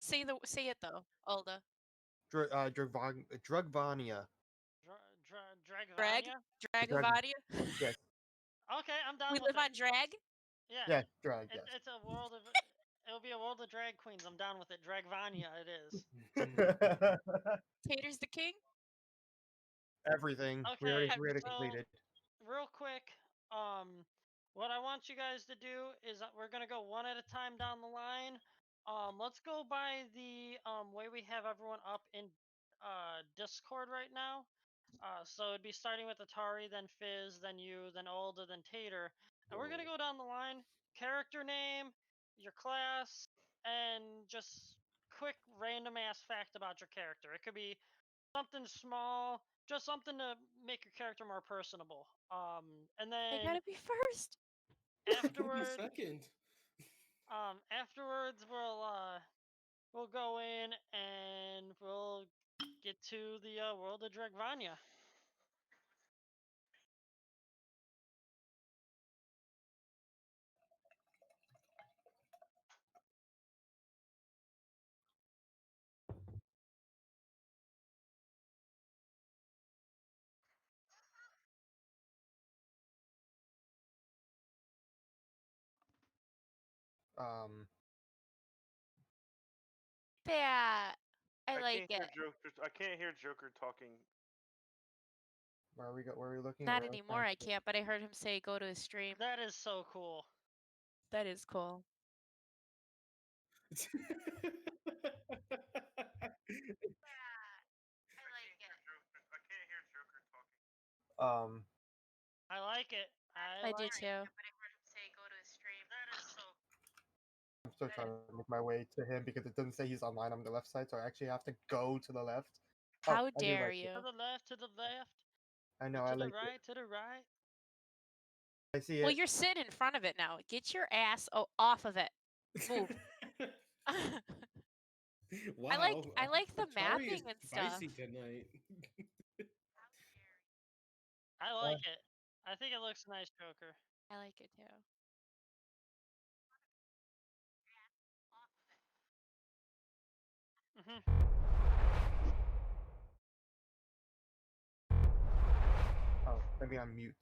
Say it though, Alda. Drugvania. Drag? Dragvania? Dragavania? Yes. Okay, I'm down We with live on it. drag? Yeah. Yeah, drag. Yes. It's a world of. It'll be a world of drag queens. I'm down with it. Dragvania, it is. Tater's the king? Everything. We Okay, already so completed. real quick, what I want you guys to do is we're gonna go one at a time down the line. Let's go by the way we have everyone up in Discord right now. So it'd be starting with Atari, then Fizz, then you, then Olda, then Tater, and we're gonna go down the line. Character name, your class, and just quick random ass fact about your character. It could be something small, just something to make your character more personable. And I then gotta be first. afterwards, Second. afterwards we'll go in and we'll get to the world of Dragvania. That. I like can't it. hear Joker. I can't hear Joker talking. Where are we looking? Not Where anymore, I can't, but I heard him say go to his stream. That is so cool. That is cool. I like it. I do too. That is so. I'm still trying to make my way to him because it doesn't say he's online on the left side, so I actually have to go to the left. How I do dare like it. you? To the left, to the left. I know. To I the like right, it. to the right. I see it. Well, you're sitting in front of it now. Get your ass off of it. Move. Wow. I like the Atari mapping is and stuff. spicy tonight. I like it. I think it looks nice, Joker. I like it too. Oh, maybe I'm mute.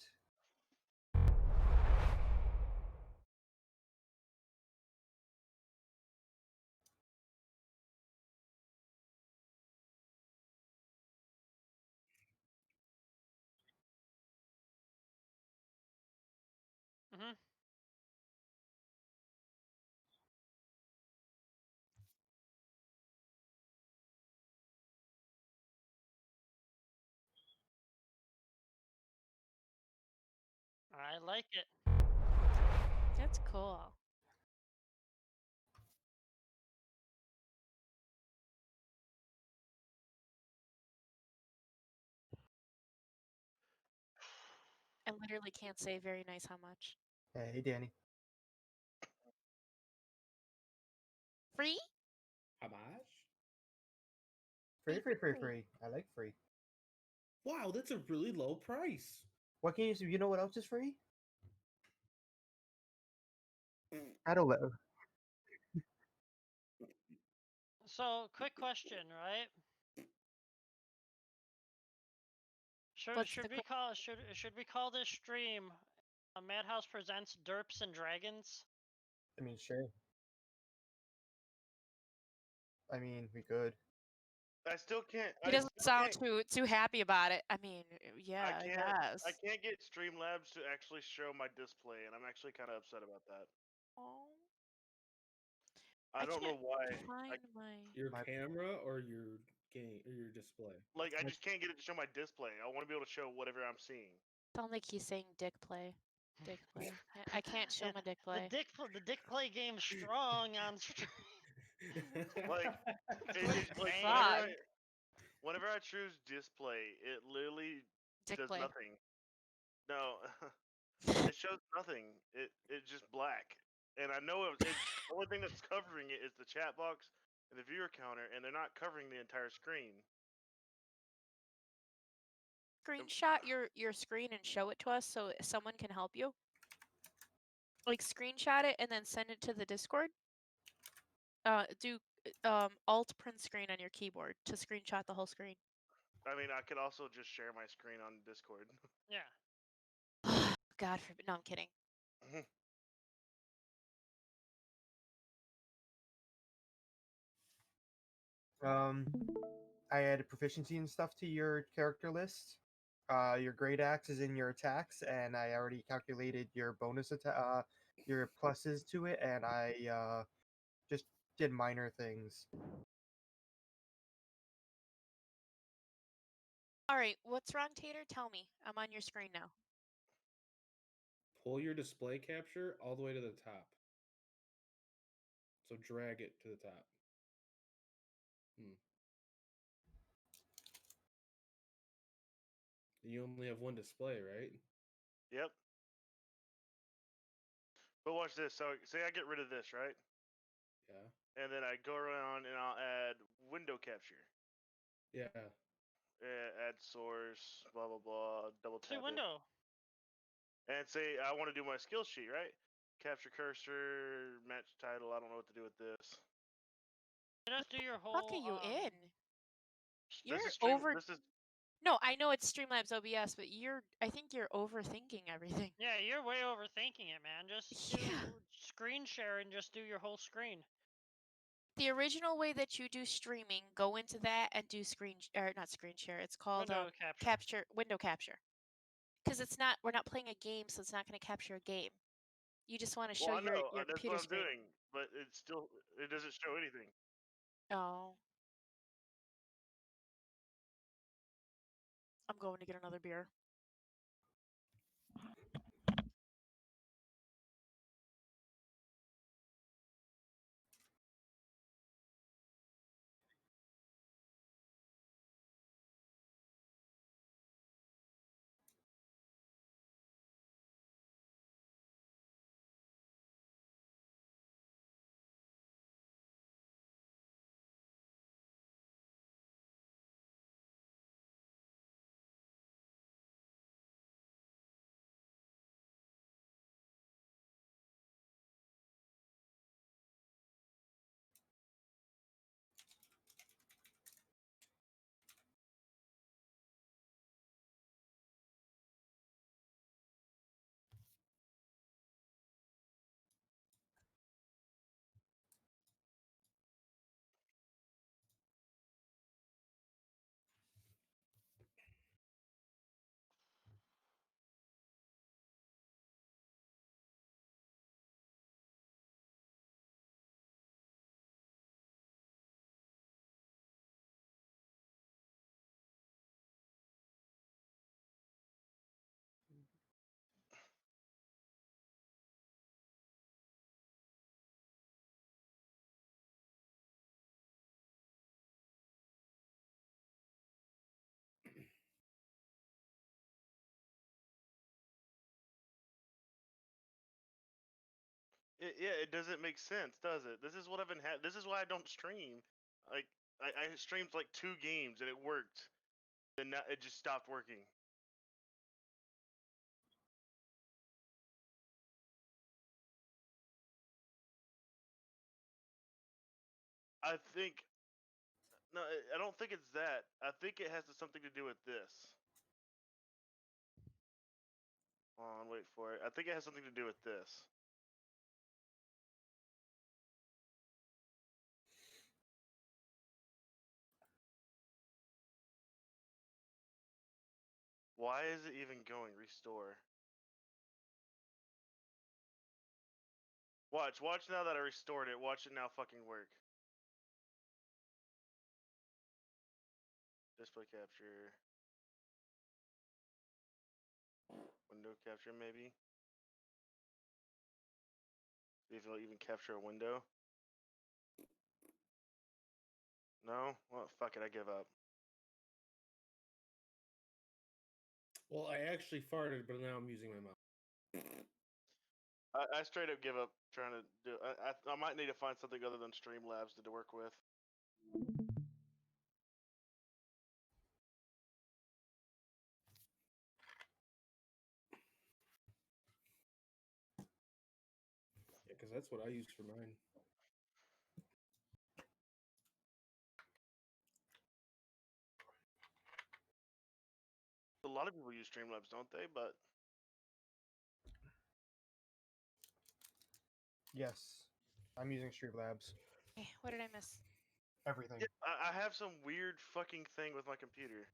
I like it. That's cool. I literally can't say very nice how much. Hey, Danny. Free? How much? Free. I like free. Wow, that's a really low price. What can you know what else is free? I don't know. So, quick question, right? Should we call this stream Madhouse Presents Derps and Dragons? I mean, sure. I mean, we could. I still can't. He doesn't sound too happy about it. I mean, yeah, I guess. I can't get Streamlabs to actually show my display, and I'm actually kind of upset about that. Oh. I don't know why. Find your camera or your game or your display. Like I just can't get it to show my display. I want to be able to show whatever I'm seeing. Sound like he's saying dick play. Dick play. I can't show my dick play. The dick play game's strong on stream. Like whenever I choose display, it literally dick does play. nothing. No, it shows nothing. It's just black, and I know the only thing that's covering it is the chat box and the viewer counter, and they're not covering the entire screen. Screenshot your screen and show it to us so someone can help you. Like screenshot it and then send it to the Discord. Do Alt print screen on your keyboard to screenshot the whole screen. I mean, I could also just share my screen on Discord. Yeah. God forbid. No, I'm kidding. I added proficiency and stuff to your character list. Your great axe is in your attacks, and I already calculated your bonus attack, your pluses to it, and I just did minor things. All right, what's wrong, Tater? Tell me. I'm on your screen now. Pull your display capture all the way to the top. So drag it to the top. You only have one display, right? Yep. But watch this. So say I get rid of this, right? Yeah. And then I go around and I'll add window capture. Yeah. Add source, blah blah blah, double See tap it. window. And say I want to do my skill sheet, right? Capture cursor, match title. I don't know what to do with this. Just do your Fuck are whole. you in? You're This is stream. over. This is No, I know it's Streamlabs OBS, but I think you're overthinking everything. Yeah, you're way overthinking it, man. Just do Yeah. screen share and just do your whole screen. The original way that you do streaming, go into that and do not screen share. It's called Window capture. window capture. Because we're not playing a game, so it's not going to capture a game. You just want to show well, I know your that's computer what I'm screen. doing, but it doesn't show anything. Oh. I'm going to get another beer. It doesn't make sense, does it? This is what I've been This is why I don't stream. Like I streamed like 2 games and it worked. Then it just stopped working. I think no, I don't think it's that. I think it has something to do with this. Hold on, wait for it. I think it has something to do with this. Why is it even going? Restore. Watch now that I restored it. Watch it now fucking work. Display capture. Window capture, maybe? See if it'll even capture a window. No? Well, fuck it, I give up. Well, I actually farted, but now I'm using my mouth. I straight up give up trying to do. I might need to find something other than Streamlabs to work with. Yeah, because that's what I use for mine. lot of people use Streamlabs, don't they? But Yes, I'm using Streamlabs. Okay, what did I miss? Everything. yeah, I have some weird fucking thing with my computer.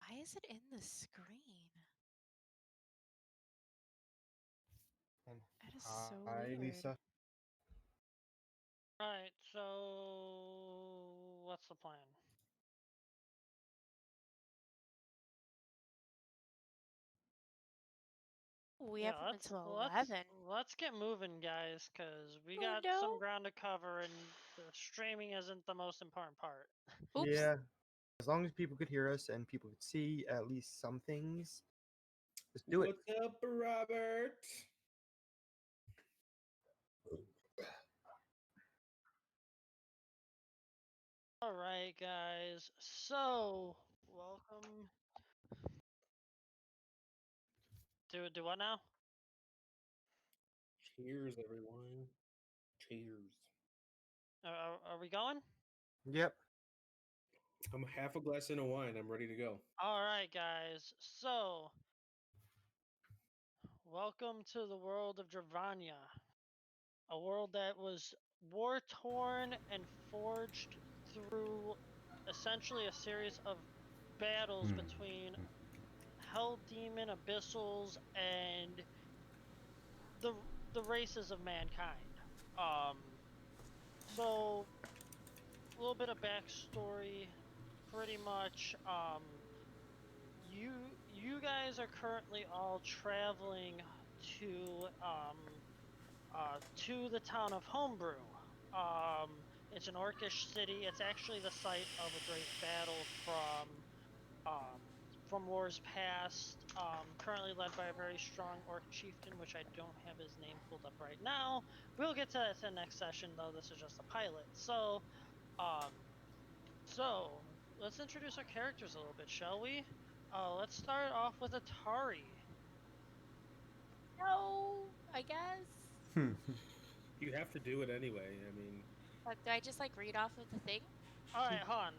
Why is it in the screen? And That is so hi, weird. Lisa. Alright, so what's the plan? We Yeah, have them let's until let's 11. let's get moving, guys, because we Oh got no! some ground to cover, and the streaming isn't the most important part. Oops. Yeah, as long as people could hear us and people could see at least some things, just do it. What's up, Robert? All right, guys. So welcome. Do what now? Cheers, everyone. Cheers. Are we going? Yep. I'm half a glass in of wine. I'm ready to go. All right, guys. So welcome to the world of Dravania, a world that was war torn and forged through essentially a series of battles between hell demon abyssals and the the races of mankind. Um, so a little bit of backstory, pretty much. You guys are currently all traveling to to the town of Homebrew. It's an orcish city. It's actually the site of a great battle um, from wars past. Currently led by a very strong orc chieftain, which I don't have his name pulled up right now. We'll get to that in next session, though. This is just a pilot. Um, so let's introduce our characters a little bit, shall we? Let's start off with Atari. No, I guess. You have to do it anyway. I mean, Do I just like read off of the thing? All right, hon.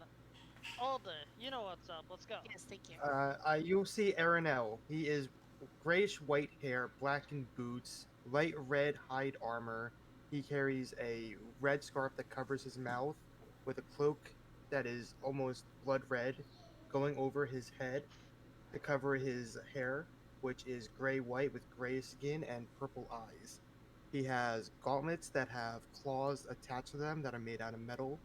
Alda, you know what's up. Let's go. Yes, thank you. You'll see Aranel. He is grayish white hair, blackened boots, light red hide armor. He carries a red scarf that covers his mouth with a cloak that is almost blood red going over his head to cover his hair, which is gray white with gray skin and purple eyes. He has gauntlets that have claws attached to them that are made out of metal,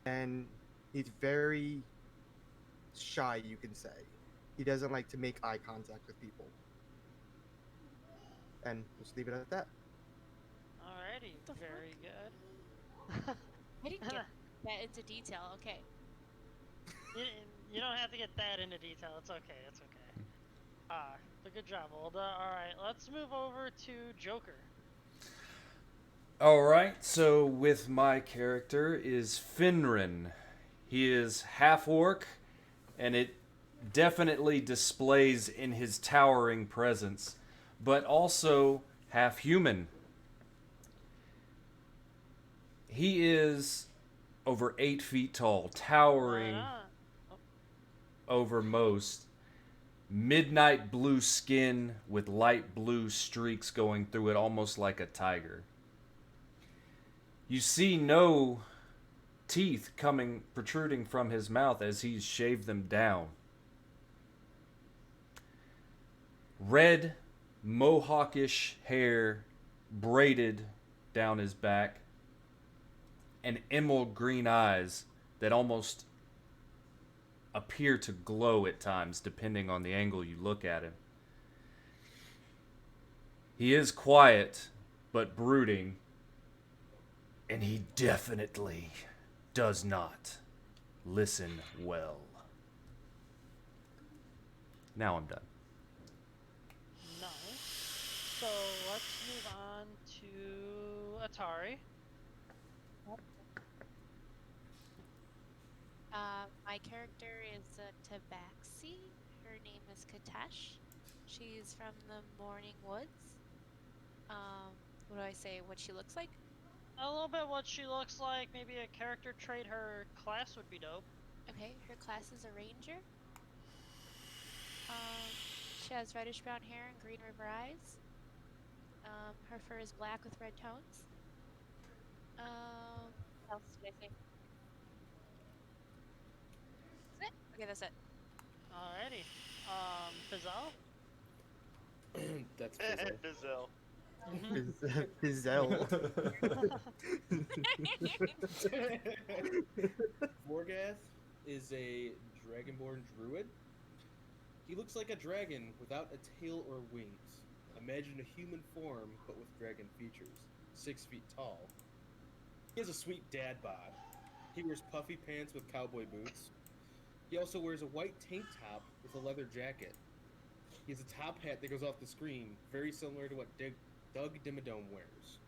and he's very shy, you can say. He doesn't like to make eye contact with people. And just leave it at that. Alrighty, The fuck? very good. I didn't get that into detail. Okay. you, you don't have to get that into detail. It's okay. It's okay. But good job, Olda. All right, let's move over to Joker. All right, so with my character is Finrin. He is half orc, and it definitely displays in his towering presence, but also half human. He is over 8 feet tall, towering Right on. over most. Midnight blue skin with light blue streaks going through it, almost like a tiger. You see no teeth coming protruding from his mouth as he's shaved them down. Red, mohawkish hair braided down his back, and emerald green eyes that almost appear to glow at times depending on the angle you look at him. He is quiet but brooding, and he definitely does not listen well. Now I'm done. Nice. So let's move on to Atari. My character is Tabaxi. Her name is Katesh. She's from the Morning Woods. What do I say? What she looks like? a little bit what she looks like. Maybe a character trait. Her class would be dope. Okay, her class is a ranger. She has reddish brown hair and green river eyes. Her fur is black with red tones. What else did I say? That's it? Okay, that's it. Alrighty. Pizzelle? That's Fizzle. Bizzell. Pizzelle. Vorgath is a dragonborn druid. He looks like a dragon without a tail or wings. Imagine a human form, but with dragon features. 6 feet tall. He has a sweet dad bod. He wears puffy pants with cowboy boots. He also wears a white tank top with a leather jacket. He has a top hat that goes off the screen, very similar to what Doug Dimmadome wears.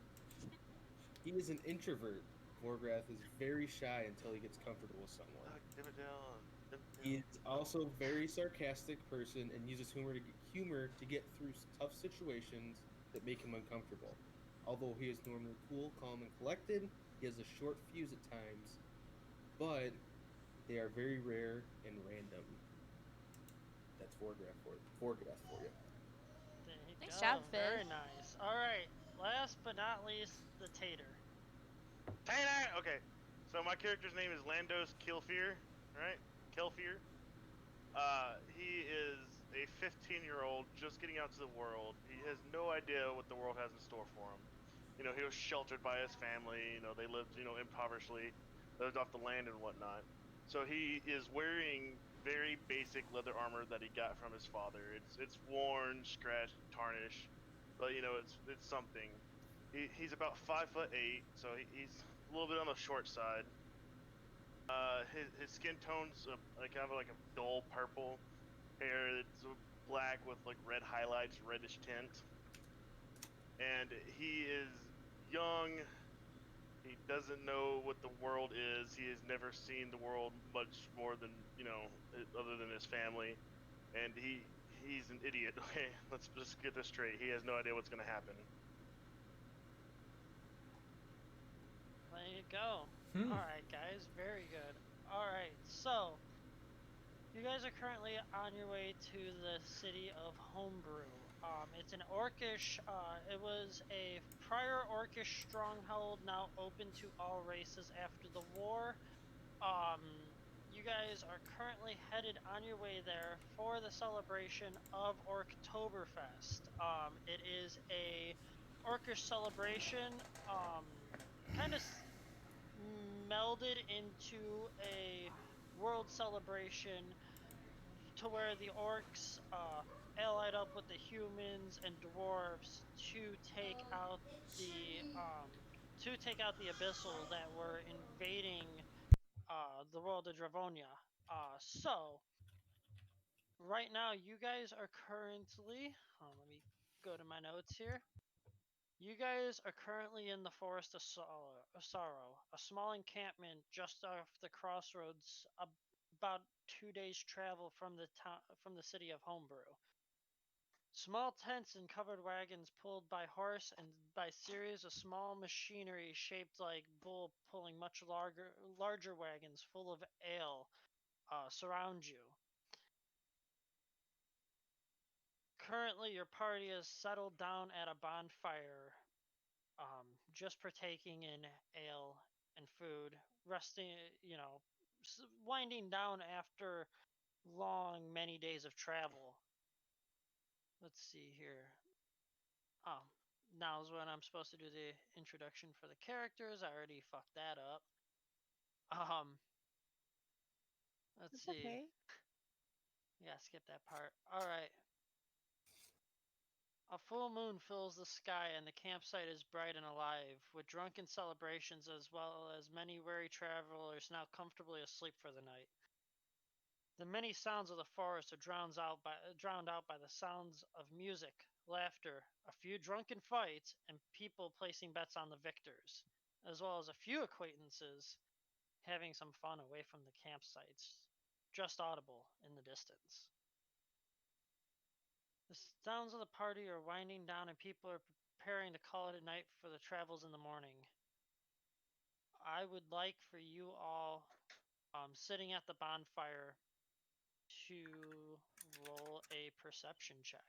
He is an introvert. Vorgrath is very shy until he gets comfortable with someone. He is also a very sarcastic person and uses humor to get through tough situations that make him uncomfortable. Although he is normally cool, calm, and collected, he has a short fuse at times, but they are very rare and random. That's Vorgrath for you. There you Nice go. job, Very Fizz. nice. Alright. Last but not least, the Tater. Tater! Okay, so my character's name is Landos Kilfear, right? Kelfear. He is a 15-year-old just getting out to the world. He has no idea what the world has in store for him. You know, he was sheltered by his family. You know, they lived, impoverishedly, lived off the land and whatnot. So he is wearing very basic leather armor that he got from his father. It's worn, scratched, tarnished, but it's something. He's about 5'8", so he's a little bit on the short side. His skin tone's like a dull purple. Hair it's black with like red highlights, reddish tint. And he is young. He doesn't know what the world is. He has never seen the world much more than other than his family. And he's an idiot. Okay, let's just get this straight. He has no idea what's going to happen. There you go. Alright, guys. Very good. Alright, so you guys are currently on your way to the city of Homebrew. It's an orcish. It was a prior orcish stronghold, now open to all races after the war. You guys are currently headed on your way there for the celebration of Orktoberfest. It is a orcish celebration, kind of melded into a world celebration to where the orcs allied up with the humans and dwarves to take out the abyssal that were invading the world of Dravonia. So right now you guys are currently let me go to my notes here. You guys are currently in the Forest of Sorrow, a small encampment just off the crossroads, about 2 days' travel from the city of Homebrew. Small tents and covered wagons pulled by horse and by series of small machinery shaped like bull pulling much larger wagons full of ale surround you. Currently, your party is settled down at a bonfire, just partaking in ale and food, resting, winding down after many days of travel. Let's see here. Oh, now's when I'm supposed to do the introduction for the characters. I already fucked that up. Um, let's It's see. okay. Yeah, skip that part. All right. A full moon fills the sky, and the campsite is bright and alive, with drunken celebrations as well as many weary travelers now comfortably asleep for the night. The many sounds of the forest are drowned out by the sounds of music, laughter, a few drunken fights, and people placing bets on the victors, as well as a few acquaintances having some fun away from the campsites, just audible in the distance. The sounds of the party are winding down, and people are preparing to call it a night for the travels in the morning. I would like for you all, sitting at the bonfire, to roll a perception check.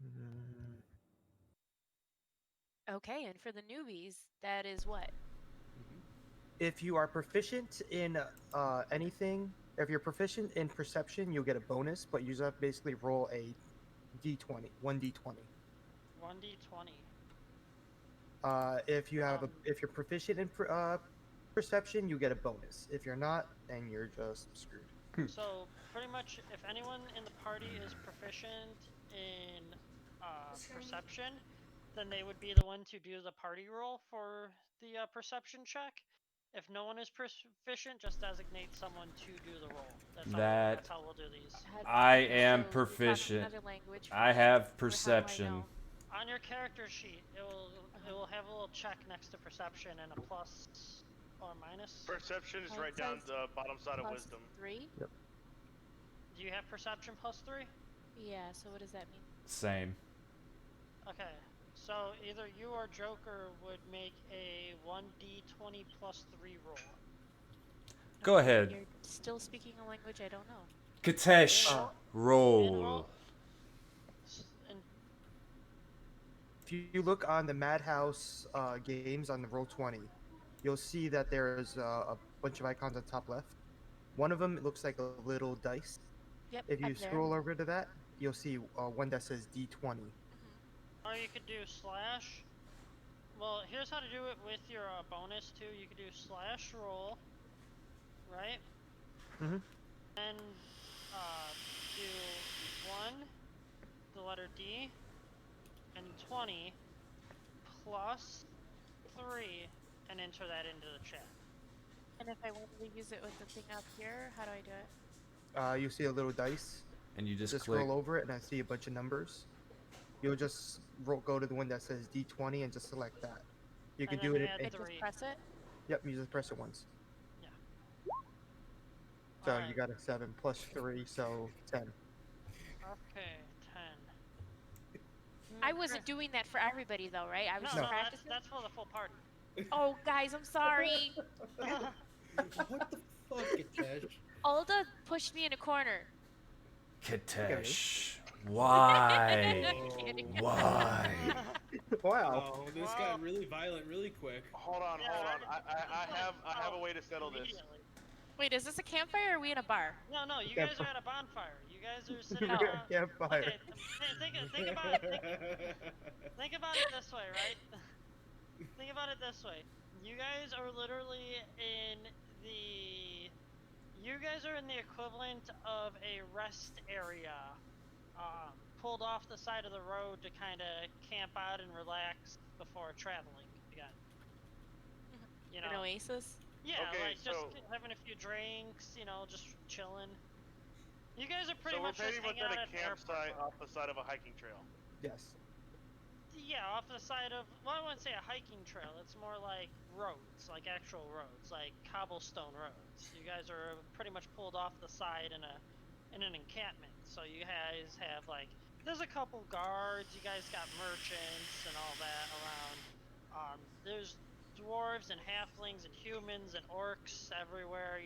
Mm, Okay, and for the newbies, that is what? If you are proficient in anything, if you're proficient in perception, you'll get a bonus, but you just have to basically roll a d20, 1d20. 1d20. If you have Um, if you're proficient in perception, you get a bonus. If you're not, then you're just screwed. So pretty much, if anyone in the party is proficient in perception, then they would be the one to do the party roll for the perception check. If no one is proficient, just designate someone to do the roll. That's how we'll do these. I Okay, am so you're talking proficient. another language for I me, have or how do I perception. know? On your character sheet, it Uh-huh. will have a little check next to perception and a plus or minus. Perception is Mine right down says the bottom side of plus wisdom. 3. Do you have perception plus 3? Yeah, so what does that mean? Same. Okay, so either you or Joker would make a 1d20 plus 3 roll. Go Okay, ahead. you're still speaking a language I don't know. Katesh, Uh, roll. And If you look on the Madhouse games on the Roll20, you'll see that there's a bunch of icons on the top left. One of them looks like a little dice. Yep, If you I'm there. scroll over to that, you'll see one that says D20. Hmm. or you could do slash. Well, here's how to do it with your bonus too. You could do slash roll, right? Mhm. Then do 1, the letter D, and 20 plus 3, and enter that into the chat. And if I wanted to use it with the thing up here, how do I do it? You see a little dice. And you just Just click. scroll over it, and I see a bunch of numbers. You'll just go to the one that says D20 and just select that. You can And do then it. add I If, just 3. press it? yep, you just press it once. Yeah. So you Alright. got a 7 plus 3, so 10. Okay, 10. I wasn't doing that for everybody though, right? I was No, just no, practicing. that's for the full party. Oh, guys, I'm sorry. What the fuck, Katesh? Alda pushed me in a corner. Katesh, why? I'm kidding. Why? Wow. Oh, this Wow. got really violent really quick. Hold on, Yeah, hold on. right. I have a way to settle this. Immediately. Wait, is this a campfire or are we in a bar? No, no, you guys are at a bonfire. You guys are sitting No. around. Campfire. Okay, think about it. Think about it this way, right? Think about it this way. You guys are literally in the. You guys are in the equivalent of a rest area, pulled off the side of the road to kind of camp out and relax before traveling again. You An know. oasis? Yeah, Okay, like just so- having a few drinks, just chilling. You guys are pretty So we're much just pretty much hanging at out a at the airport. campsite off the side of a hiking trail. Yes. Yeah, off the side of, well, I wouldn't say a hiking trail. It's more like roads, like actual roads, like cobblestone roads. You guys are pretty much pulled off the side in an encampment. So you guys have like, there's a couple guards. You guys got merchants and all that around. There's dwarves and halflings and humans and orcs everywhere.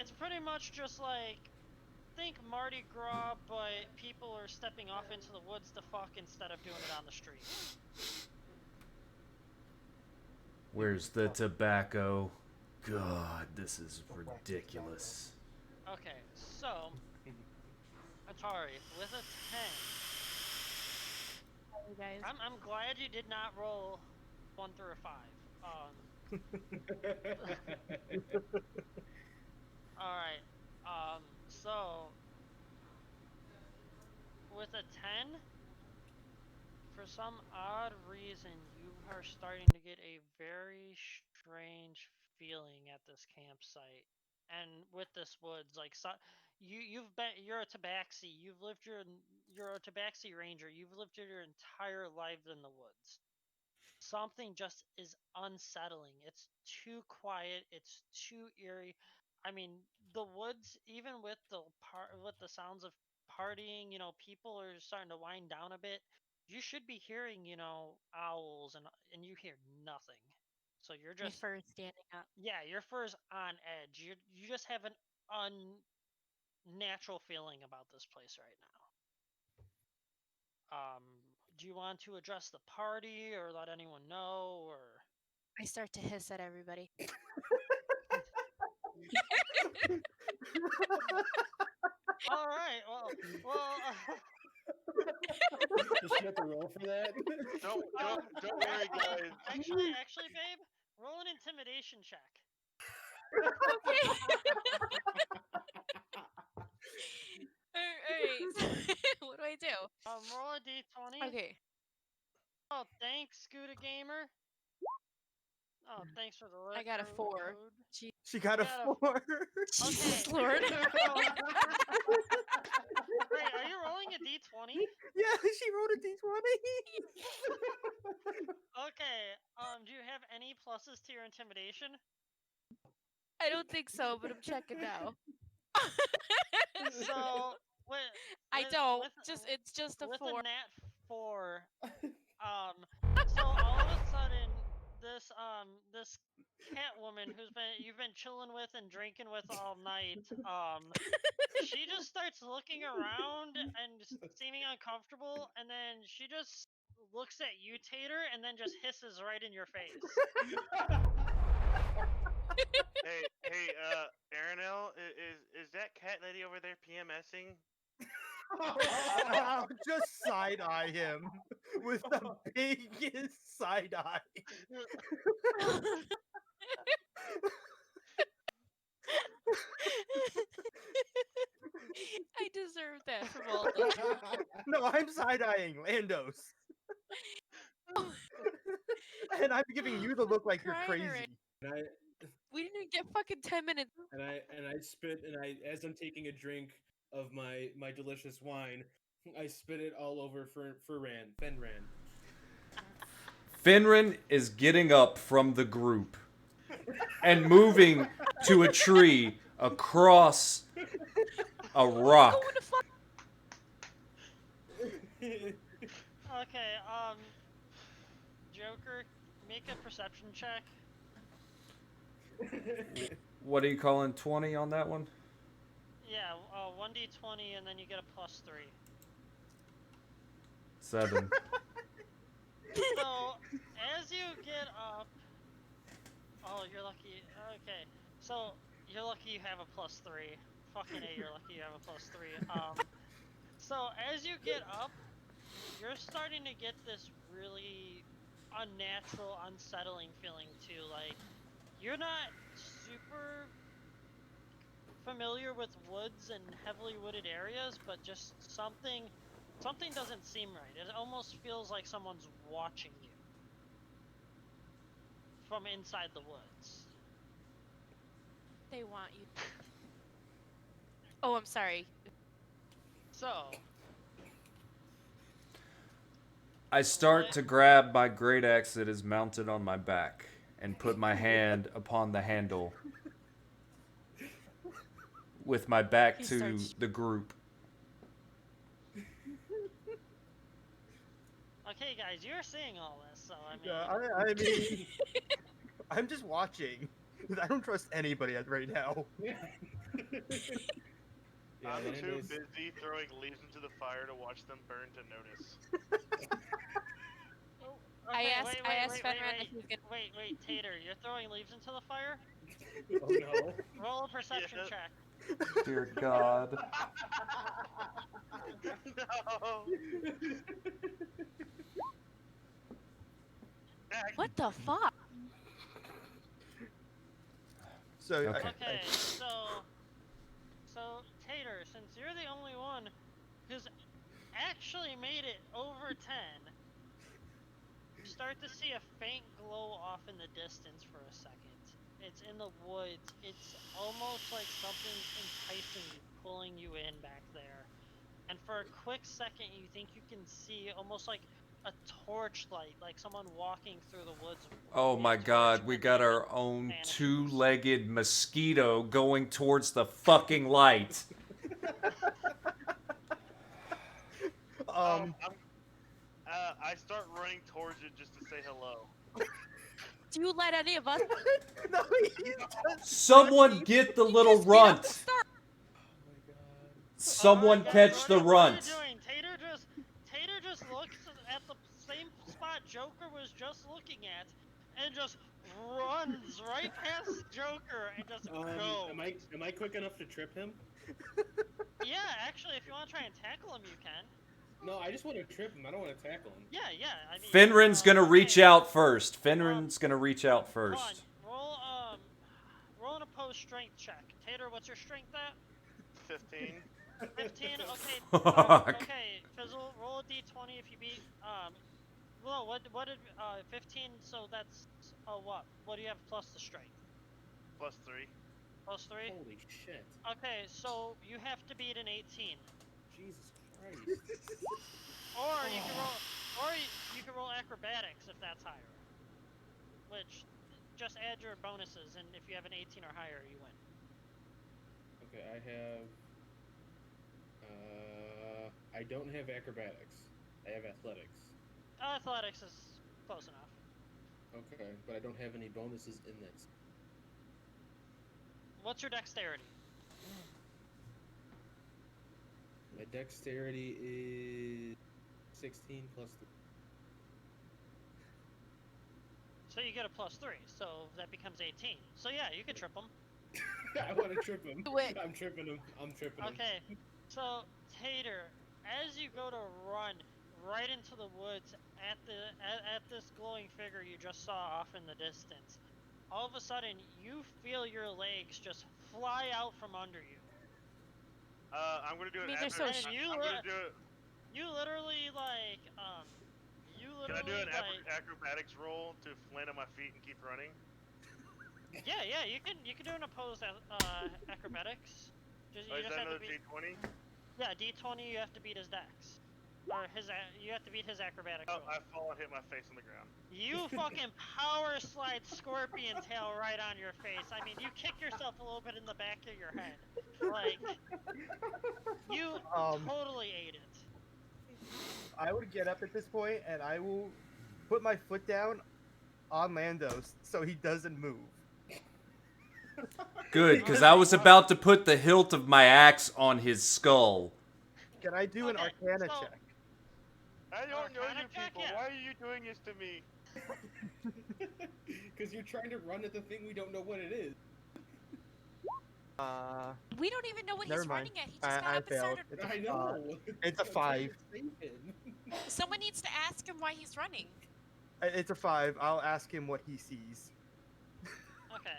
It's pretty much just like, think Mardi Gras, but people are stepping off into the woods to fuck instead of doing it on the street. Where's the tobacco? God, this is ridiculous. Okay, so Atari with a 10. Hey guys. I'm glad you did not roll 1 through a 5. All right. So with a 10, for some odd reason, you are starting to get a very strange feeling at this campsite and with this woods. Like, so, you're a tabaxi. You're a tabaxi ranger. You've lived your entire life in the woods. Something just is unsettling. It's too quiet. It's too eerie. I mean, the woods, even with the sounds of partying, people are starting to wind down a bit. you should be hearing, owls, and you hear nothing. So you're My just fur is standing up. yeah, your fur's on edge. You just have an unnatural feeling about this place right now. Do you want to address the party or let anyone know or? I start to hiss at everybody. All right. Well. Does she have to roll for that? Don't worry, guys. Actually, babe, roll an intimidation check. Okay. Alright. What do I do? Roll a d20. Okay. Oh, thanks, Scooter Gamer. Oh, thanks for the I got a 4. code. She got a got a- 4. Jesus Okay. Lord. So, wait, are you rolling a d20? Yeah, she rolled a d20. Okay. Do you have any pluses to your intimidation? I don't think so, but I'm checking now. So, with, I with- don't. with- It's just a with 4. a nat 4, so all of a sudden, this cat woman you've been chilling with and drinking with all night, she just starts looking around and seeming uncomfortable, and then she just looks at you, Tater, and then just hisses right in your face. Hey, Aaron L, is that cat lady over there PMSing? I'll just side eye him with the biggest side eye. I deserve that from all of us. No, I'm side eyeing Landos. And I'm giving you the look like you're Crying already. crazy. And I We didn't even get fucking 10 minutes. and I spit, and as I'm taking a drink of my delicious wine, I spit it all over Fenran. Finran is getting up from the group and moving to a tree across a rock. Going to fuck. Okay, Joker, make a perception check. What are you calling 20 on that one? Yeah, 1d20, and then you get a +3. 7. So, as you get up... Oh, you're lucky. Okay. So, you're lucky you have a +3. Fucking A, you're lucky you have a +3. So, as you get up, you're starting to get this really unnatural, unsettling feeling, too. Like, you're not super familiar with woods and heavily wooded areas, but just something doesn't seem right. It almost feels like someone's watching you from inside the woods. They want you. Oh, I'm sorry. So, I start to grab my great axe that is mounted on my back and put my hand upon the handle with my back He to starts- the group. okay, guys, you're seeing all this, so I mean, Yeah, I mean, I'm just watching. I don't trust anybody right now. Yeah, I'm too Lando's- busy throwing leaves into the fire to watch them burn to notice. I okay, asked Fenran if he was gonna. wait, Tater, you're throwing leaves into the fire? Oh no. Roll a perception Yeah. check. Dear God. No. What the fuck? So, Okay. Okay, so Tater, since you're the only one who's actually made it over 10, you start to see a faint glow off in the distance for a second. It's in the woods. It's almost like something's enticing you, pulling you in back there. And for a quick second, you think you can see almost like a torchlight, like someone walking through the woods. Oh with a my torch, God, we and got then it our own vanishes. two-legged mosquito going towards the fucking light. I start running towards it just to say hello. Do you let any of us? No, he's just Someone running. get the You little just get up and runt. start. Oh my god. Someone Alright, guys, catch what the are, what are you runt. doing? Tater just looks at the same spot Joker was just looking at, and just runs right past Joker and just goes. Am I quick enough to trip him? Yeah, actually, if you want to try and tackle him, you can. No, I just want to trip him. I don't want to tackle him. Yeah, yeah. I mean, Finrin's gonna reach okay, out first. Finrin's gonna reach out hold on. first. Roll an opposed strength check. Tater, what's your strength at? 15. 15. Okay. Fuck. Okay. Fizzle, roll a d20 if you beat. Well, what did 15? So that's what? What do you have plus the strength? +3. Plus 3. Holy shit. Okay, so you have to beat an 18, Jesus Christ. or you can roll, you can roll acrobatics if that's higher. Which, just add your bonuses, and if you have an 18 or higher, you win. Okay, I don't have acrobatics. I have athletics. Athletics is close enough. Okay, but I don't have any bonuses in this. What's your dexterity? My dexterity is 16 plus 3. So you get a plus 3, so that becomes 18. So yeah, you can trip them. I want to trip him. Do it. I'm tripping him. I'm tripping him. Okay, so Tater, as you go to run right into the woods at this glowing figure you just saw off in the distance, all of a sudden you feel your legs just fly out from under you. I'm gonna do I it mean, they're after. so And I'm gonna do it. you literally like Can I do an acrobatics roll to land on my feet and keep running? yeah, you can do an opposed acrobatics. You Is just that have to another beat, D20? yeah, d20. You have to beat his dex, or you have to beat his acrobatics Oh, roll. I fall and hit my face on the ground. You fucking power slide scorpion tail right on your face. I mean, you kick yourself a little bit in the back of your head. Like, you totally ate it. I would get up at this point and I will put my foot down on Lando's so he doesn't move. Good, because I was about to put the hilt of my axe on his skull. Can I do an Okay, Arcana so- check? I don't know Arcana you check, people. yeah. Why are you doing this to me? Because you're trying to run at the thing we don't know what it is. We don't even know what Never he's mind. running at. He just got I up and failed. started. I know. It's a I'm trying 5. to save him. Someone needs to ask him why he's running. It's a 5. I'll ask him what he sees. Okay.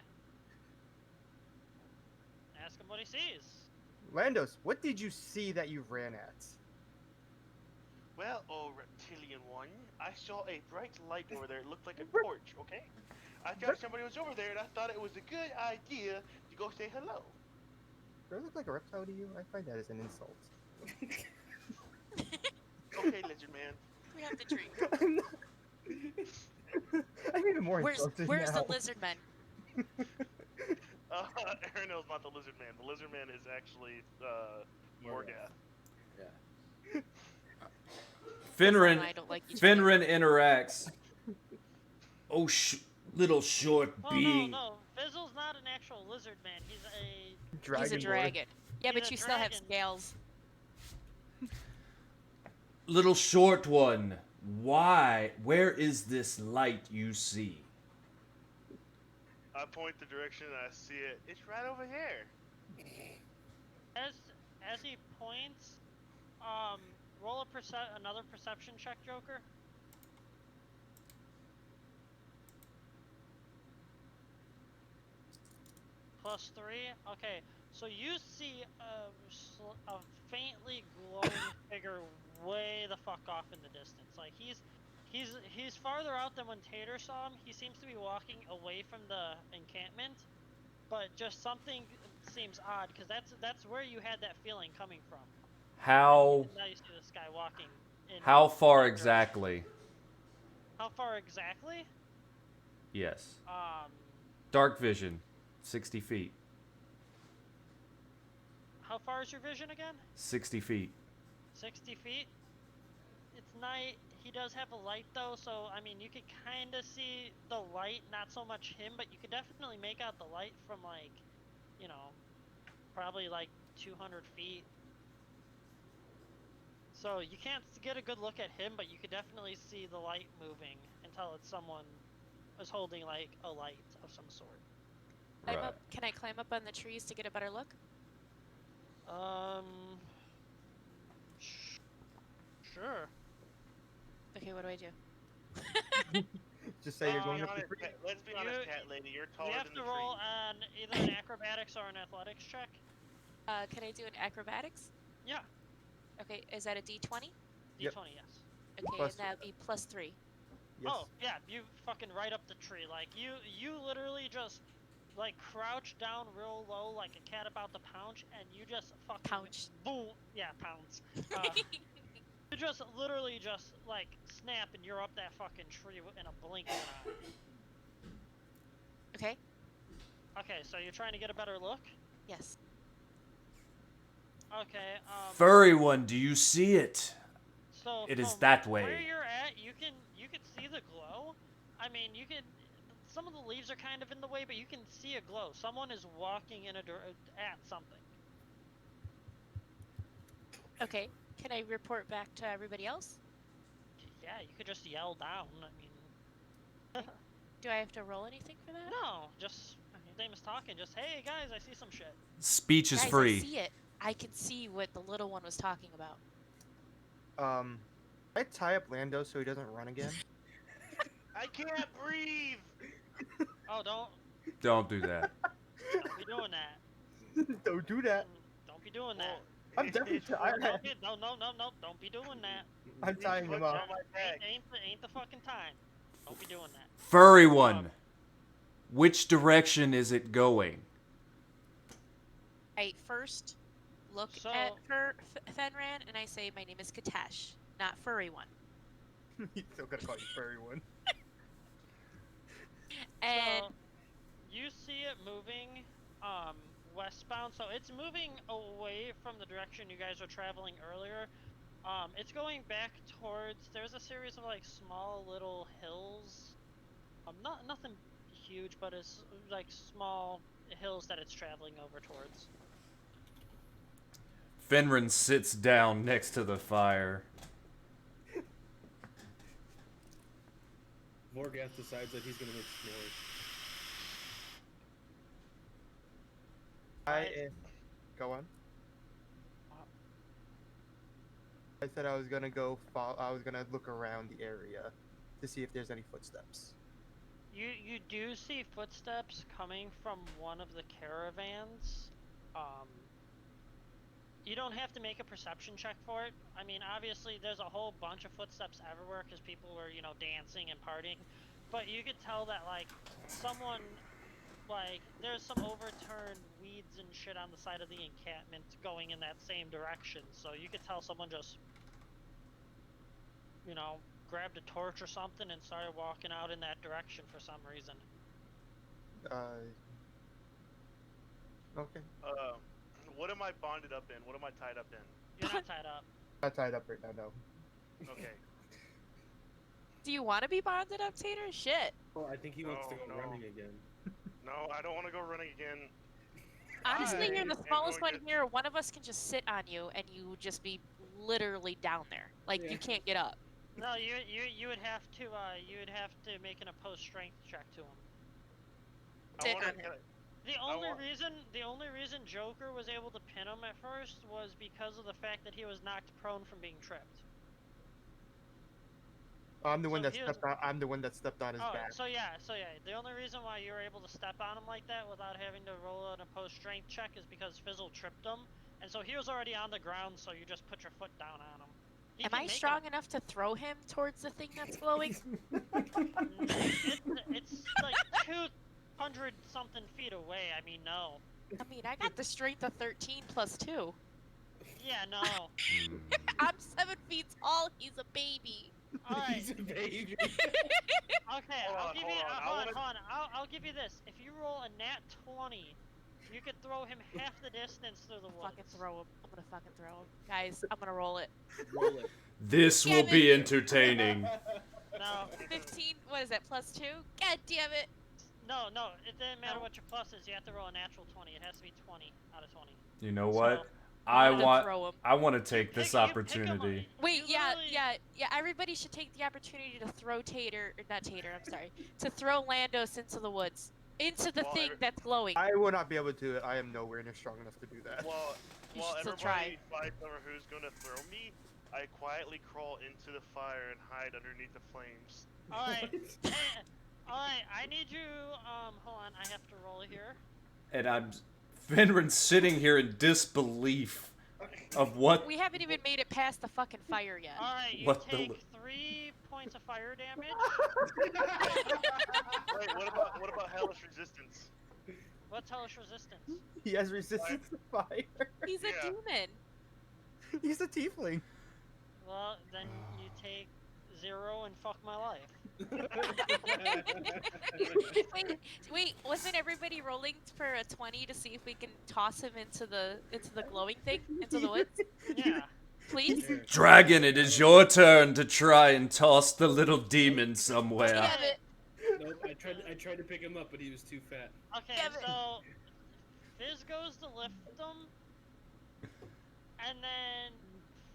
Ask him what he sees. Landos, what did you see that you ran at? Well, oh reptilian one, I saw a bright light over there. It looked like a torch. Okay. I thought somebody was over there, and I thought it was a good idea to go say hello. Does it look like a reptile to you? I find that as an insult. Okay, lizard man. We have to drink. I'm not... I'm even more insulted Where's now. the lizard men? Aaron knows about the lizard man. The lizard man is actually Morgath. Yeah. Finrin, and I don't like each other. Finrin interacts. Oh, little short Oh being. no, Fizzle's not an actual lizard man. He's a He's a Dragonborn. dragon. Yeah, He's but a you still have dragon. scales. Little short one. Why? Where is this light you see? I point the direction and I see it. It's right over there. as he points, roll another perception check, Joker. +3. Okay, so you see a faintly glowing figure way the fuck off in the distance. Like he's farther out than when Tater saw him. He seems to be walking away from the encampment, but just something seems odd because that's where you had that feeling coming from. How And now you see this guy walking in. how far that direction. exactly? How far exactly? Yes. Um, Dark vision, 60 feet. how far is your vision again? 60 feet. 60 feet. It's night. he does have a light though, so I mean you could kind of see the light, not so much him, but you could definitely make out the light from like, you know, probably like 200 feet. So you can't get a good look at him, but you could definitely see the light moving until it's someone is holding like a light of some sort. Climb Right. up. Can I climb up on the trees to get a better look? Sure. Okay, what do I do? Just say you're going Um, up the tree. Let's be honest, cat lady. You're You taller have than to the roll trees. on either an acrobatics or an athletics check. Can I do an acrobatics? Yeah, Okay, is that a D20? Yep. D20, yes. Okay, Plus and that would be +3. Yes. Oh, yeah, you fucking right up the tree. Like, you literally just, like, crouch down real low like a cat about to pounce, and you just fucking... Pounce. Boom! Yeah, pounce. You just literally just, like, snap, and you're up that fucking tree in a blink of an Okay, eye. Okay, so you're trying to get a better look? yes. Okay, Furry one, do you see it? so It is from that where way. you're at, you can see the glow. I mean, you can. Some of the leaves are kind of in the way, but you can see a glow. Someone is walking in at something. Okay, can I report back to everybody else? Yeah, you could just yell down. I mean, Do I have to roll anything for that? no, just same as talking. Just hey guys, I see some shit. Speech is Guys, free. I see it. I can see what the little one was talking about. I tie up Lando so he doesn't run again. I can't breathe. Oh, Don't do that. don't be doing that. Don't do that. Don't be doing that. I'm definitely It's tired. Don't be, no, don't be doing that. I'm tying him up. on my back. Ain't the fucking time. Don't be doing that. Furry one, which direction is it going? I first look So- at Fenran and I say, my name is Katesh, not Furry One. He's still gonna call you furry one. And So, you see it moving westbound, so it's moving away from the direction you guys were traveling earlier. It's going back towards, there's a series of like small little hills. Nothing huge, but it's like small hills that it's traveling over towards. Fenrin sits down next to the fire. Morgath decides that he's gonna make s'mores. Go on. I said I was gonna go. I was gonna look around the area to see if there's any footsteps. You do see footsteps coming from one of the caravans. You don't have to make a perception check for it. I mean, obviously, there's a whole bunch of footsteps everywhere because people were, you know, dancing and partying. But you could tell that, like, someone, like, there's some overturned weeds and shit on the side of the encampment going in that same direction. So you could tell someone just, you know, grabbed a torch or something and started walking out in that direction for some reason. Okay. What am I bonded up in? What am I tied up in? You're not tied up. Not tied up right now. No. Okay. do you want to be bonded up, Tater? Shit. Well, I think he wants to No, go no. running again. No, I don't want to go running again. Honestly, I you're the am smallest one going to- here. One of us can just sit on you and you would just be literally down there. Like, Yeah. you can't get up. No, you would have to make an opposed strength check to him. Sit wanna- on him. The I only want- reason Joker was able to pin him at first was because of the fact that he was knocked prone from being tripped. I'm the one So that he was- stepped on. I'm the one that stepped on his Oh, back. so yeah. The only reason why you were able to step on him like that without having to roll an opposed strength check is because Fizzle tripped him, and so he was already on the ground. So you just put your foot down on him. He Am can I make strong enough to throw him towards the thing that's glowing? It's like 200 something feet away. I mean, no. I mean, I got the strength of 13 plus 2. Yeah, no. I'm 7 feet tall. He's a baby. All right. He's a baby. Okay, Hold I'll on, give hold you. on. Hold on. I'll give you this. If you roll a nat 20 You could throw him half the distance through the woods. Fucking throw him. I'm gonna fucking throw him. Guys, I'm gonna roll it. Roll it. This will Damn be it. entertaining. No, 15, what is that, +2? God damn it. no, it didn't matter No. what your plus is. You have to roll a natural 20. It has to be 20 out of 20. You know So, what? I'm gonna throw him. I want to you take this pick 'em up- opportunity. Wait, you literally- yeah, everybody should take the opportunity to throw Tater, or not Tater, I'm sorry, to throw Landos into the woods. Into the Well, thing that's glowing. I will not be able to do it. I am nowhere near strong enough to do that. While You while should still everybody try. fights over who's gonna throw me, I quietly crawl into the fire and hide underneath the flames. Alright. Alright, I need you, hold on, I have to roll here. And I'm Fenrin's sitting here in disbelief of what. We haven't even made it past the fucking fire yet. Alright, you What the take li- 3 points of fire damage. Wait, what about hellish resistance? What's hellish resistance? He has resistance to fire. He's a Yeah. demon. He's a tiefling. Well, then you take 0 and fuck my life. Wait, wasn't everybody rolling for a 20 to see if we can toss him into the glowing thing, into the woods? Yeah. Please? Here. Dragon, it is your turn to try and toss the little demon somewhere. Damn it. Nope, I tried to pick him up, but he was too fat. Okay, Damn it. so Fizz goes to lift him, and then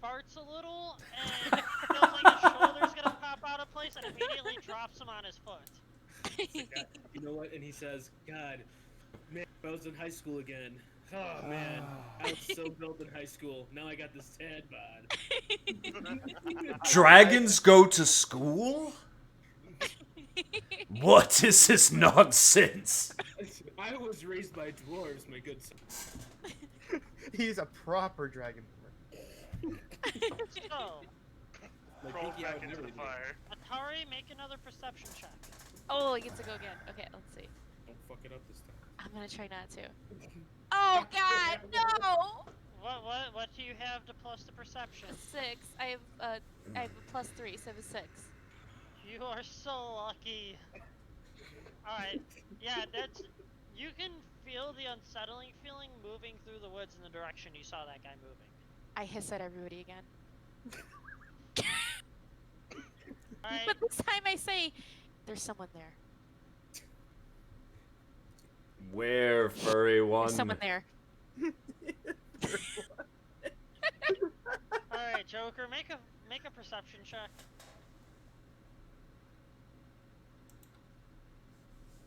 farts a little, and feels like his shoulder's gonna pop out of place, and immediately drops him on his foot. You know what? And he says, God, man, I was in high school again. Oh, man. I was so built in high school. Now I got this tad bod. Dragons go to school? What is this nonsense? I was raised by dwarves, my good son. He's a proper dragonborn. So, My Crawl pinky out back and into the everything. fire. Atari, make another perception check. Oh, I get to go again. Okay, let's see. Don't fuck it up this time. I'm gonna try not to. Oh God, no! What do you have to plus the perception? 6. I have a +3, so I have a 6. You are so lucky. Alright, yeah, that's... You can feel the unsettling feeling moving through the woods in the direction you saw that guy moving. I hiss at everybody again. Alright, But this time I say, there's someone there. Where, furry one? There's someone there. alright, Joker, make a perception check.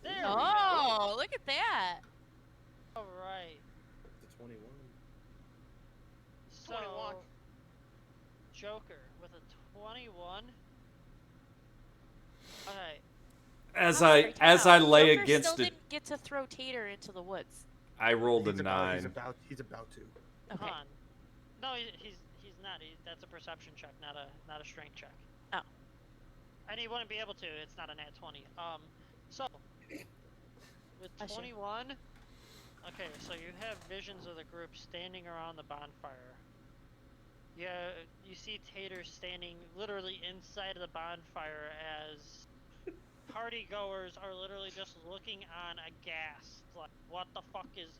There we go. Oh, look at that. Alright, It's a 21. so... 21. Joker, with a 21... Alright, As How I freaked as out. I lay Joker against still it, didn't get to throw Tater into the woods. I rolled a He's 9. He's about to. Okay. hold on. No, he's not. That's a perception check, not a strength check. Oh. And he wouldn't be able to. It's not a nat 20. So with Bless you. 21. Okay, so you have visions of the group standing around the bonfire. Yeah, you see Tater standing literally inside of the bonfire as party goers are literally just looking on aghast. Like, what the fuck is...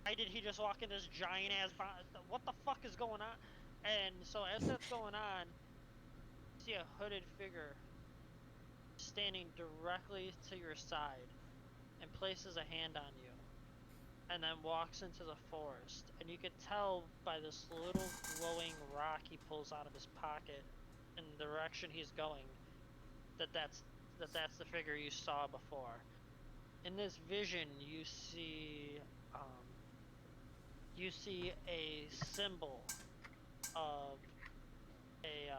Why did he just walk in this giant ass what the fuck is going on? And so as that's going on, you see a hooded figure standing directly to your side and places a hand on you. And then walks into the forest. And you could tell by this little glowing rock he pulls out of his pocket in the direction he's going that's the figure you saw before. In this vision, you see a symbol of a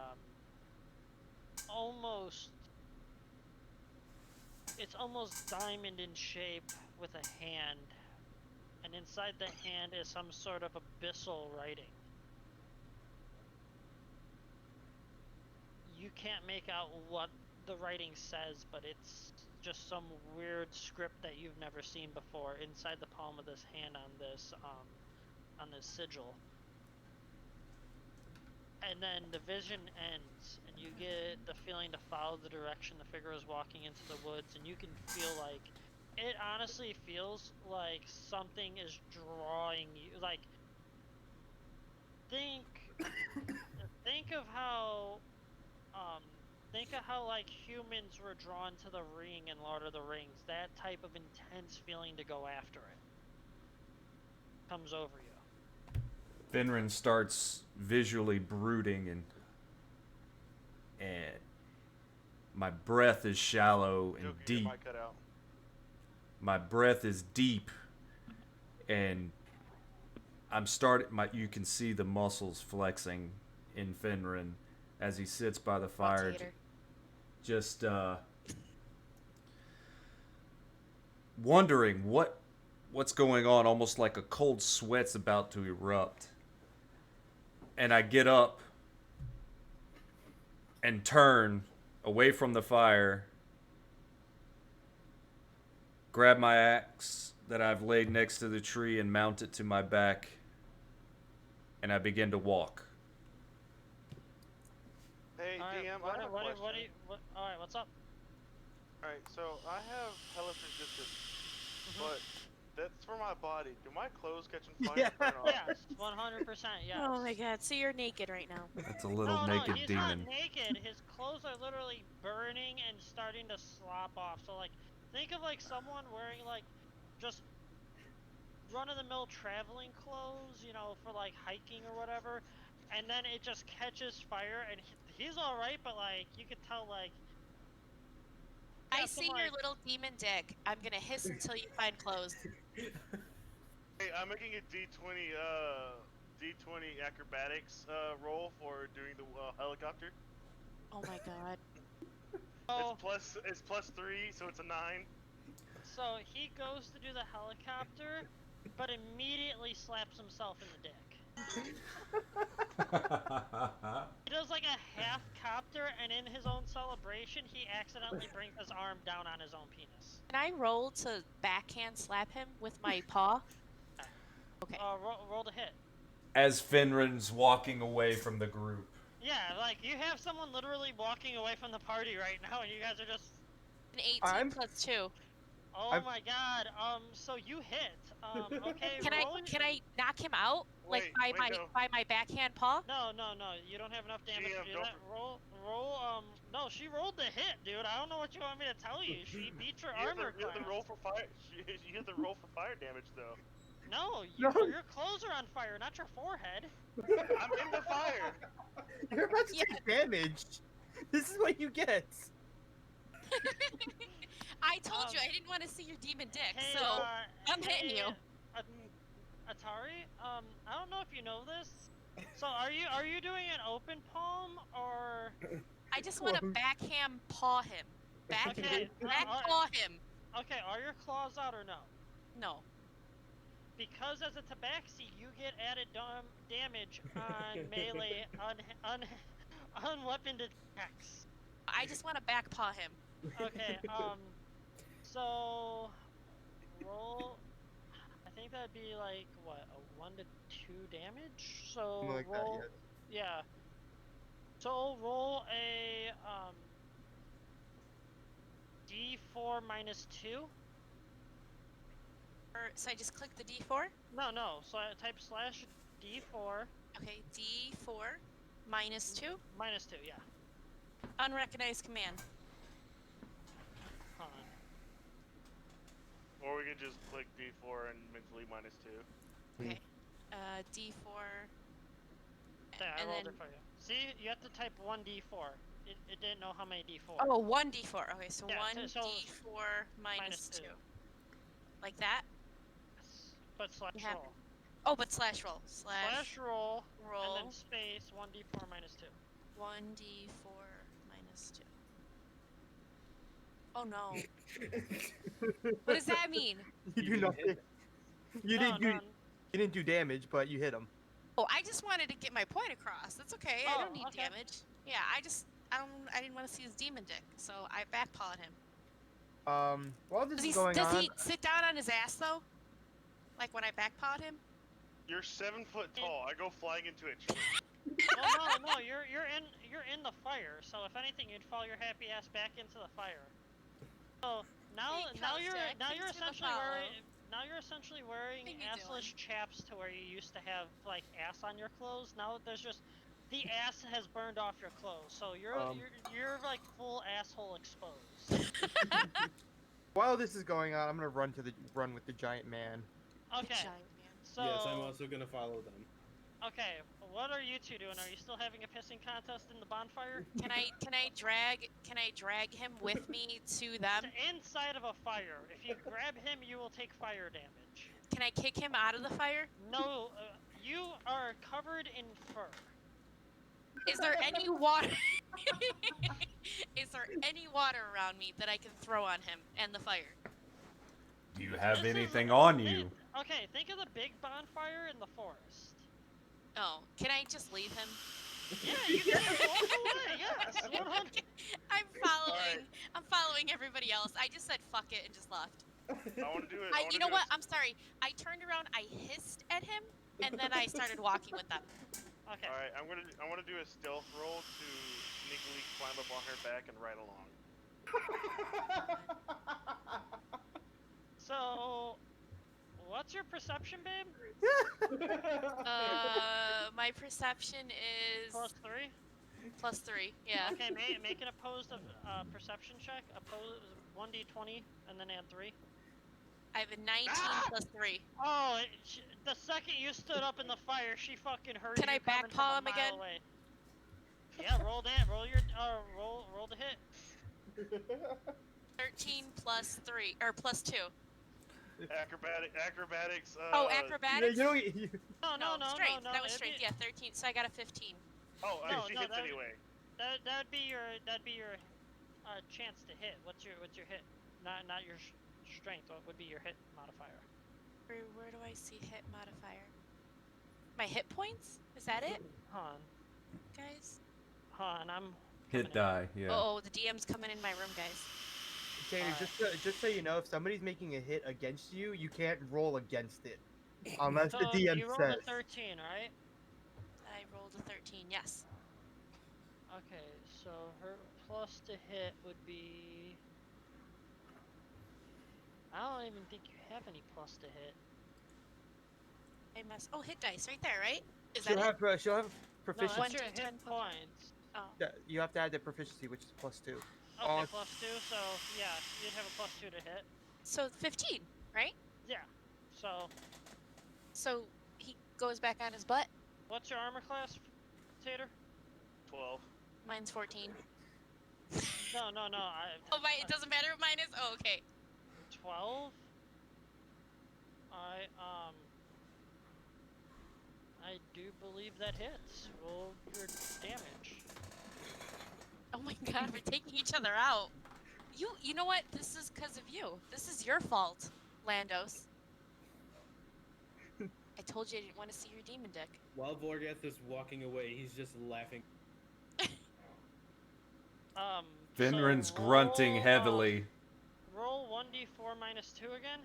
it's almost diamond in shape with a hand. And inside the hand is some sort of abyssal writing. You can't make out what the writing says, but it's just some weird script that you've never seen before inside the palm of this hand on this sigil. And then the vision ends, and you get the feeling to follow the direction the figure is walking into the woods, and you can feel like it honestly feels like something is drawing you. Like, think of how like humans were drawn to the ring in Lord of the Rings. That type of intense feeling to go after it comes over you. Finran starts visually brooding, and my breath is shallow and Joker, your deep. mic cut out. My breath is deep, and you can see the muscles flexing in Finran as he sits by the fire, Rotator. just wondering what's going on, almost like a cold sweat's about to erupt. And I get up and turn away from the fire, grab my axe that I've laid next to the tree and mount it to my back, and I begin to walk. Hey, All right, DM, I have a question. All right, what's up? Alright, so I have hellish resistance, but that's for my body. Do my clothes catch on fire? Yeah. and burn off? Yes, 100%. Yes. Oh my god, so you're naked right now. That's a little No, naked he's demon. not naked. His clothes are literally burning and starting to slop off. So like, think of like someone wearing like just run-of-the-mill traveling clothes, you know, for like hiking or whatever, and then it just catches fire, and he's all right, but like you could tell like. I got some, see your like- little demon dick. I'm gonna hiss until you find clothes. Hey, I'm making a D20 acrobatics roll for doing the helicopter. Oh my god. Oh, It's plus 3, so it's a 9. so he goes to do the helicopter, but immediately slaps himself in the dick. He does like a half copter, and in his own celebration, he accidentally brings his arm down on his own penis. Can I roll to backhand slap him with my paw? Okay. Roll to hit. As Finran's walking away from the group. Yeah, like you have someone literally walking away from the party right now, and you guys are just. An 18 I'm- plus 2. Oh I'm- my god. So you hit. Okay. Can I knock him out? Like Wait, no. by my backhand paw? No. You don't have enough damage GM, to do don't that. Roll. No, she rolled the hit, dude. I don't know what you want me to tell you. She beat your armor You have class. to roll for fire. You have to roll for fire damage, though. No, No. your clothes are on fire, not your forehead. I'm in the fire. You're about to Yeah. take damage. This is what you get. I told you I didn't want to see your demon dick, Hey, so I'm hitting you. Atari, I don't know if you know this. So are you doing an open palm or? I just want to Close. backhand paw him. Okay, Back alright. paw him. Okay, are your claws out or no? No. Because as a tabaxi, you get added damage on melee unweaponed attacks. I just want to back paw him. Okay, so roll. I think that'd be like what, a 1 to 2 damage. So Something like that, roll. Yeah. So roll a D4 minus 2. So I just click the D4? No. So I type slash D4 Okay, D4 minus 2. minus 2. Yeah. Unrecognized command. Hold on. Or we could just click D4 and mentally minus 2. Okay. D4. There, I And rolled then. it for you. See, you have to type 1D4. It didn't know how many D4. Oh, 1D4. Okay, so Yeah, 1D4 minus minus 2. 2. Like that? But slash You have roll. Oh, but slash roll. Slash roll, roll. and then space 1D4 minus 2. 1D4 minus 2. Oh no. What does that mean? You do nothing. You didn't do damage, but you hit him. Oh, I just wanted to get my point across. That's okay. I Oh, don't need okay. damage. Yeah, I didn't want to see his demon dick, so I backpawed him. While this Does is going does on, he sit down on his ass though? Like when I backpawed him? You're 7 foot tall. I go flying into a tree. Oh no, you're in the fire. So if anything, you'd fall your happy ass back into the fire. So Now, Hey, now you're Jack, now thanks you're for the essentially follow. wearing now you're essentially wearing How you assless doing? chaps to where you used to have like ass on your clothes. Now there's just the ass has burned off your clothes, so you're like full asshole exposed. While this is going on, I'm gonna run with the giant man. The Okay, giant man. so Yes, I'm also gonna follow them. okay, what are you two doing? Are you still having a pissing contest in the bonfire? Can I drag him with me to them? It's inside of a fire. If you grab him, you will take fire damage. Can I kick him out of the fire? No, you are covered in fur. Is there any water? Is there any water around me that I can throw on him and the fire? Do you have This is- anything on thi- you? Okay, think of the big bonfire in the forest. Oh, can I just leave him? Yeah, you can just walk away. Yes, 100. I'm following. Alright. I'm following everybody else. I just said fuck it and just left. I want to do it. You know what? I'm sorry. I turned around. I hissed at him, and then I started walking with them. Okay. All right, I want to do a stealth roll to sneakily climb up on her back and ride along. So, what's your perception, babe? My perception is +3. +3. Yeah. Okay, make an opposed perception check. Oppose 1d20 and then add 3. I have a 19 +3. Oh, the second you stood up in the fire, she fucking heard Can you I coming backpaw from him a mile again? away. Yeah, roll that. Roll your roll the hit. 13 +3 or +2. Acrobatics. Oh, acrobatics. No, no, strength. no. That was it'd strength. be- Yeah, 13. So I got a 15. Oh, No, she no, hits that- anyway. That'd be your chance to hit. What's your hit? Not your strength. What would be your hit modifier? Where do I see hit modifier? My hit points? Is that it, Han, guys? Han, I'm Hit coming in. die, yeah. Oh, the DM's coming in my room, guys. Tater, just so you know, if somebody's making a hit against you, you can't roll against it, unless So the DM you rolled says. a 13, right? I rolled a 13. Yes. Okay, so her plus to hit would be. I don't even think you have any plus to hit. I mess. Oh, hit dice right there, right? Is She'll that it? have No, proficiency. that's your 1d10 hit points. Oh. Yeah, you have to add the proficiency, which is +2. Okay, Oh, +2. So yeah, you'd have a +2 to hit. So 15, right? Yeah. So So he goes back on his butt. what's your armor class, Tater? 12. Mine's 14. No. Oh, it doesn't matter what mine is. Oh, okay. 12. I do believe that hits. Roll your damage. Oh my God, we're taking each other out. You know what? This is because of you. This is your fault, Landos. I told you I didn't want to see your demon dick. While Vorgath is walking away, he's just laughing. Finran's So grunting roll, heavily. Roll 1d4 minus 2 again.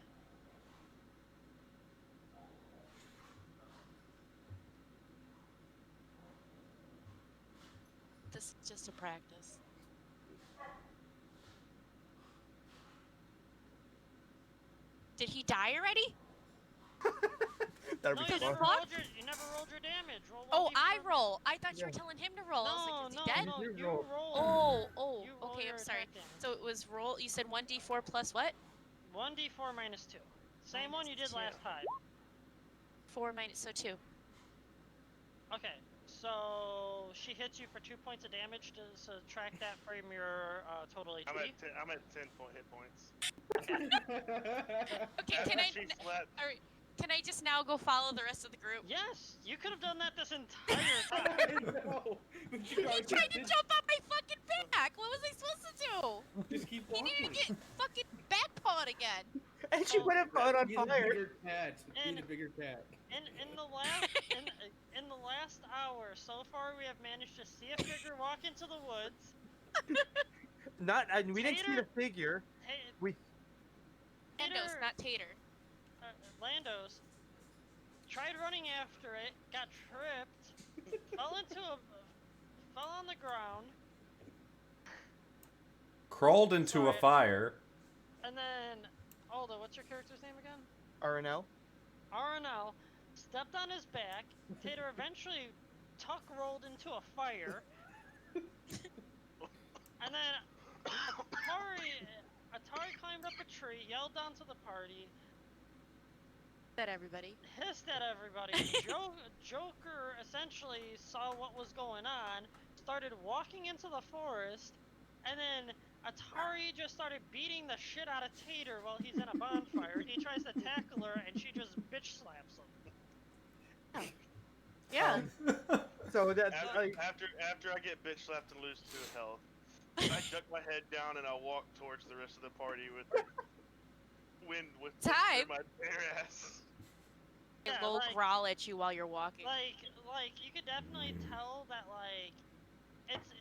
This is just a practice. Did he die already? that'd No, be you fun. never rolled your damage. Roll 1d4. Oh, I roll. I thought you were Yeah. telling him to roll. I was like, is he dead? No, You you roll. roll. Oh, You roll okay, your I'm sorry. attack damage. So it was roll. You said 1d4 plus what? 1d4 minus 2. Same one you did Minus last 2. time. 4 minus, so 2. Okay, so she hits you for 2 points of damage to subtract that from your total HP. I'm at 10 hit points. Okay, can I? She slapped. All right, can I just now go follow the rest of the group? Yes, you could have done that this entire time. No, but He you guys tried to just- jump on my fucking back. What was I supposed to do? Just keep He walking. needed to get fucking backpawed again. And she Oh, went and caught on Being a fire. bigger cat. Being a And- bigger cat. In the last hour so far, we have managed to see a figure walk into the woods. We didn't see the Tater- figure. Hey, We Landos, Tater- not Tater. Landos tried running after it, got tripped, fell on the ground. Crawled into a Sorry. fire. And then, Aldo, what's your character's name again? RNL. RNL stepped on his back. Tater eventually tuck rolled into a fire. And then Atari climbed up a tree, yelled down to the party, That everybody. hissed at everybody. Joker essentially saw what was going on, started walking into the forest, and then Atari just started beating the shit out of Tater while he's in a bonfire. He tries to tackle her, and she just bitch slaps him. Yeah. So that's After I get bitch slapped and lose 2 health, I duck my head down and I walk towards the rest of the party with wind with Time. my bare ass. Yeah, low like- growl at you while you're walking. Like you could definitely tell that like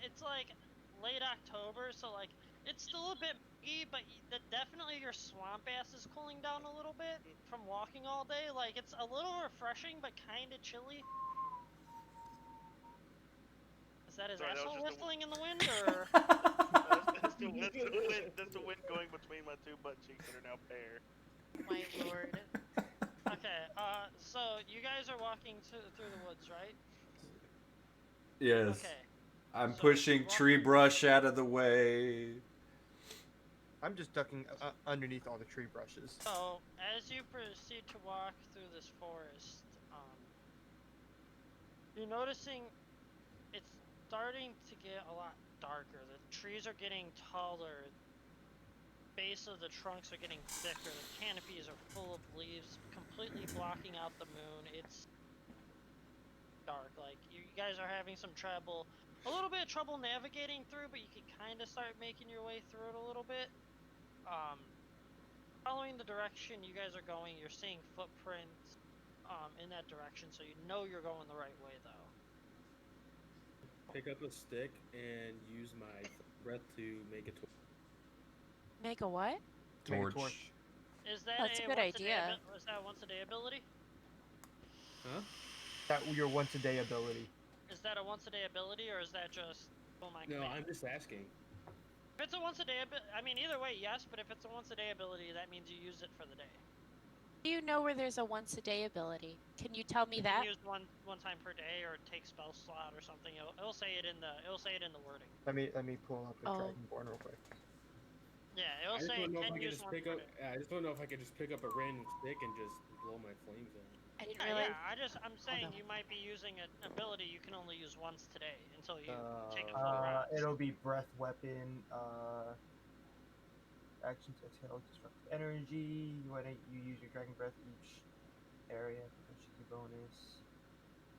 it's like late October, so like it's still a bit muggy, but definitely your swamp ass is cooling down a little bit from walking all day. Like it's a little refreshing, but kind of chilly. Is that his Sorry, that was asshole just the- whistling in the wind, or? That's the wind. That's the wind going between my 2 butt cheeks that are now bare. My lord. Okay, so you guys are walking through the woods, right? Yes. Okay. I'm So, pushing walk- tree brush out of the way. I'm just ducking underneath all the tree brushes. So, as you proceed to walk through this forest, you're noticing it's starting to get a lot darker. The trees are getting taller. Base of the trunks are getting thicker. The canopies are full of leaves, completely blocking out the moon. It's dark. Like you guys are having a little bit of trouble navigating through, but you can kind of start making your way through it a little bit. Following the direction you guys are going, you're seeing footprints in that direction, so you know you're going the right way, though. Pick up a stick and use my breath to make a torch. Make a what? Make a Torch. torch. Is that That's a good idea. Is that a once a day ability? Huh? That your once a day ability. Is that a once a day ability, or is that just my No, command? I'm just asking. If it's a once a day I mean, either way, yes. But if it's a once a day ability, that means you use it for the day. Do you know where there's a once a day ability? Can you tell me You that? can use one time per day, or take spell slot or something. It'll say it in the wording. Let me pull up the Oh. Dragonborn real quick. Yeah, I it'll just say want to know if I can can use just one pick per up. day. I just want to know if I could just pick up a random stick and just blow my flames out. I didn't Yeah, realize. I'm saying no. you might be using an ability you can only use once today until you take a full Uh, rest. it'll be breath weapon. Action to exhale destructive energy. When you use your dragon breath, each area pushes your bonus.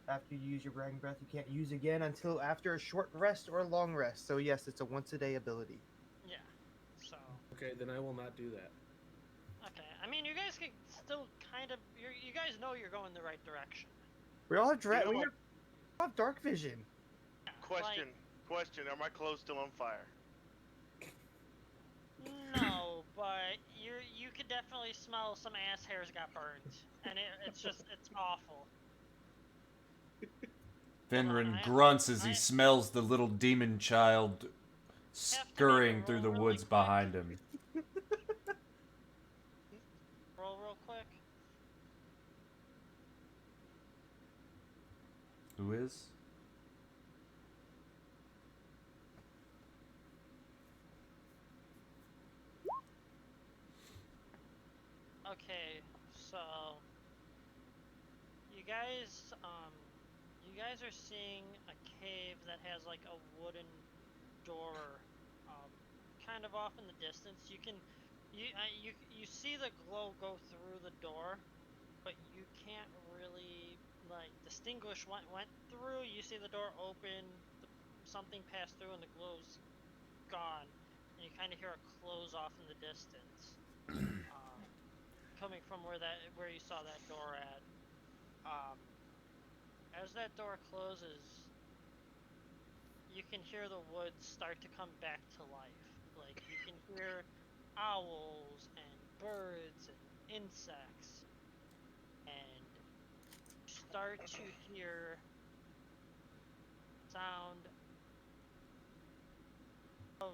After you use your dragon breath, you can't use again until after a short rest or long rest. So yes, it's a once a day ability. Yeah. So Okay, then I will not do that. okay, I mean you guys can still kind of you guys know you're going the right direction. We all have You know we what? all have dark vision. Question. Are my clothes still on fire? No, but you could definitely smell some ass hairs got burned, and it's awful. Finran I- grunts as I- he smells the little demon child scurrying through the roll really woods quick. behind him. Roll real quick. Who is? Okay, so you guys are seeing a cave that has like a wooden door, kind of off in the distance. You see the glow go through the door, but you can't really like distinguish what went through. You see the door open, something passed through, and the glow's gone, and you kind of hear it close off in the distance. Coming from where you saw that door at. As that door closes, you can hear the woods start to come back to life. Like you can hear owls and birds and insects, and you start to hear sound of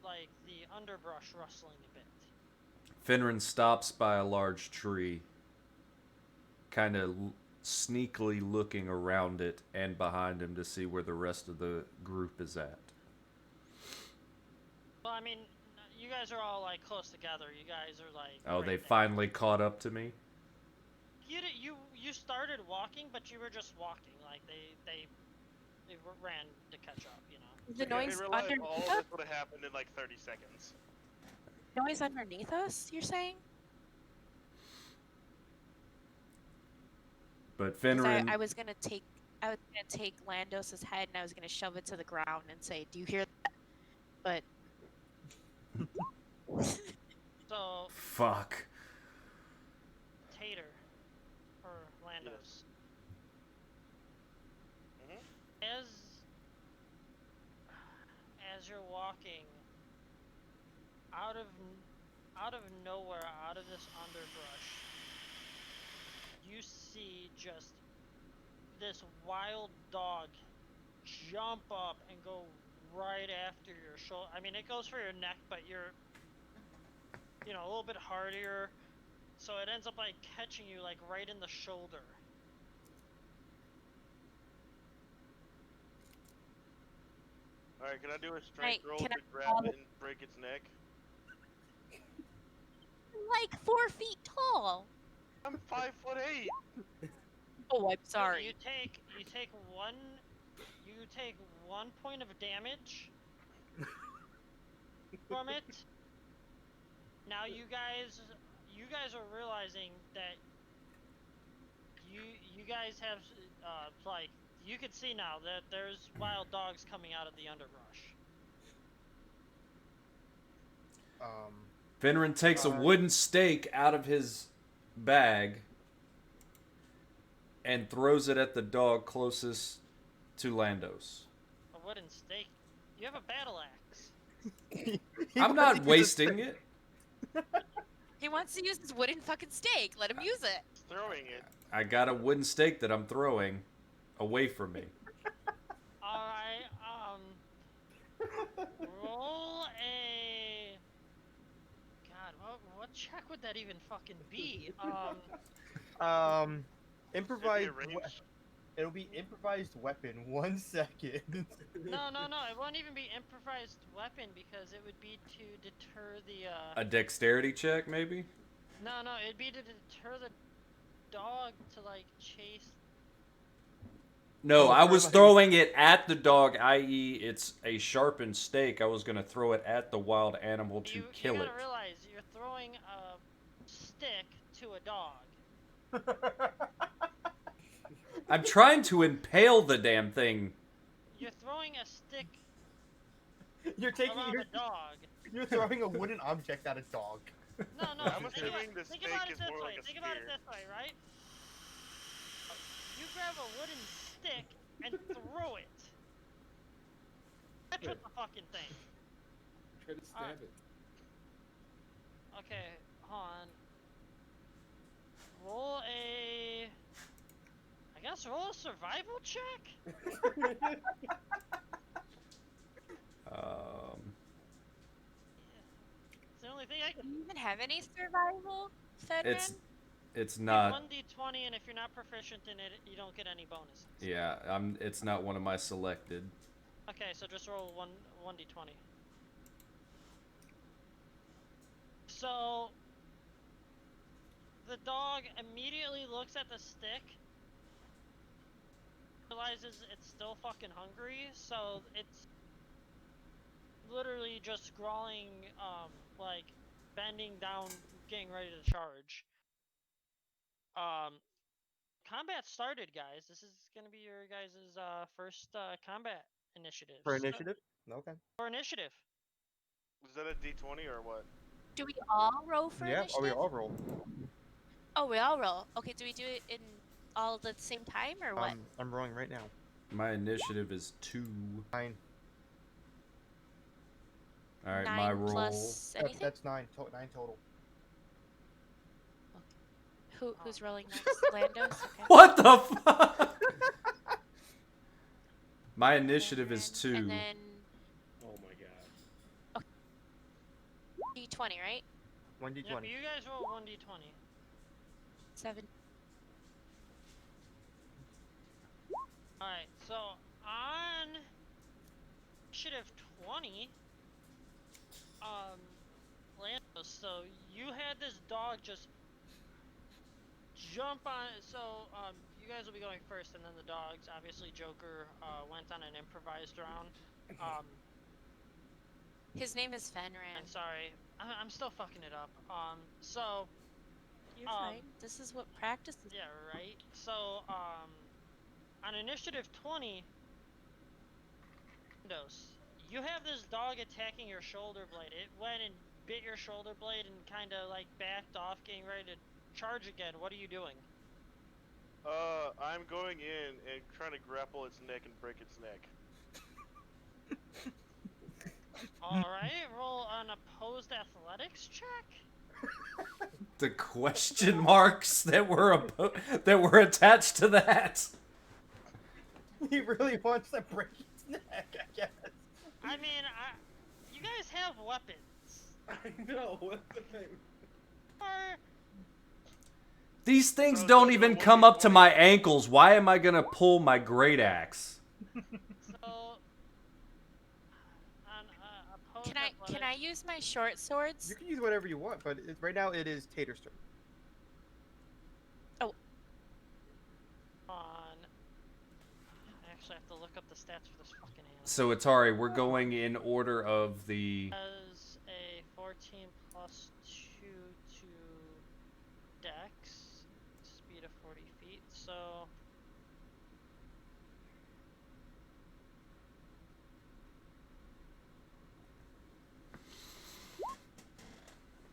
like the underbrush rustling a bit. Finran stops by a large tree, kind of sneakily looking around it and behind him to see where the rest of the group is at. Well, I mean, you guys are all like close together. You guys are like. Oh, right they there. finally caught up to me? You started walking, but you were just walking. Like they ran to catch up. You know. The Okay, noise in real life, underneath all us? this would have happened in like 30 seconds. Noise underneath us, you're saying? But 'Cause Finran... I was gonna take Landos's head and I was gonna shove it to the ground and say, "Do you hear that?" But So Fuck. Tater or Landos. Mhm. As you're walking out of nowhere, out of this underbrush, you see just this wild dog jump up and go right after your shoulder. I mean, it goes for your neck, but you're, a little bit hardier, so it ends up like catching you like right in the shoulder. Alright, can I do a strength roll can to grab it and break its neck? like 4 feet tall. I'm 5'8". Oh, I'm sorry. You take one point of damage from it. Now you guys are realizing that you guys have like you can see now that there's wild dogs coming out of the underbrush. Finran takes a wooden stake out of his bag and throws it at the dog closest to Landos. A wooden stake? You have a battle axe. I'm not wasting it. He wants to use his wooden fucking stake. Let him use it. He's throwing it. I got a wooden stake that I'm throwing away from me. Alright, roll a... God, what check would that even fucking be? Improvised. It'd be a range. It'll be improvised weapon. 1 second. No, it won't even be improvised weapon because it would be to deter the, A dexterity check, maybe? No, it'd be to deter the dog to, like, chase... No, Oh, I for was like- throwing it at the dog, i.e. it's a sharpened stake. I was going to throw it at the wild animal to kill You it. gotta realize, you're throwing a stick to a dog. I'm trying to impale the damn thing. You're throwing a stick You're taking. around a dog. You're throwing a wooden object at a dog. No, I'm think about assuming the think stake about it is this more way. like a Think about it spear. this way, right? You grab a wooden stick and throw it. That's what the fucking thing. Try to stab it. Okay, hold on. Roll a... I guess roll a survival check? It's the only thing I Do can... you even have any survival, Fedman? It's not. 1d20, and if you're not proficient in it, you don't get any bonuses. Yeah, it's not one of my selected. Okay, so just roll 1d20. So the dog immediately looks at the stick, realizes it's still fucking hungry, so it's literally just crawling, like bending down, getting ready to charge. Combat started, guys. This is gonna be your guys' first combat initiative. For initiative? Okay. For initiative. Is that a D20 or what? Do we all roll for Yeah. Oh, we initiative? all roll. Oh, we all roll. Okay, do we do it in all at the same time or what? I'm rolling right now. My initiative is 2. 9. All right, 9 my roll. plus anything? That's 9. 9 total. Who's rolling next? Landos? Okay. What the fuck? My initiative is 2. And then Oh my god. D20, right? 1d20. Yeah, but you guys roll 1d20. 7. Alright, so on initiative 20, Lando, so you had this dog just jump on. So you guys will be going first, and then the dogs. Obviously, Joker went on an improvised round. His name is And Fenran. sorry, I'm still fucking it up. So You're fine. This is what practice is. yeah, right. So on initiative 20, Windows, you have this dog attacking your shoulder blade. It went and bit your shoulder blade and kind of like backed off, getting ready to charge again. What are you doing? I'm going in and trying to grapple its neck and break its neck. All right, roll an opposed athletics check. The question marks that were attached to that. He really wants to break his neck, I guess. I mean, you guys have weapons. I know. What the thing? Or These things So don't the even 1d20 come up to my ankles. Why am I gonna pull my great axe? so on opposed Can I athletics. use my short swords? You can use whatever you want, but right now it is Tater's turn. On. I actually have to look up the stats for this fucking animal. So Atari, we're going in order of the. Has a 14 plus 2 to dex, speed of 40 feet, so.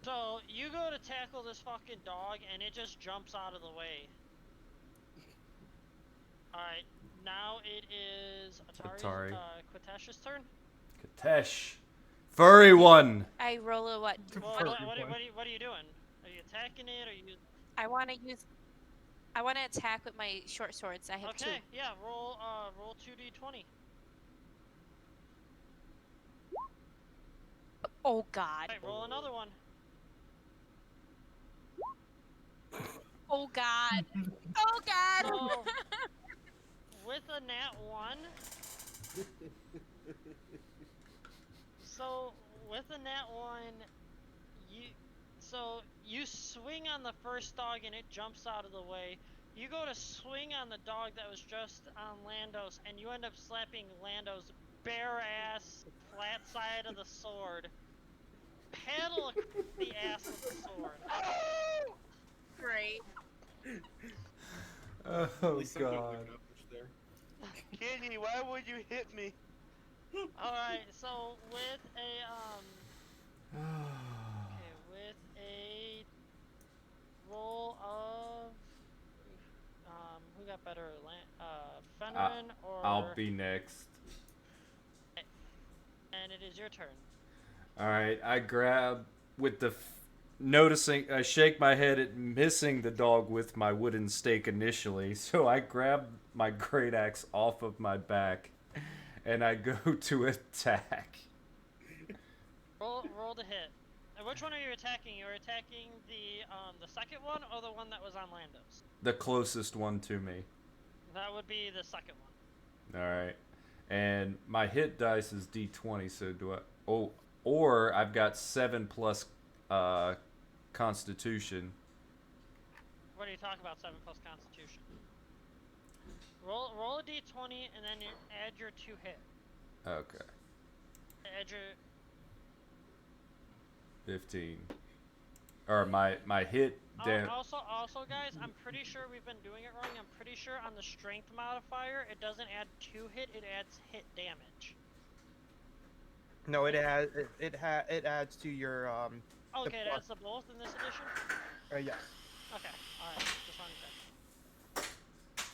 So, you go to tackle this fucking dog, and it just jumps out of the way. Alright, now it is Atari. Quitesh's turn. Katesh. Furry one. I roll a what? Well, Furry what one. are you doing? Are you attacking it, or you... I want to attack with my short swords. I have Okay, 2. yeah, roll 2d20. Oh God. Alright, roll another one. Oh God. Oh God. So, with a nat 1, so with a nat 1, you swing on the first dog and it jumps out of the way. You go to swing on the dog that was just on Landos, and you end up slapping Lando's bare ass flat side of the sword. Paddle across the ass of the sword. Great. Oh At least something was God. accomplished there. Kitty, why would you hit me? Alright, so with a okay, with a roll of who got better, Fenrin or I'll be next. and it is your turn. All right, I grab with the noticing. I shake my head at missing the dog with my wooden stake initially, so I grab my great axe off of my back, and I go to attack. Roll to hit. And which one are you attacking? You're attacking the second one or the one that was on Landos? The closest one to me. That would be the second one. All right, and my hit dice is D20. So do I? Oh, or I've got 7 plus Constitution. What are you talking about? 7 plus Constitution. Roll a d20 and then you add your 2 hit. Okay. Add your 15. Or my hit. Also, guys, I'm pretty sure we've been doing it wrong. I'm pretty sure on the strength modifier, it doesn't add 2 hit, it adds hit damage. No, it adds to your Okay, it plus. adds to both in this edition? yes. Okay, alright, just wanted to check.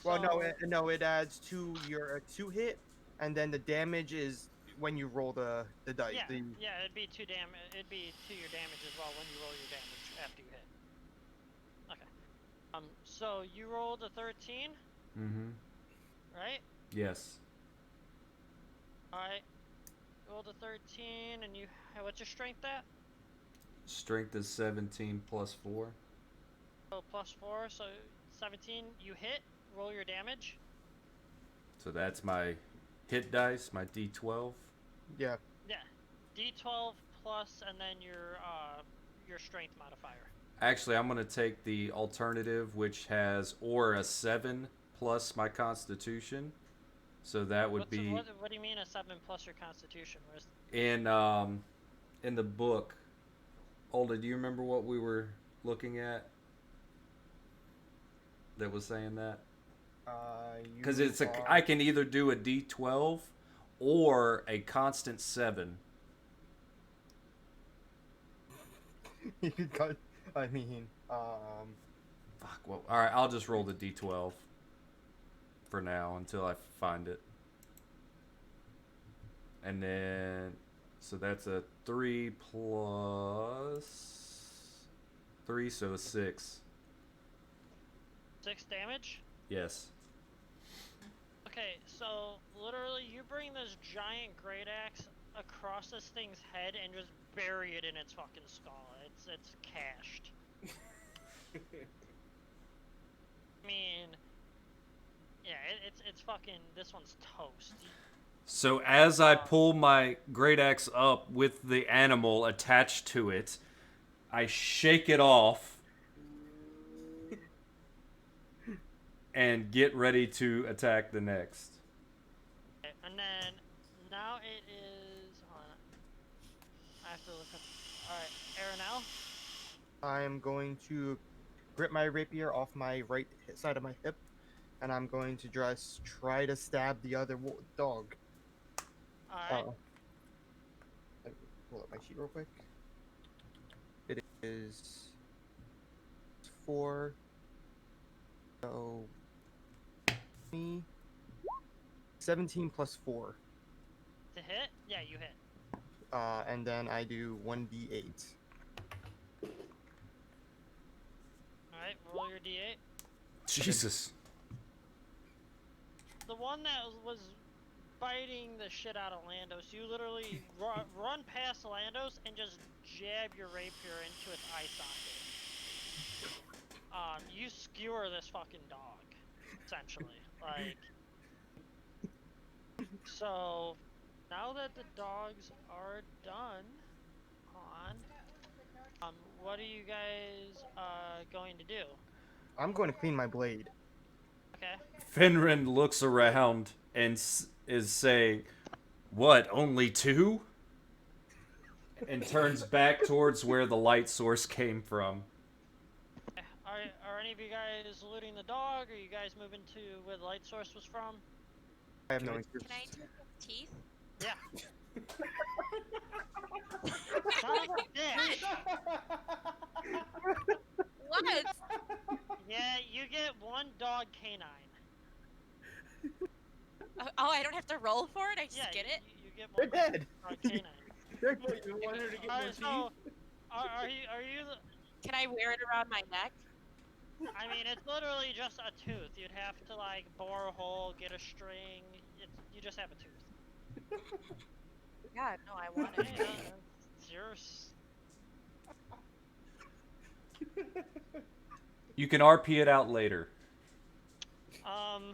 Well, So- no, it adds to your 2 hit, and then the damage is when you roll the dice. Yeah, yeah, it'd be 2 damage. It'd be to your damage as well when you roll your damage after you hit. Okay. So you rolled a 13, Mm-hmm. right? Yes. Alright. Rolled a 13, and what's your strength at? Strength is 17 plus 4. So +4, so 17. You hit. Roll your damage. So that's my hit dice, my d12. Yeah. Yeah. D12 plus, and then your strength modifier. Actually, I'm going to take the alternative, which has or a 7 plus my constitution. So that would be What do you mean a 7 plus your constitution? Where's in the book. Olda, do you remember what we were looking at that was saying that? Because I can either do a d12 or a constant 7. You got. I mean, Fuck. Well, all right. I'll just roll the d12 for now until I find it. And then, so that's a 3 plus 3, so 6. 6 damage? Yes. Okay, so literally you bring this giant great axe across this thing's head and just bury it in its fucking skull. It's cashed. I mean, yeah, it's fucking, this one's toast. So as I pull my great axe up with the animal attached to it, I shake it off and get ready to attack the next. Okay, and then now it is. Hold on. I have to look up. All right, Aranel. I am going to grip my rapier off my right side of my hip, and I'm going to just try to stab the other dog. All right. Let me pull up my sheet real quick. It is 4. So 17 plus 4. To hit? Yeah, you hit. And then I do 1d8. All right, roll your d8. Jesus. The one that was biting the shit out of Landos, you literally run past Landos and just jab your rapier into its eye socket. You skewer this fucking dog, essentially. Like, so now that the dogs are done what are you guys going to do? I'm going to clean my blade. Okay. Fenrir looks around and is saying, "What, only 2?" And turns back towards where the light source came from. Are any of you guys looting the dog? Are you guys moving to where the light source was from? I have no interest. Can I take his teeth? Yeah. Son of a bitch! What? Yeah, you get 1 dog canine. Oh, I don't have to roll for it? I just Yeah, get it? You get They're 1 dead. dog canine. Wait, you want her to get more teeth? So, are you? Can I wear it around my neck? I mean, it's literally just a tooth. You'd have to like bore a hole, get a string. You just have a tooth. Yeah, no, I want it. Yeah, it's yours. You can RP it out later. Fine.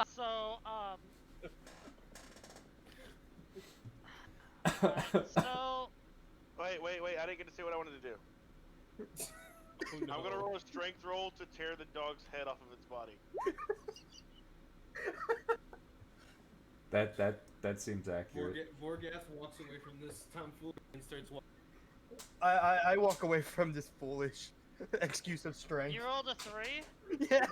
So, so. Wait! I didn't get to say what I wanted to do. Oh, no. I'm gonna roll a strength roll to tear the dog's head off of its body. That seems accurate. Vorgath walks away from this tomfoolery and starts walking. I walk away from this foolish excuse of strength. You rolled a 3? Yeah.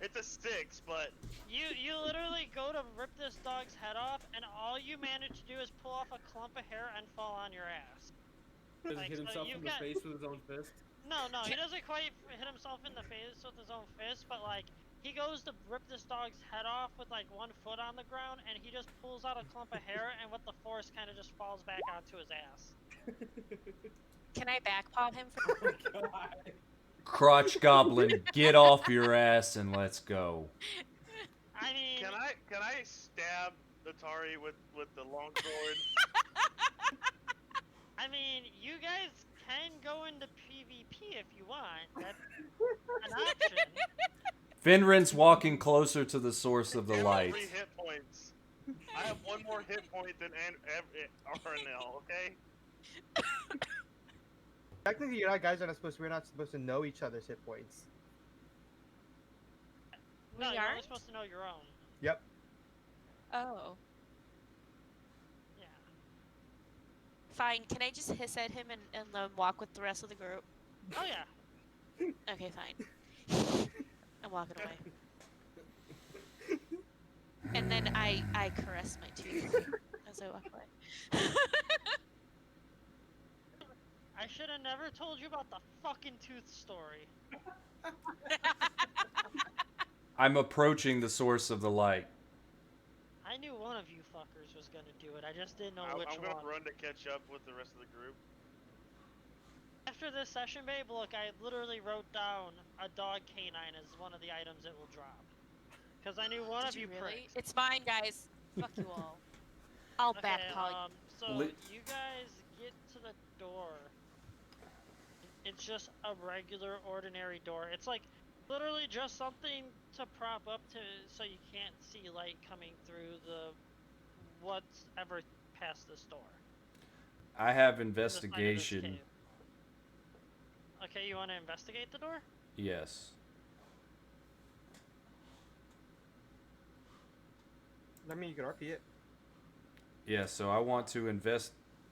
It's a 6, but You literally go to rip this dog's head off, and all you manage to do is pull off a clump of hair and fall on your ass. Does Like, he hit so himself you've in the got- face with his own fist? No, he doesn't quite hit himself in the face with his own fist, but like, he goes to rip this dog's head off with like 1 foot on the ground, and he just pulls out a clump of hair, and with the force kind of just falls back onto his ass. Can I backpaw him for Oh my god. Crotch Goblin, get off your ass and let's go. I mean, can I stab Atari with the long sword. I mean, you guys can go into PvP if you want. That's an option. Finrin's walking closer to the source of the Give light. 3 hit points. I have 1 more hit point than Arnell. Okay. Technically, we're not supposed to know each other's hit points. No, We you're only aren't? supposed to know your own. Yep. Oh. Yeah. Fine, can I just hiss at him and let him walk with the rest of the group? Oh yeah. Okay, fine. I'm walking away. And then I caress my tooth as I walk away. I should have never told you about the fucking tooth story. I'm approaching the source of the light. I knew one of you fuckers was gonna do it. I just didn't know which I'm gonna one. run to catch up with the rest of the group. After this session, babe, look, I literally wrote down a dog canine as one of the items it will drop. Because I knew one Did of you really? pricks. It's mine, guys. Fuck you all. I'll backcall you. So Li- you guys get to the door. It's just a regular, ordinary door. It's like literally just something to prop up to so you can't see light coming through the what's ever past this door. I have The side of this investigation. cave. Okay, you want to investigate the door? Yes. I mean, you can RP it. Yeah, so I want to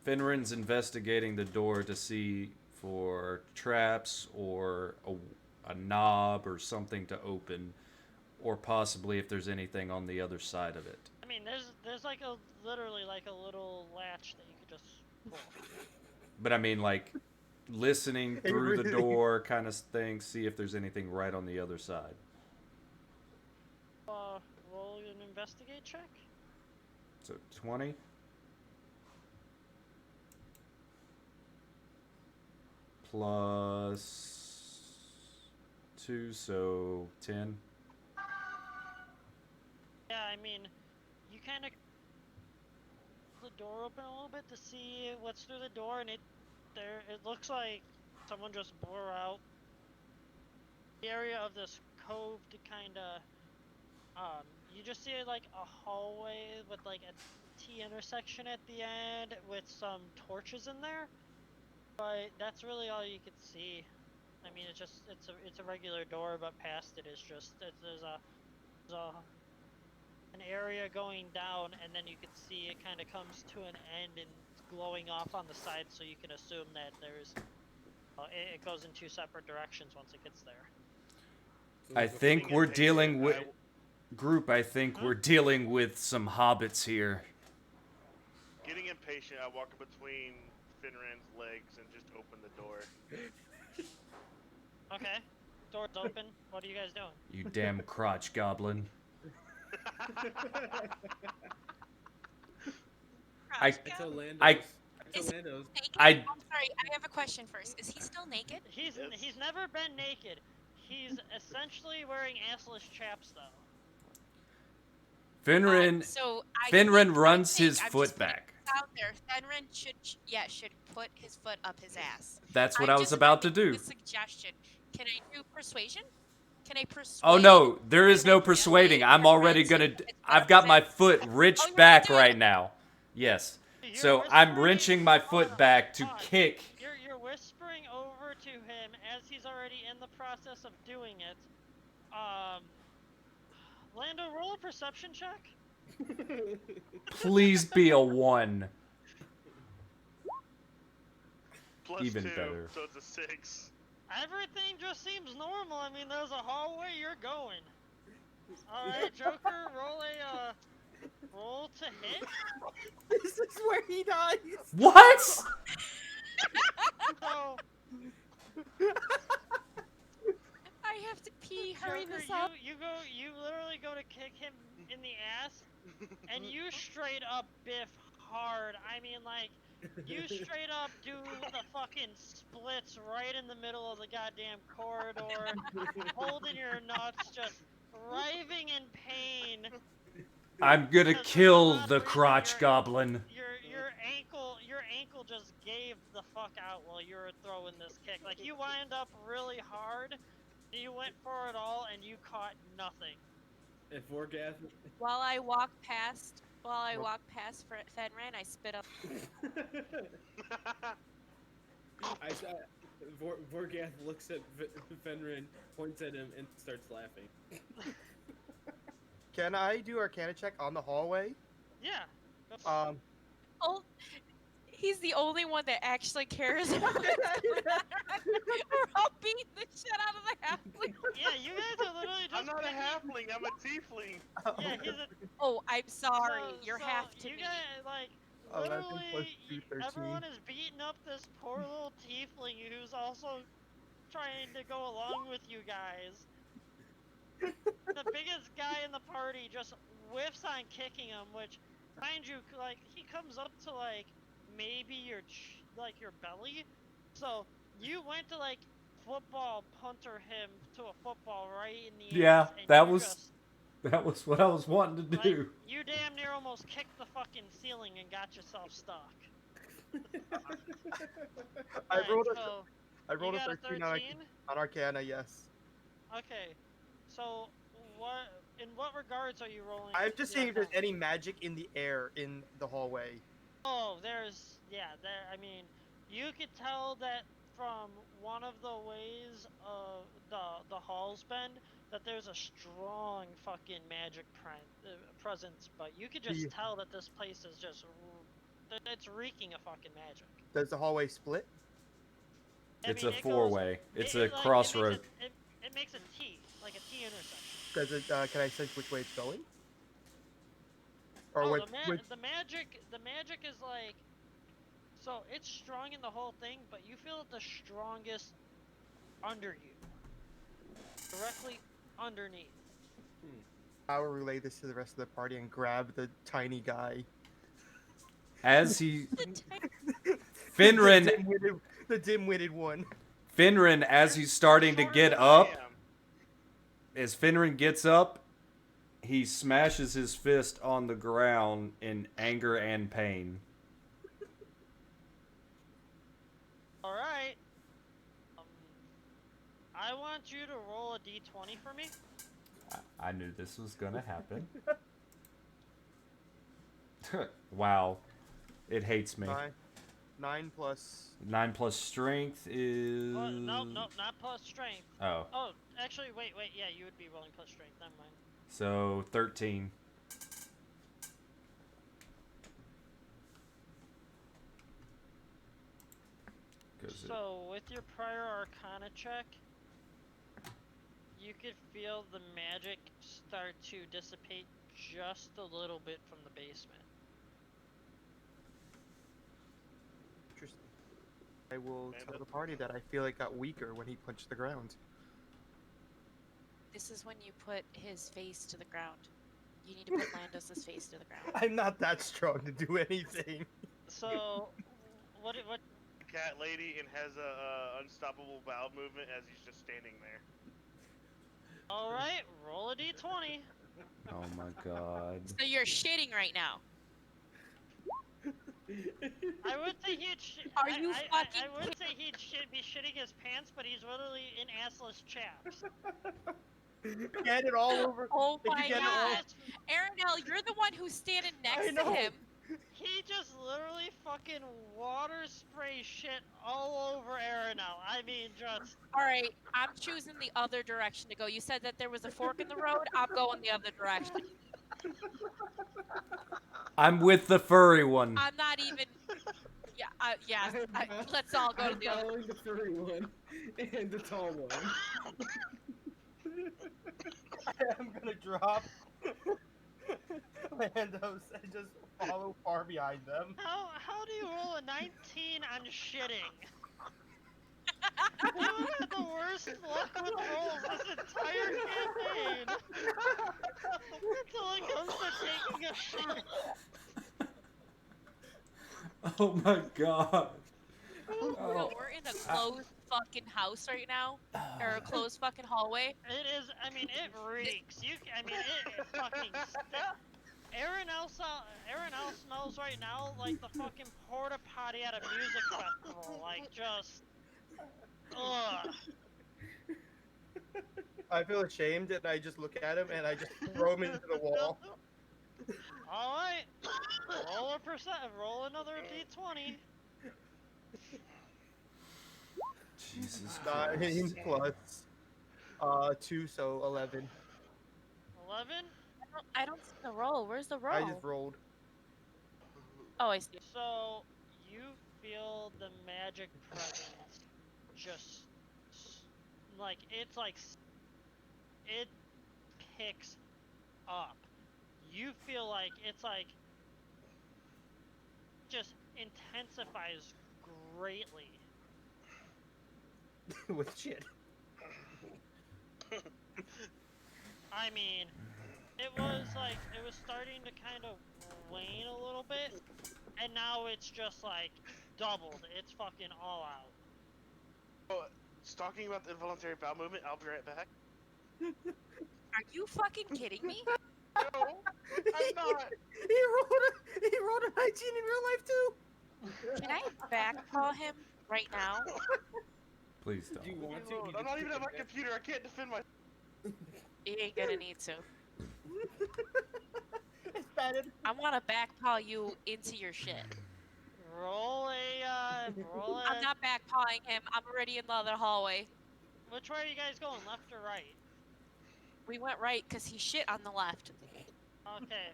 Finrin's investigating the door to see for traps or a knob or something to open, or possibly if there's anything on the other side of it. I mean, there's like literally like a little latch that you could just pull. But I mean, like, listening Hey, through the really? door kind of thing, see if there's anything right on the other side. Roll an investigate check. So 20. Plus 2, so 10. Yeah, I mean, you kind of the door open a little bit to see what's through the door, and it looks like someone just bore out the area of this cove to kind of you just see like a hallway with like a T intersection at the end with some torches in there, but that's really all you could see. I mean, it's a regular door, but past it is just there's an area going down, and then you can see it kind of comes to an end and it's glowing off on the side, so you can assume that there's it goes in 2 separate directions once it gets there. So I like a think Being we're impatient, dealing with I- group. I think we're dealing with some hobbits here. Getting impatient, I walk in between Finran's legs and just open the door. Okay, door's open. What are you guys doing? You damn crotch goblin. I I tell Landos. I- I tell Is- Landos. Naked? I I'm sorry, I have a question first. Is he still naked? He's Yes. never been naked. He's essentially wearing assless chaps though. Finrin So I Finrin think- runs I think his I'm foot just putting back. this out there. Fenrir should put his foot up his ass. That's what I'm I was just about to making do. a suggestion. Can I do persuasion? Can I persuade? Oh no, there is and no then persuading. sway I'm already Fenrir gonna. to put his I've foot got up my his ass? foot Oh, wrenched you're back doing right it. now. Yes. You're So I'm whispering- wrenching my hold foot on, back to hold on. kick. You're whispering over to him as he's already in the process of doing it. Lando, roll a perception check. Please be a 1. Plus Even 2, better. so it's a 6. Everything just seems normal. I mean, there's a hallway. You're going. All right, Joker, roll to hit. This is where he dies. What? So, I have to pee. Hurry Joker, this up. you literally go to kick him in the ass, and you straight up biff hard. I mean, like, you straight up do the fucking splits right in the middle of the goddamn corridor, holding your nuts, just writhing in pain. I'm gonna Because for kill some odd the reason, crotch goblin. your ankle just gave the fuck out while you were throwing this kick. Like you wind up really hard, you went for it all, and you caught nothing. If Vorgath, While I walk past Well- Fenrir, I spit up. I saw Vorgath looks at Fenrir, points at him, and starts laughing. Can I do Arcana check on the hallway? Yeah. Go for it. Oh, he's the only one that actually cares about what's going on. We're all beating the shit out of the halfling. Yeah, you guys are literally just. I'm not a picking- halfling. I'm a tiefling. Yeah, he's a. Oh, I'm sorry. So, You're so half to you me. guys like 11 plus literally 2, 13. everyone is beating up this poor little tiefling who's also trying to go along with you guys. The biggest guy in the party just whiffs on kicking him, which, mind you, like he comes up to like maybe your your belly. So you went to like football punter him to a football right in the Yeah, ass, and that you was just, that was what I was wanting to like, do. you damn near almost kicked the fucking ceiling and got yourself stuck. I Alright, rolled so I rolled you a got a 13 13. on Arcana, yes. Okay, so in what regards are you rolling? I'm just the seeing if there's Arcana? any magic in the air in the hallway. Oh, there. I mean, you could tell that from one of the ways of the halls bend that there's a strong fucking magic presence, but you could just Yeah. tell that this place is just that it's reeking of fucking magic. Does the hallway split? It's mean, a it four-way. goes- It's it- a it, like, crossroad. It makes a T, like a T intersection. Does it? Can I sense which way it's going? Or Oh, which? the magic is like, so it's strong in the whole thing, but you feel it the strongest under you, directly underneath. I will relay this to the rest of the party and grab the tiny guy. As he Finrin the dim-witted one. Finrin, as he's starting to Shorter get than I up, am. as Finrin gets up, he smashes his fist on the ground in anger and pain. All right. I want you to roll a d20 for me. I knew this was gonna happen. Wow. It hates me. 9 plus. 9 plus strength is... No, not plus strength. Oh. Oh, actually, wait, yeah, you would be rolling plus strength. Never mind. So, 13. So, with your prior Arcana check, you could feel the magic start to dissipate just a little bit from the basement. Interesting. I will tell the party that I feel it got weaker when he punched the ground. This is when you put his face to the ground. You need to put Landos' face to the ground. I'm not that strong to do anything. So, what? Cat lady and has a unstoppable bowel movement as he's just standing there. All right, roll a d20. Oh my god. So you're shitting right now. I would say he'd. Are you I fucking would say he'd be shitting his pants, but he's literally in assless chaps. Get it all over. Oh If you my get it all- god. Aranel, you're the one who's standing next to know. him. He just literally fucking water spray shit all over Aranel. I mean, just. Alright, I'm choosing the other direction to go. You said that there was a fork in the road. I'm going the other direction. I'm with the furry one. I'm not even. Yeah, let's all go to the other. following the furry one and the tall one. I'm gonna drop Landos and just follow far behind them. How do you roll a 19 on shitting? You have had the worst luck with rolls this entire campaign. Until it comes to taking a shit. Oh my god. No, we're in a closed fucking house right now. Or a closed fucking hallway. It is. I mean, it reeks. I mean, it fucking stinks. Aaron L smells right now like the fucking porta potty at a music festival. Like just, ugh. I feel ashamed and I just look at him and I just throw him into the wall. All right, roll another d20. Jesus 9 Christ. plus 2, so 11. 11. I don't see the roll. Where's the I just roll? rolled. Oh, I see. So you feel the magic presence just like it picks up. You feel like it's like just intensifies greatly. With shit. I mean, it was starting to kind of wane a little bit, and now it's just like doubled. It's fucking all out. Oh, talking about the involuntary bowel movement, I'll be right back. Are you fucking kidding me? No, I'm not. He rolled a 19 in real life too. Can I backpaw him right now? Please Do you don't. want to? I'm not even at my computer. I can't defend my. You ain't gonna need to. It's batted. I want to backpaw you into your shit. Roll a. I'm not backpawing him. I'm already in the other hallway. Which way are you guys going, left or right? We went right because he shit on the left. Okay.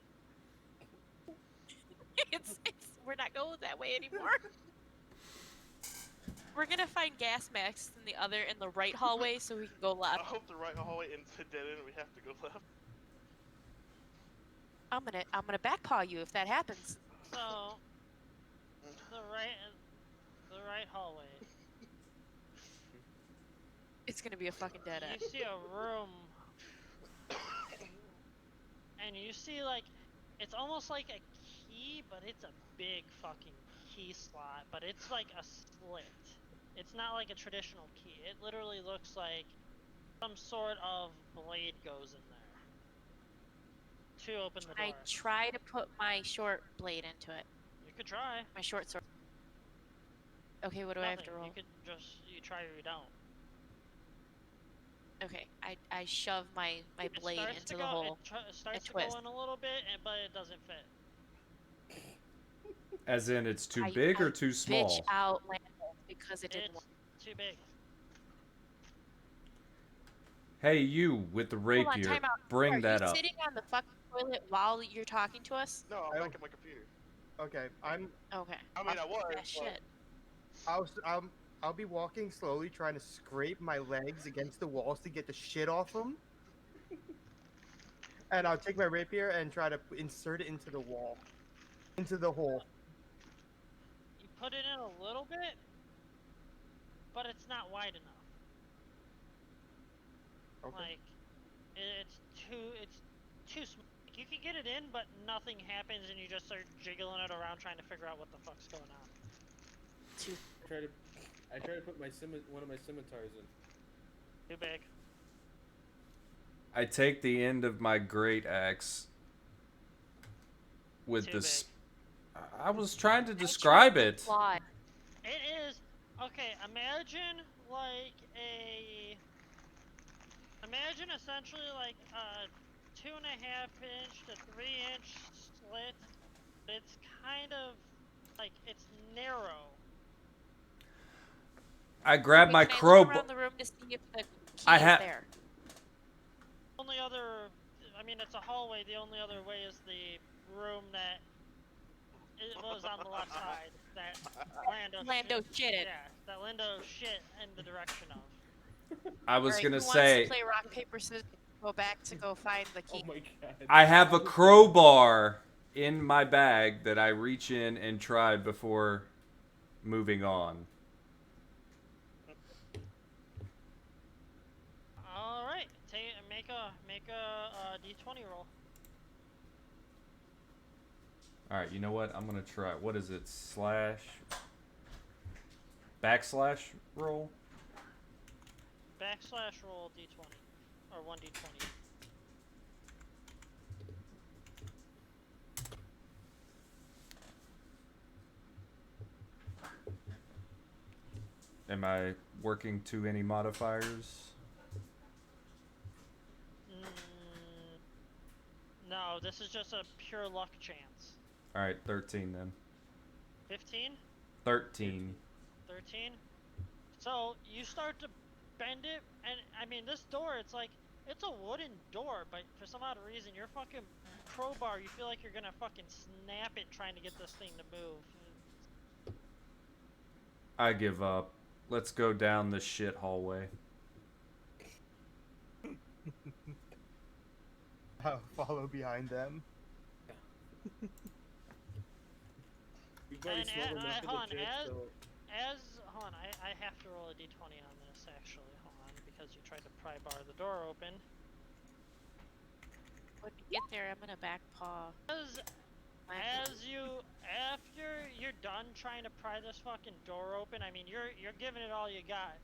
We're not going that way anymore. We're gonna find gas masks in the right hallway so we can go I left. hope the right hallway ends a dead end. We have to go left. I'm gonna backpaw you if that happens. So the right hallway. It's gonna be a fucking dead end. You see a room, and you see like it's almost like a key, but it's a big fucking key slot. But it's like a slit. It's not like a traditional key. It literally looks like some sort of blade goes in there to open the door. I try to put my short blade into it. You could try. My short sword. Okay, what do I have to roll? You could you try or you don't. Okay, I shove my blade into the hole. It starts to twist. go in a little bit, but it doesn't fit. As in, it's too I big or too Bitch small? out Lando because it didn't It's work. too big. Hey, you with the Hold on, rapier, time out. bring Are that you up. sitting on the fucking toilet while you're talking to us? No, I'm back at my computer. Okay, Okay. I mean, I was. Yeah, but- shit. I'll be walking slowly, trying to scrape my legs against the walls to get the shit off them. And I'll take my rapier and try to insert it into the wall, into the hole. You put it in a little bit, but it's not wide enough. Okay. Like, it's too small. You can get it in, but nothing happens, and you just start jiggling it around trying to figure out what the fuck's going on. I try to put one of my scimitars in. Too big. I take the end of my great axe with Too this. big. I was trying to describe it. Fly. It is okay. Imagine essentially like a 2.5-inch to 3-inch slit. It's kind of like it's narrow. I grab my Can I look crowbar. around the room to see if the key I is ha- there? It's a hallway. The only other way is the room that it was on the left side. That Lando shit it. Yeah, that Lando shit in the direction of. I was Alright, gonna who wants say to play rock paper scissors? Go back to go find the Oh key. my god. I have a crowbar in my bag that I reach in and try before moving on. All right, make a d20 roll. All right, you know what? I'm gonna try. What is it? Backslash roll. Backslash roll d20 or 1d20. Am I working to any modifiers? No, this is just a pure luck chance. All right, 13 then. 15? 13. 13? So you start to bend it, and I mean, this door, it's like, it's a wooden door, but for some odd reason, your fucking crowbar, you feel like you're gonna fucking snap it trying to get this thing to move. I give up. Let's go down this shit hallway. I'll follow behind them. We've already And smelled enough hold on, of the chick, so hold on, I have to roll a d20 on this, actually, hold on, because you tried to pry bar the door open. When we get there, I'm gonna back paw. After you're done trying to pry this fucking door open, I mean, you're giving it all you got.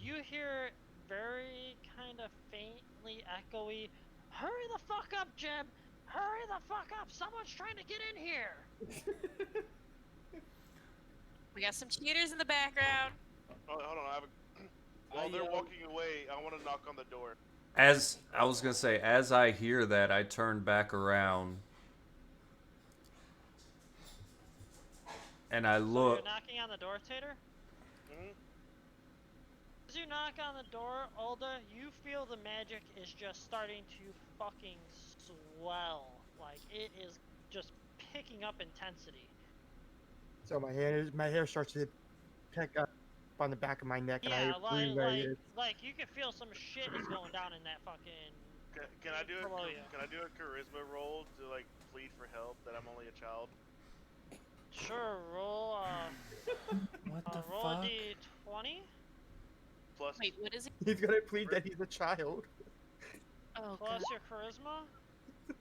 You hear very kind of faintly echoey, "Hurry the fuck up, Jim! Hurry the fuck up! Someone's trying to get in here!" We got some cheaters in the background. Oh, hold on, I have a... While they're walking away, I want to knock on the door. As I was gonna say, as I hear that, I turn back around and I So look. you're knocking on the door, Tater? Hmm. As you knock on the door, Ulda, you feel the magic is just starting to fucking swell. Like, it is just picking up intensity. So my hair starts to pick up on the back of my neck, and I Yeah, relay it. like you can feel some shit is going down in that fucking. Can I do below you. Can I do a charisma roll to like plead for help that I'm only a child? Sure, roll What the roll fuck? a d20. Plus, Wait, what is it? He's gonna plead that he's a child. Oh, Plus God. your charisma. Oh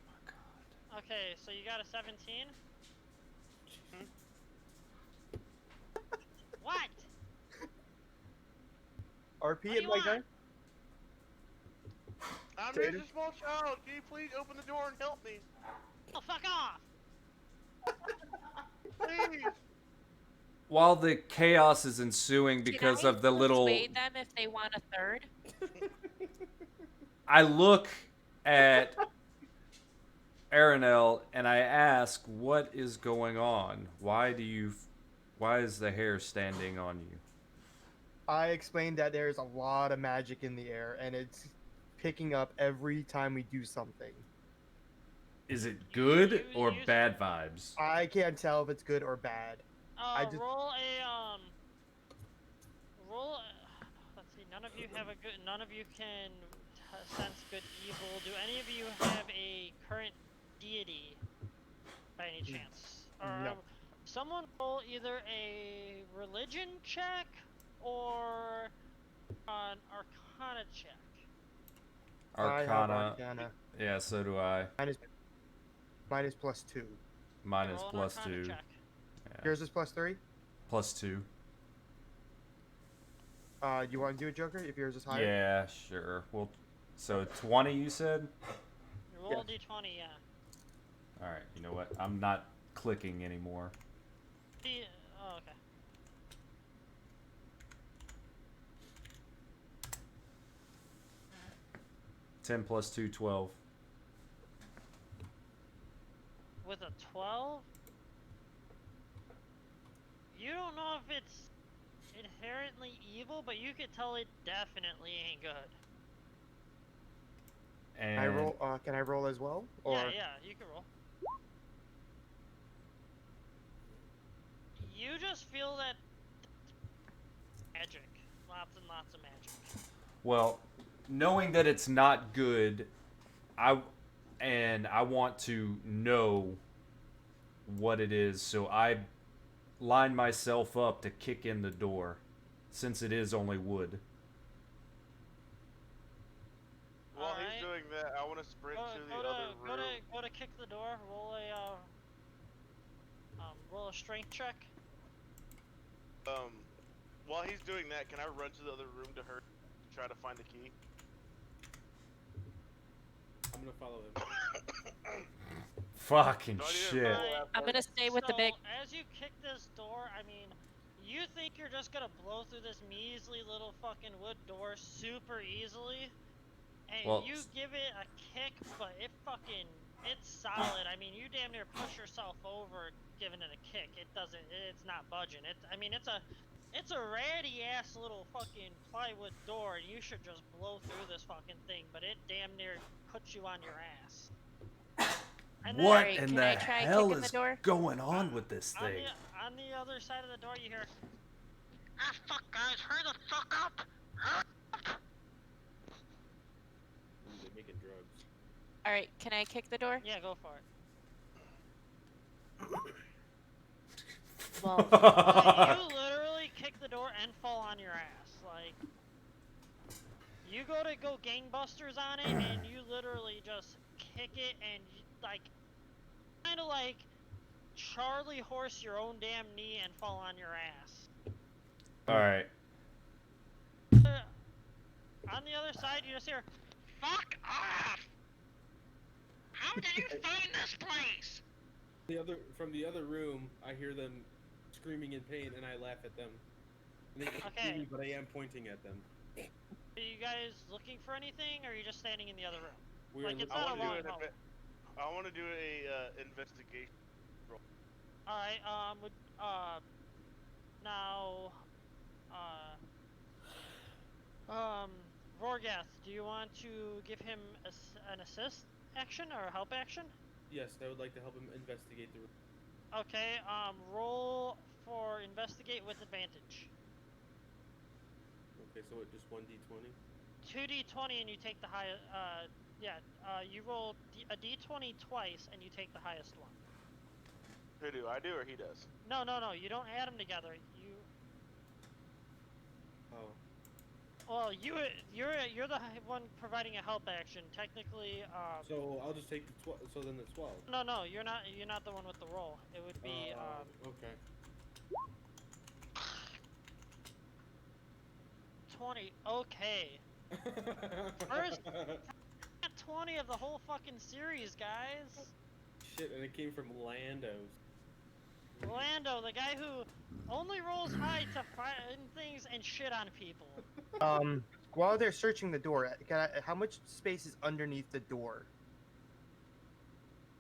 my god. Okay, so you got a 17. What? RP do it, you my want? guy. I'm Tater? just a small child. Can you please open the door and help me, Oh, fuck off! please? While the chaos is ensuing because Can I of the little, persuade them if they want a third? I look at Aranel and I ask, "What is going on? Why is the hair standing on you?" I explained that there's a lot of magic in the air, and it's picking up every time we do something. Is it good you- or you- bad vibes? I can't tell if it's good or bad. I just- Roll a roll. Let's see. None of you have a good. None of you can sense good evil. Do any of you have a current deity by any chance? Or No. someone roll either a religion check or an arcana check. I have Arcana. Arcana. Yeah, so do I. Minus +2. Mine is Roll an plus arcana 2. check. Yeah. Yours is +3. Plus 2. You want to do a Joker if yours is higher? Yeah, sure. Well, so 20 you said? Roll d20, yeah. Alright, you know what? I'm not clicking anymore. Oh, okay. Ten plus 2, 12. With a 12? You don't know if it's inherently evil, but you could tell it definitely ain't good. And I roll. Can I roll as well? Or Yeah, you can roll. You just feel that magic. Lots and lots of magic. well, knowing that it's not good, I want to know what it is, so I line myself up to kick in the door, since it is only wood. While Alright. he's doing that, I want to sprint to the other room. Go to kick the door. Roll a strength check. While he's doing that, can I run to the other room to her, try to find the key? I'm gonna follow him. Fucking Do I need to shit. roll Right. after? I'm gonna stay with the big. As you kick this door, I mean, you think you're just gonna blow through this measly little fucking wood door super easily, and Well, you give it a kick, but it's solid. I mean, you damn near push yourself over giving it a kick. It's not budging. It's a ratty ass little fucking plywood door, and you should just blow through this fucking thing, but it damn near puts you on your ass. And then, what Alright, in can the I try hell kicking the is door? going on with this on thing? the other side of the door, you hear, "Ah, fuck, guys, hurry the fuck up! Hurry up!" Ooh, they're making drugs. Alright, can I kick the door? Yeah, go for it. Well, You literally kick the door and fall on your ass. Like, you go to go gangbusters on it, and you literally just kick it, and like, kind of like Charlie horse your own damn knee and fall on your ass. Alright. On the other side, you just hear, "Fuck off! How did you find this place?" From the other room, I hear them screaming in pain, and I laugh at them. And they can't see Okay. me, but I am pointing at them. Are you guys looking for anything, or are you just standing in the other room? We Like, are it's I not a want to do long an hallway. I want to do a investigation. Alright, now, Vorgath, do you want to give him an assist action or a help action? Yes, I would like to help him investigate the room. Okay, roll for investigate with advantage. Okay, so what, just 1d20? 2d20 and you take the highest, you roll a d20 twice and you take the highest one. Who do I do or he does? No, you don't add them together. Oh. Well, you're the one providing a help action. Technically, So I'll just take the so then the 12. No, you're not the one with the roll. It would be Okay. 20. Okay. First 20 of the whole fucking series, guys. Shit, and it came from Lando's. Lando, the guy who only rolls high to find things and shit on people. While they're searching the door, how much space is underneath the door?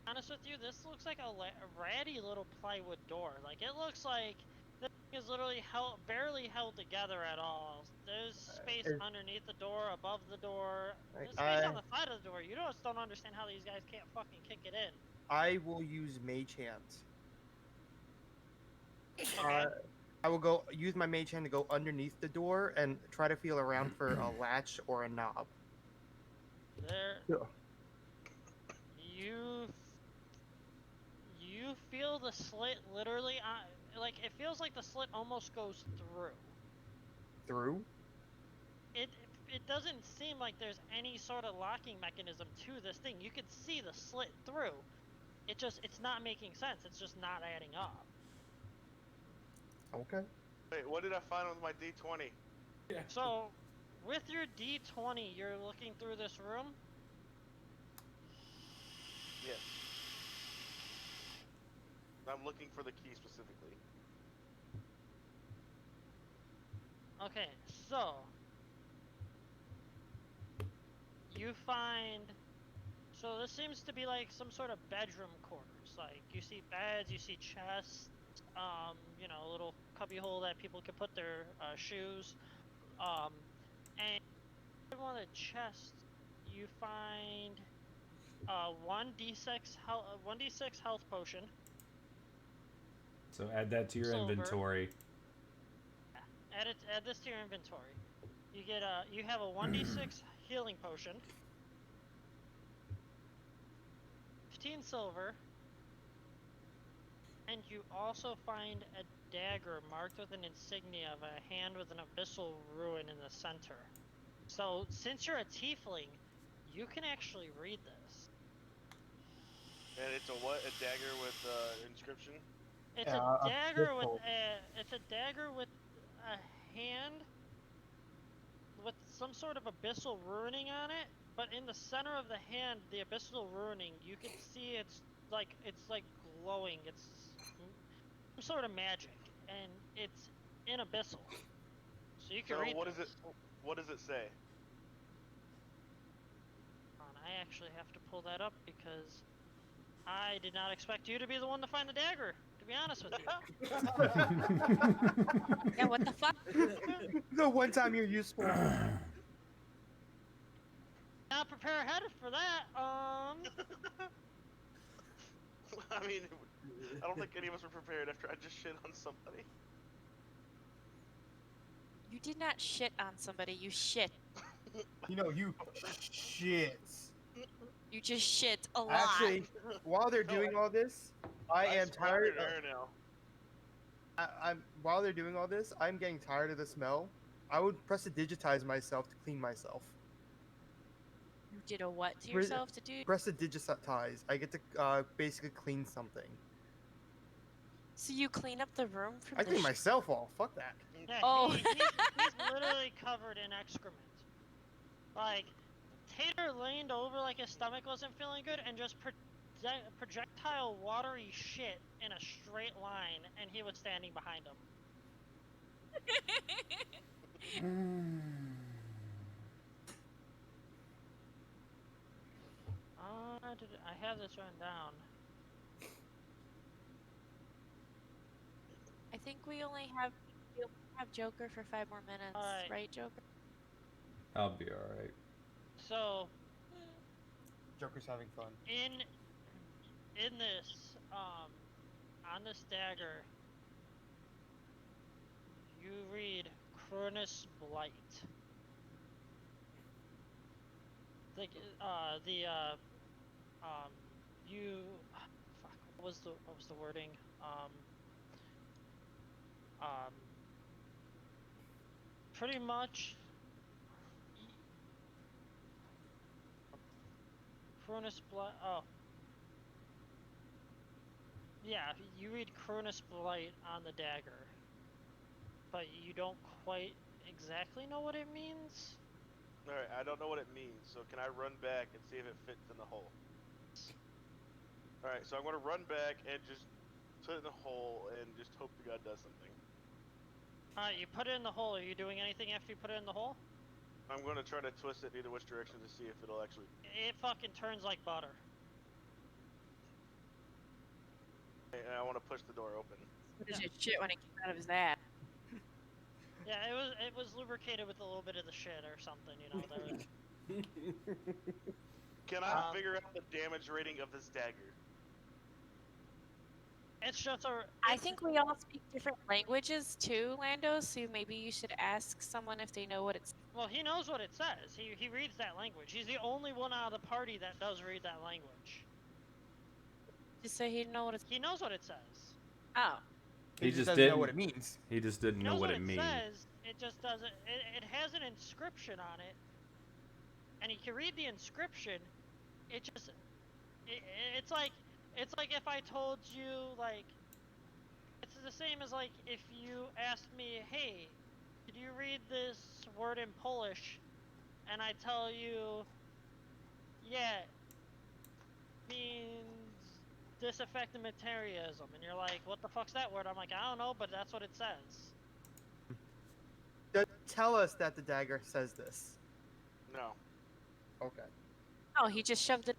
Honest with you, this looks like a ratty little plywood door. Like, it looks like this thing is literally barely held together at all. There's space underneath the door, above the door. There's space on the side of the door. You just don't understand how these guys can't fucking kick it in. I will use Mage Hand. Okay. I will use my Mage Hand to go underneath the door and try to feel around for a latch or a knob. You feel the slit literally, like, it feels like the slit almost goes through. Through? It doesn't seem like there's any sort of locking mechanism to this thing. You can see the slit through. It's not making sense. It's just not adding up. Okay. Wait, what did I find with my D20? Yeah. So, with your D20, you're looking through this room? Yes. I'm looking for the key specifically. Okay, so you find, so this seems to be like some sort of bedroom quarters. Like, you see beds, you see chests, you know, a little cubby hole that people can put their shoes. And in one of the chests, you find 1d6 health potion. So add that to your Silver. inventory. Add this to your inventory. You have a 1d6 healing potion. 15 silver. And you also find a dagger marked with an insignia of a hand with an abyssal ruin in the center. So, since you're a tiefling, you can actually read this. And it's a what? A dagger with inscription? It's a dagger with a hand with some sort of abyssal ruining on it, but in the center of the hand, the abyssal ruining, you can see it's like glowing. It's some sort of magic, and it's in Abyssal. So you can So read what is it? those. What does it say? I actually have to pull that up because I did not expect you to be the one to find the dagger, to be honest with you. Yeah, what the fuck? The one time you're useful. Not prepare ahead for that. I mean, I don't think any of us were prepared after I just shit on somebody. You did not shit on somebody. You shit. You know, you shits. You just shit a lot. Actually, while they're No, doing all this, I am tired. splattered air now. I'm while they're doing all this, I'm getting tired of the smell. I would press to digitize myself to clean myself. You did a what to Re- yourself to do? Press to digitize. I get to basically clean something. So you clean up the room from I the clean myself off. Fuck that. Yeah, Oh. he's literally covered in excrement. Like, Tater leaned over like his stomach wasn't feeling good and just projectile watery shit in a straight line, and he was standing behind him. I have this written down. I think we only have Joker for 5 more minutes, Alright. right, Joker? I'll be alright. So Joker's having fun. in this, on this dagger, you read Cronus Blight. Fuck, what was the wording? Pretty much, Cronus Blight. Oh, yeah, you read Cronus Blight on the dagger, but you don't quite exactly know what it means. Alright, I don't know what it means, so can I run back and see if it fits in the hole? Alright, so I'm gonna run back and just put it in the hole and just hope to God does something. Alright, you put it in the hole. Are you doing anything after you put it in the hole? I'm gonna try to twist it in either which direction to see if it'll actually... It fucking turns like butter. And I want to push the door open. What is it shit when it came out of his ass? Yeah, it was lubricated with a little bit of the shit or something, you know. Can I figure out the damage rating of this dagger? It's just a. I think we all speak different languages too, Lando, so maybe you should ask someone if they know what it's... Well, he knows what it says. He reads that language. He's the only one out of the party that does read that language. Just so he know what it's... He knows what it says. Oh. He just doesn't know what it means. He just didn't He know knows what what it it means. says. It just doesn't. It has an inscription on it, and he can read the inscription. It just. It's like if I told you, like, it's the same as like if you asked me, hey, did you read this word in Polish? And I tell you, yeah, means disaffected materialism, and you're like, what the fuck's that word? I'm like, I don't know, but that's what it says. Tell us that the dagger says this. No. Okay. Oh, he just shoved it...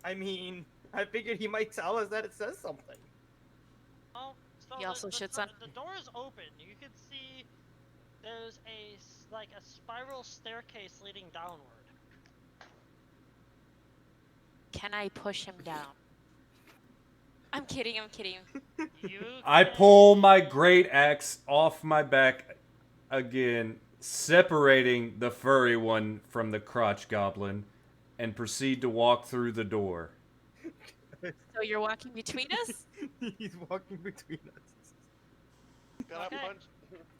I mean, I figured he might tell us that it says something. Oh, so He also shits on... the door is open. You can see there's a spiral staircase leading downward. Can I push him down? I'm kidding. I pull my great axe off my back again, separating the furry one from the crotch goblin, and proceed to walk through the door. So you're walking between us? He's walking between us. Can I punch?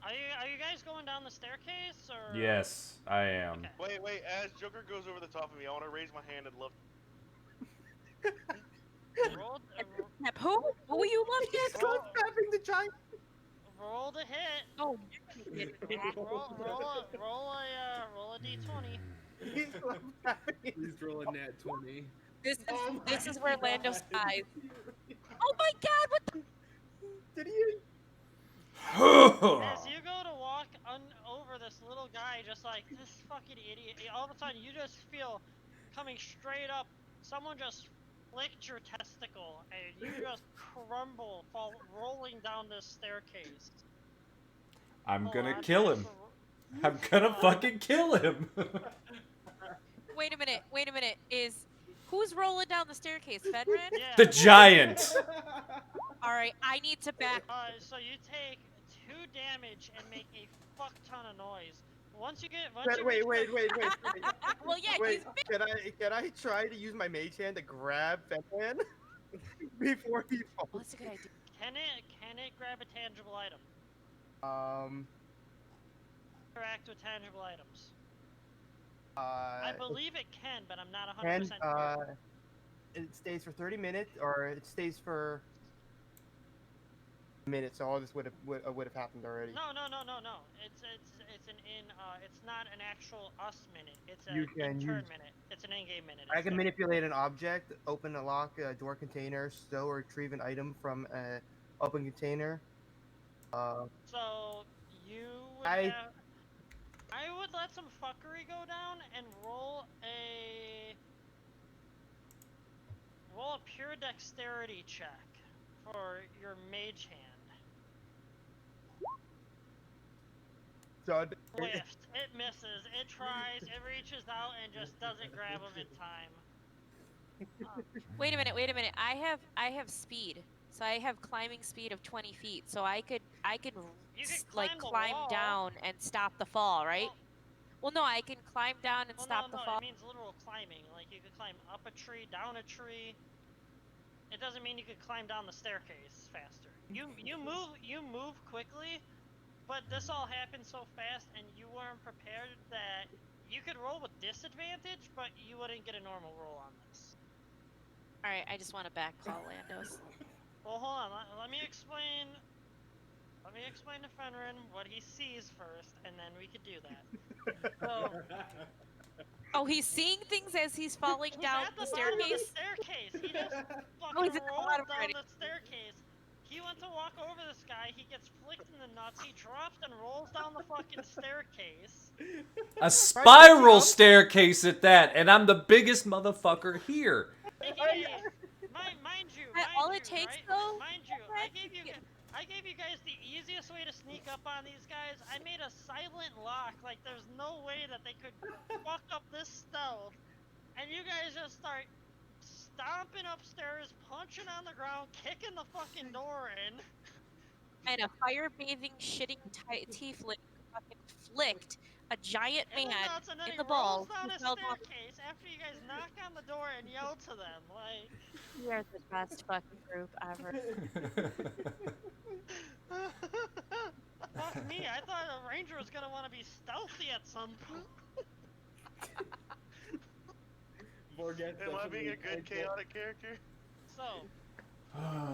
Are you guys going down the staircase or? Yes, I am. Okay. Wait. As Joker goes over the top of me, I want to raise my hand and love. Who? Who are you looking He's at? grabbing the giant. Roll the hit. Oh, roll a d20. He's grabbing it. Please roll a nat 20. this is where Lando sighs. Oh my god, what the... Did he? As you go to walk over this little guy, just like this fucking idiot, all of a sudden you just feel coming straight up. Someone just flicked your testicle, and you just crumble, rolling down this staircase. I'm Hold gonna on, kill I have him. to I'm gonna fucking kill him. Wait a minute. Wait a minute. Who's rolling down the staircase? Fenrin? Yeah. The giant. All right. I need to back. So you take 2 damage and make a fuck ton of noise. Once you Wait, reach wait. Well, yeah, Wait, he's big. can I try to use my mage hand to grab Fenman before he Oh, falls? that's a good idea. Can it grab a tangible item? Um, Interact with tangible items. uh, I believe it can, but I'm not 100% and sure. it stays for 30 minutes, or it stays for a minute. So all this would have happened already. No. It's an it's not an actual us minute. It's You an can in-turn use- minute. It's an in-game minute. I It's can different. manipulate an object, open a lock, a door container, stow or retrieve an item from a open container. So you would I have. I would let some fuckery go down and roll a pure dexterity check for your mage hand. so Whiffed. It misses. It tries. It reaches out and just doesn't grab him in time. Wait a minute. Wait a minute. I have speed. So I have climbing speed of 20 feet. So I could You could like climb the climb wall. down and stop the fall, right? Well, no, I can climb down and stop the fall. It means literal climbing. Like you could climb up a tree, down a tree. It doesn't mean you could climb down the staircase faster. You move quickly, but this all happened so fast and you weren't prepared that you could roll with disadvantage, but you wouldn't get a normal roll on this. All right, I just want to backcall Landos. Well, hold on. Let me explain. Let me explain to Fenrin what he sees first, and then we could do that. So, Oh, he's seeing things as he's falling he's down at the bottom of the staircase. staircase. He just Oh, he's fucking at the rolled bottom down already. the staircase. He went to walk over this guy. He gets flicked in the nuts. He drops and rolls down the fucking staircase. A spiral staircase at that, and I'm the biggest motherfucker here. Mind you, All it takes, right? though, Mind you, I gave you Yeah. guys the easiest way to sneak up on these guys. I made a silent lock. Like there's no way that they could fuck up this stealth. And you guys just start stomping upstairs, punching on the ground, kicking the fucking door in. And a fire-bathing, shitting tiefling fucking flicked a giant In man the nuts, and then in he the rolls balls. down who a fell down. staircase after you guys knock on the door and yell to them. Like, We are the best fucking group ever. fuck me, I thought a ranger was gonna want to be stealthy at some point. Am I being a good chaotic character? So,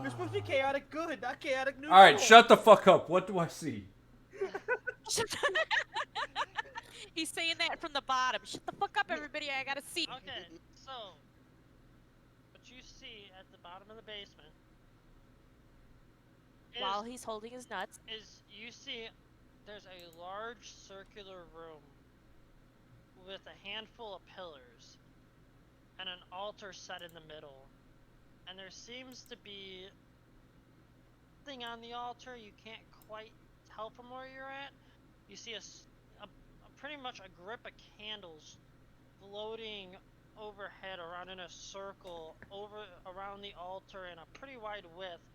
You're supposed to be chaotic good, not chaotic neutral. All right, shut the fuck up. What do I see? He's saying that from the bottom. Shut the fuck up, everybody. I gotta see. okay, so, what you see at the bottom of the basement While he's holding his nuts. is you see there's a large circular room with a handful of pillars and an altar set in the middle. And there seems to be something on the altar you can't quite tell from where you're at. You see a pretty much a grip of candles floating overhead around in a circle around the altar in a pretty wide width,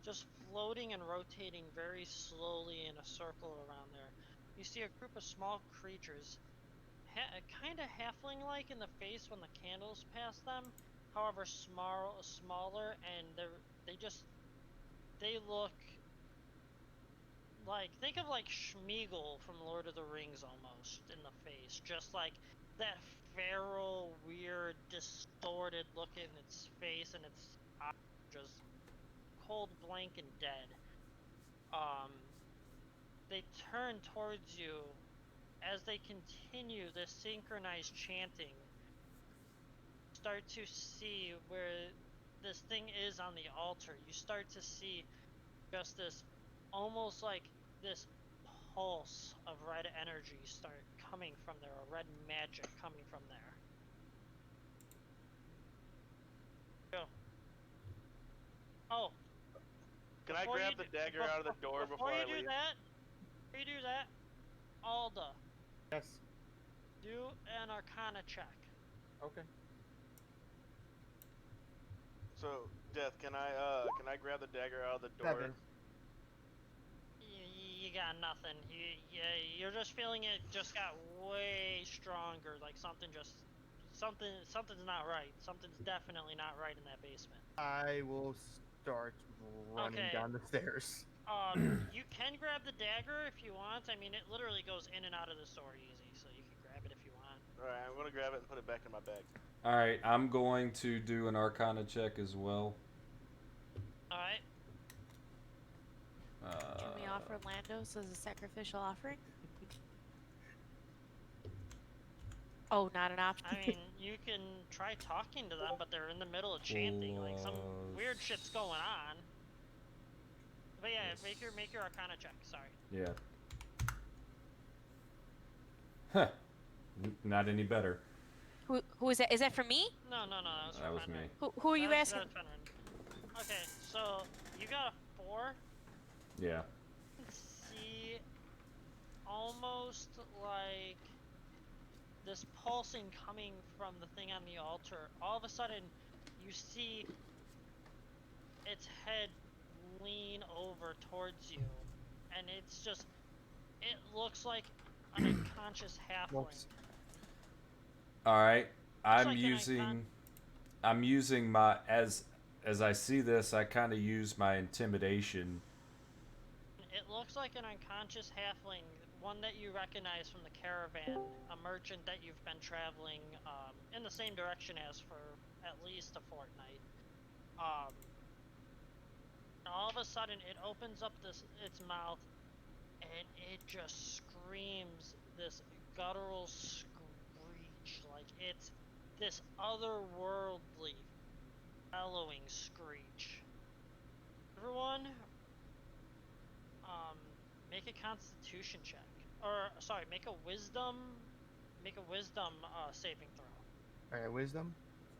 just floating and rotating very slowly in a circle around there. You see a group of small creatures, kind of halfling-like in the face when the candles pass them, however smaller, and they look like, think of like Schmeagol from Lord of the Rings almost in the face, just like that feral, weird, distorted look in its face, and its eyes just cold, blank, and dead. They turn towards you as they continue this synchronized chanting. Start to see where this thing is on the altar. You start to see just this almost like this pulse of red energy start coming from there, or red magic coming from there. Go. Oh. Can I before grab you the do- dagger out of the door before I leave? Before you do that, Alda, Yes. do an Arcana check. Okay. So, Death, can I grab the dagger out of the door? 7. You got nothing. You're just feeling it just got way stronger. Like something's not right. Something's definitely not right in that basement. I will start running Okay. down the stairs. You can grab the dagger if you want. I mean, it literally goes in and out of the store easy, so you can grab it if you want. Alright, I'm gonna grab it and put it back in my bag. All right, I'm going to do an Arcana check as well. All right. Can we offer Landos as a sacrificial offering? Oh, not an option. I mean, you can try talking to them, but they're in the middle of chanting. Like some weird shit's going on. But yeah, Yes. make your Arcana check. Sorry. Yeah. Huh. Not any better. Who is that? Is that for me? No, That was me. Who are you asking? That was Fenrir. Okay, so you got a 4. Yeah. You can see almost like this pulsing coming from the thing on the altar. All of a sudden, you see its head lean over towards you, and it's just, it looks like an unconscious halfling. Whoops. All right. I'm like using my as I see this, I kind of use my intimidation. It looks like an unconscious halfling, one that you recognize from the caravan, a merchant that you've been traveling in the same direction as for at least a fortnight. And all of a sudden, it opens up its mouth, and it just screams this guttural screech, like it's this otherworldly, bellowing screech. Everyone, make a Constitution check, or sorry, make a Wisdom saving throw. Alright, wisdom.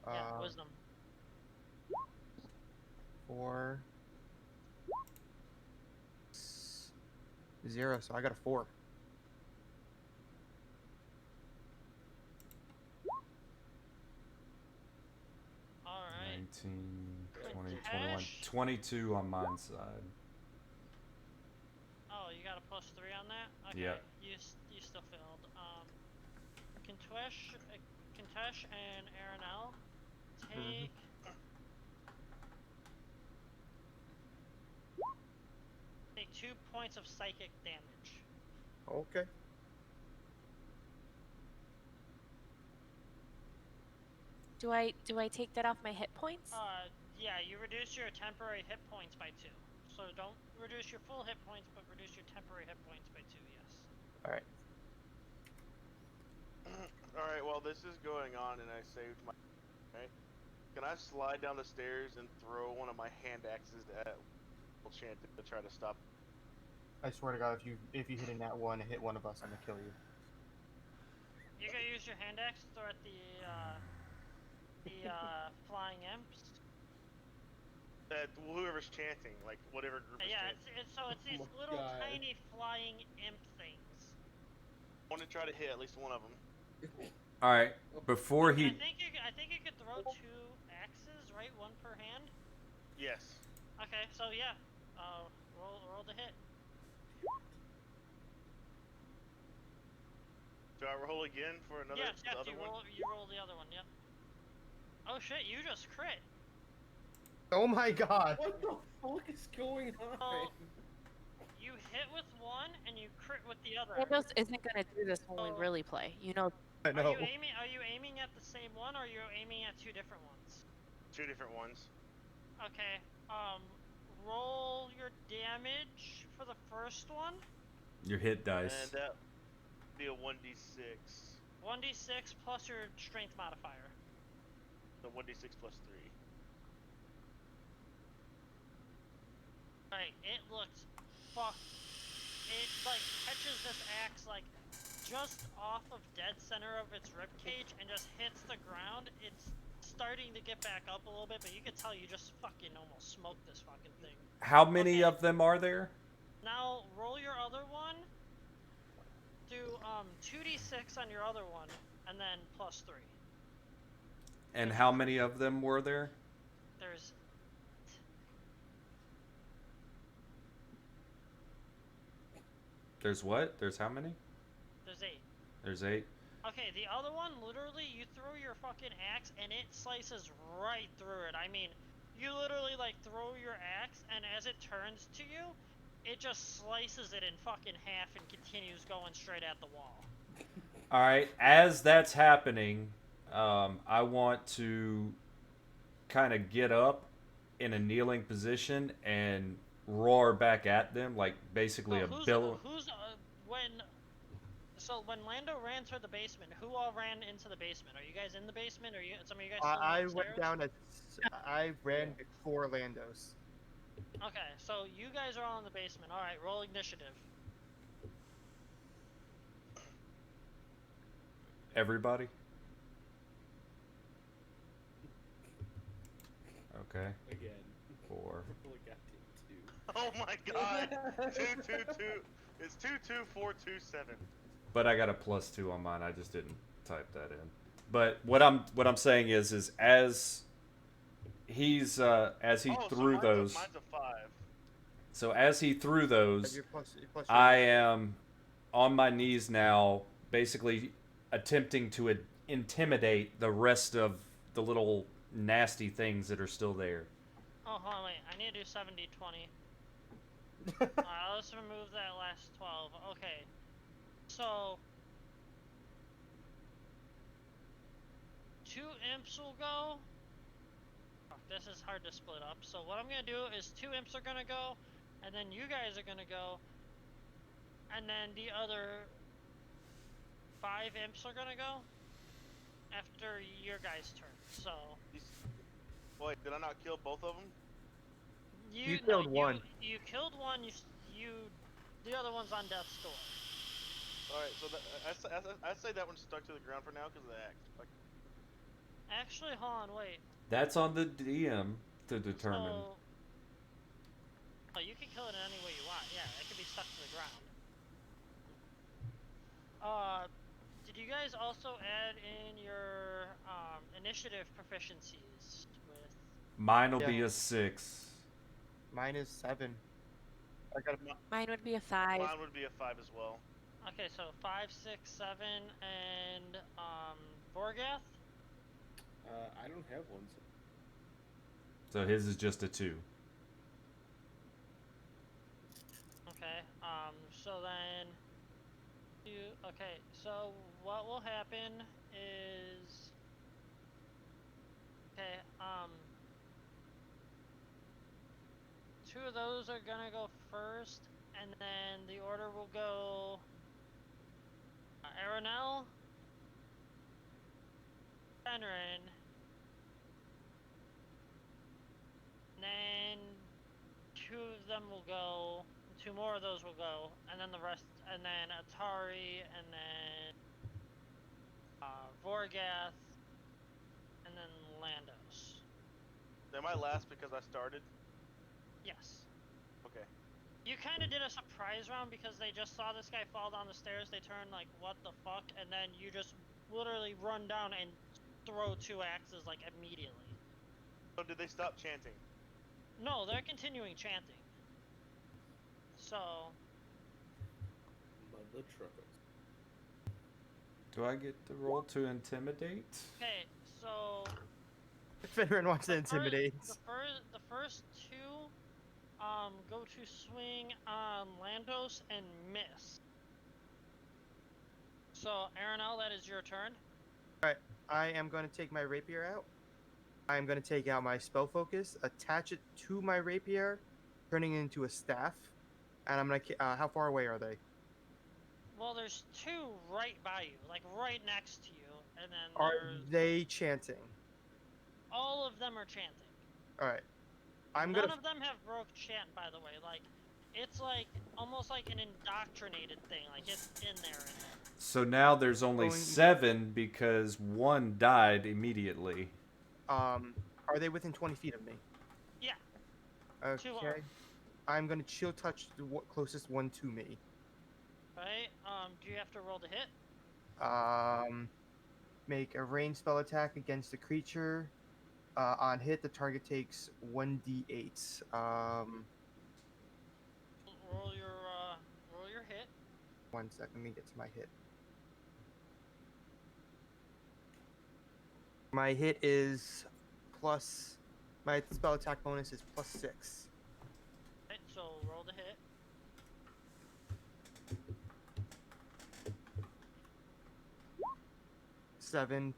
Yeah, Wisdom. 4. 0, so I got a 4. All right. 19, 20, Ash? 21, 22 on mine side. Oh, you got a +3 on that? Okay. Yeah. You still failed. Kintesh and Aranel, take take 2 points of psychic damage. Okay. Do I take that off my hit points? Yeah, you reduce your temporary hit points by 2. So don't reduce your full hit points, but reduce your temporary hit points by 2, yes. Alright. Alright, while this is going on and I saved my... Okay, can I slide down the stairs and throw one of my hand axes at Chant to try to stop? I swear to God, if you hit a nat 1 and hit one of us, I'm gonna kill you. You're gonna use your hand axe to throw at the flying imps? At whoever's chanting, like whatever group is Yeah, chanting. it's these my little God. tiny flying imp things. I want to try to hit at least one of them. All right. Before I he think you could throw 2 axes, right? One per hand. Yes. Okay, so yeah, roll the hit. Do I roll again for another? Yes, the other you one? roll the other one. Yep. Oh shit, you just crit. Oh my God! What the fuck is going on? Oh. You hit with one and you crit with the other. Landos isn't gonna do this when we really play. You know. I know. Are you aiming at the same one, or are you aiming at 2 different ones? 2 different ones. Okay. Roll your damage for the first one. your hit dice. And that would be a 1d6. 1d6 plus your strength modifier. So 1d6 plus 3. Alright, it looks fucked it like catches this axe like just off of dead center of its rib cage and just hits the ground. It's starting to get back up a little bit, but you can tell you just fucking almost smoked this fucking thing. How many Okay. of them are there? Now roll your other one. Do 2d6 on your other one, and then +3. And how many of them were there? There's There's what? There's how many? 8. There's 8. Okay, the other one, literally, you throw your fucking axe and it slices right through it. I mean, you literally like throw your axe, and as it turns to you, it just slices it in fucking half and continues going straight at the wall. All right. As that's happening, I want to kind of get up in a kneeling position and roar back at them, like basically a billow. When Lando ran through the basement, who all ran into the basement? Are you guys in the basement? Are you some of you guys still I upstairs? went down as I ran before Landos. Okay, so you guys are all in the basement. All right, roll initiative. Everybody. Okay. Again. 4. Only got to 2. Oh my god! 222. It's 22427. But I got a +2 on mine. I just didn't type that in. But what I'm saying is as he threw those. Mine's a 5. So as he threw those, Your plus I am on my knees now, basically attempting to intimidate the rest of the little nasty things that are still there. Oh, hold on, wait. I need to do 70, 20. Alright, let's remove that last 12. Okay. So 2 imps will go. Fuck, this is hard to split up. So what I'm gonna do is 2 imps are gonna go, and then you guys are gonna go, and then the other 5 imps are gonna go after your guys' turn. So Wait, did I not kill both of them? You killed one. You killed one. The other one's on death's door. All right, so I say that one's stuck to the ground for now because of the axe. Like, Actually, hold on, wait. That's on the DM to determine. Oh, you can kill it in any way you want. Yeah, it can be stuck to the ground. Did you guys also add in your initiative proficiencies with? Mine will be a 6. Mine is 7. I got Mine would be a 5. mine would be a 5 as well. Okay, so 5, 6, 7, and Vorgath. I don't have one. So his is just a 2. Okay. So then okay, so what will happen is okay, 2 of those are gonna go first, and then the order will go Aranel, Fenrin, and then 2 of them will go, 2 more of those will go, and then the rest, and then Atari, and then Vorgath, and then Landos. Am I last because I started? Yes. Okay. You kind of did a surprise round because they just saw this guy fall down the stairs. They turned like, what the fuck? And then you just literally run down and throw 2 axes like immediately. So did they stop chanting? No, they're continuing chanting. So. Mother truckers. Do I get the roll to intimidate? Okay, so. Fenrir wants to intimidate. The first 2 go to swing on Landos and miss. So, Aranel, that is your turn. Alright, I am going to take my rapier out. I am going to take out my spell focus, attach it to my rapier, turning it into a staff. And I'm going to... how far away are they? Well, there's 2 right by you, like right next to you, and then Are they chanting? all of them are chanting. Alright. None of them have broke chant, by the way. Like, it's like almost like an indoctrinated thing. Like it's in there. So now there's only Going- 7 because 1 died immediately. Are they within 20 feet of me? Yeah. 2 are. Okay. I'm gonna chill touch the closest one to me. Right. Do you have to roll to hit? Make a ranged spell attack against the creature. On hit, the target takes 1d8. Roll your hit. 1 second, let me get to my hit. My hit is plus. My spell attack bonus is +6. Right. So roll to hit. 7.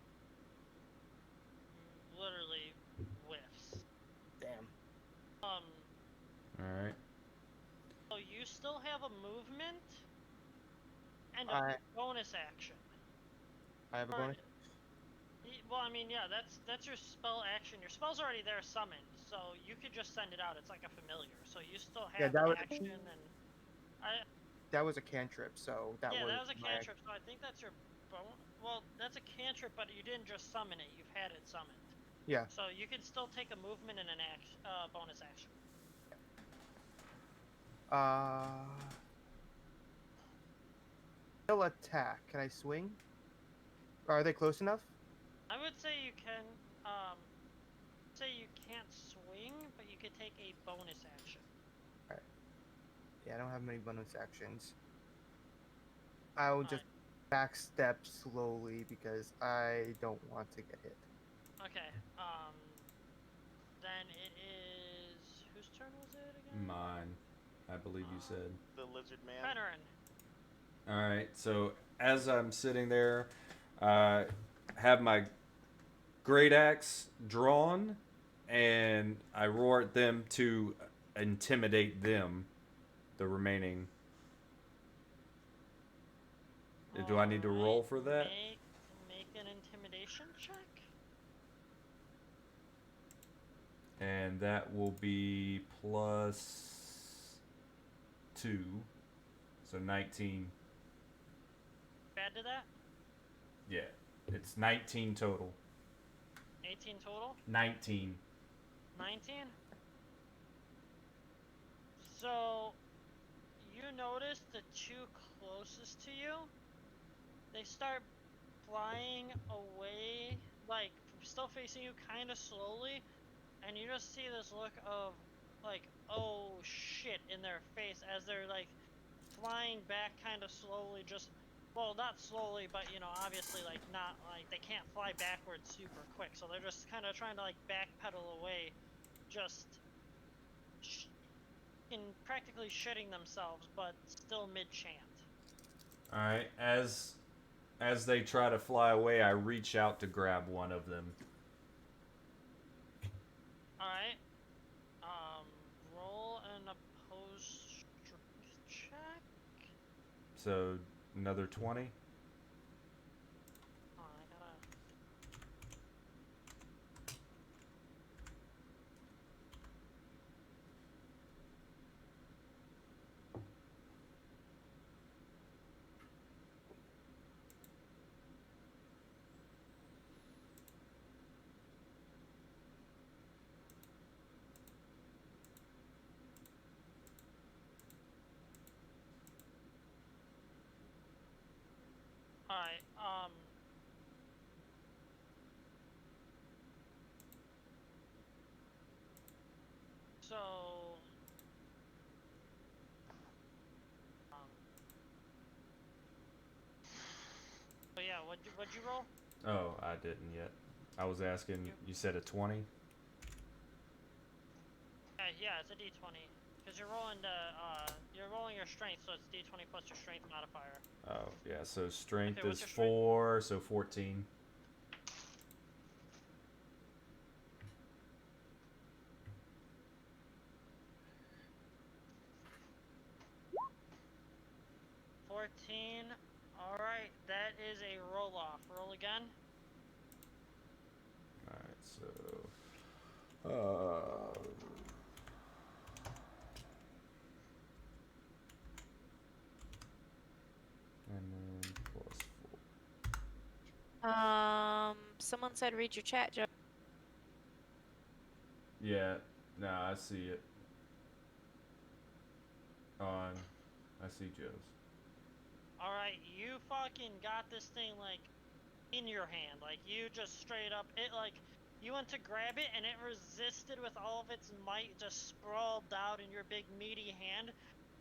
Literally whiffs. Damn. All right. So you still have a movement and a I bonus action. I have a Or- bonus. Well, I mean, yeah, that's your spell action. Your spell's already there summoned, so you could just send it out. It's like a familiar, so you still Yeah, have that an was action. And that was a cantrip, so that yeah, was that was a my- cantrip. So I think that's your Well, that's a cantrip, but you didn't just summon it. You've had it summoned. Yeah. So you can still take a movement and an action, bonus action. Still attack. Can I swing? Are they close enough? I would say you can. Say you can't swing, but you could take a bonus action. Yeah, I don't have many bonus actions. I will just Alright. backstep slowly because I don't want to get hit. Okay. Then it is whose turn was it again? Mine, I believe you said. The lizard man. Veteran. All right. So as I'm sitting there, have my great axe drawn, and I roar at them to intimidate them, the remaining. Do I need to roll Alright, for that? Make an intimidation check. And that will be +2, so 19. Add to that. Yeah, it's 19 total. 18 total. 19. 19. So you notice the 2 closest to you. They start flying away, like still facing you, kind of slowly, and you just see this look of like, oh shit, in their face as they're like flying back kind of slowly, just well, not slowly, but you know, obviously like not like they can't fly backwards super quick, so they're just kind of trying to like backpedal away, just in practically shitting themselves, but still mid chant. All right, as they try to fly away, I reach out to grab one of them. All right. Roll an opposed strength check. So another 20. Oh, I gotta. All right. So. So yeah, what'd you roll? Oh, I didn't yet. I was asking. You said a 20. Yeah, it's a d20. Because you're rolling your strength, so it's d20 plus your strength modifier. Oh yeah. So strength Okay, what's is your strength? 4, so 14. All right, that is a roll off. Roll again. All right. So. Someone said read your chat, Joe. Yeah, no, I see it. I see Joe's. All right, you fucking got this thing like in your hand, like you just straight up it like you went to grab it and it resisted with all of its might, just sprawled out in your big meaty hand,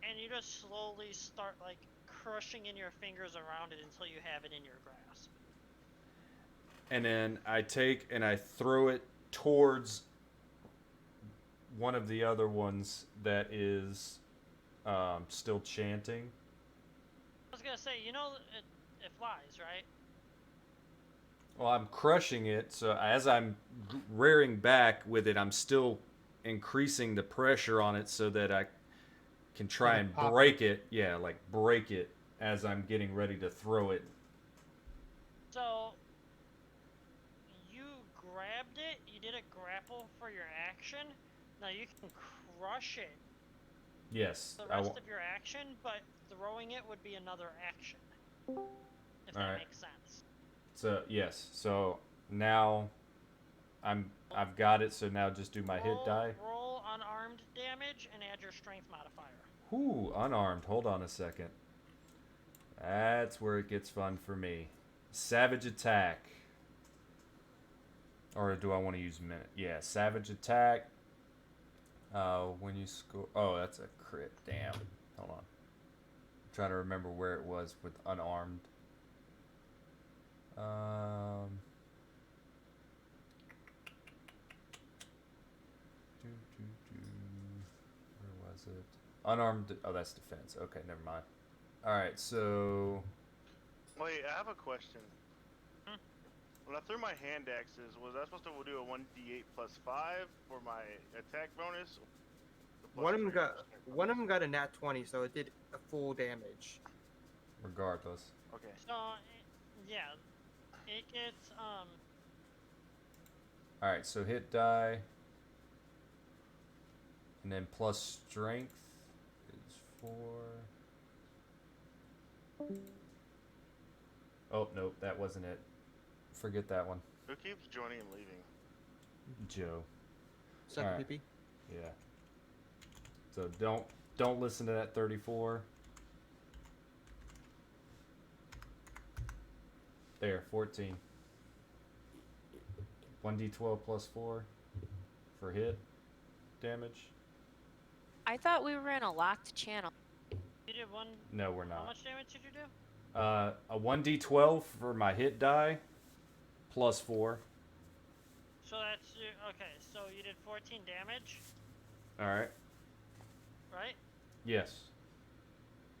and you just slowly start like crushing in your fingers around it until you have it in your grasp. And then I take and I throw it towards one of the other ones that is still chanting. I was gonna say, you know, it flies, right? Well, I'm crushing it, so as I'm rearing back with it, I'm still increasing the pressure on it so that I can try Like and pop break it. Yeah, like break it as I'm getting ready to throw it. So you grabbed it, you did a grapple for your action. Now you can crush it Yes, the rest of your action, but throwing it would be another action. If that Alright. makes sense. So yes, so now I've got it. So now just do my hit die. Roll unarmed damage and add your strength modifier. Whoo, unarmed. Hold on a second. That's where it gets fun for me. Savage attack. Or do I want to use minute? Yeah, savage attack. When you score. Oh, that's a crit. Damn. Hold on. I'm trying to remember where it was with unarmed. Where was it? Unarmed. Oh, that's defense. Okay, never mind. All right, so Wait, I have a question. Hmm? When I threw my hand axes, was I supposed to do a 1d8 plus 5 for my attack bonus? Or One of them plus 3 got for strength one of bonus? them got a nat 20, so it did a full damage. regardless. Okay. So, yeah, it gets All right, so hit die, and then plus strength is 4. Oh nope, that wasn't it. Forget that one. Who keeps joining and leaving? Joe. Suck Alright. pee. Yeah. So don't listen to that 34. There, 14. 1d12 plus 4 for hit damage. I thought we were in a locked channel. you did one. No, we're How not. much damage did you do? A 1d12 for my hit die plus 4. So that's okay. So you did 14 damage, Alright. right? Yes.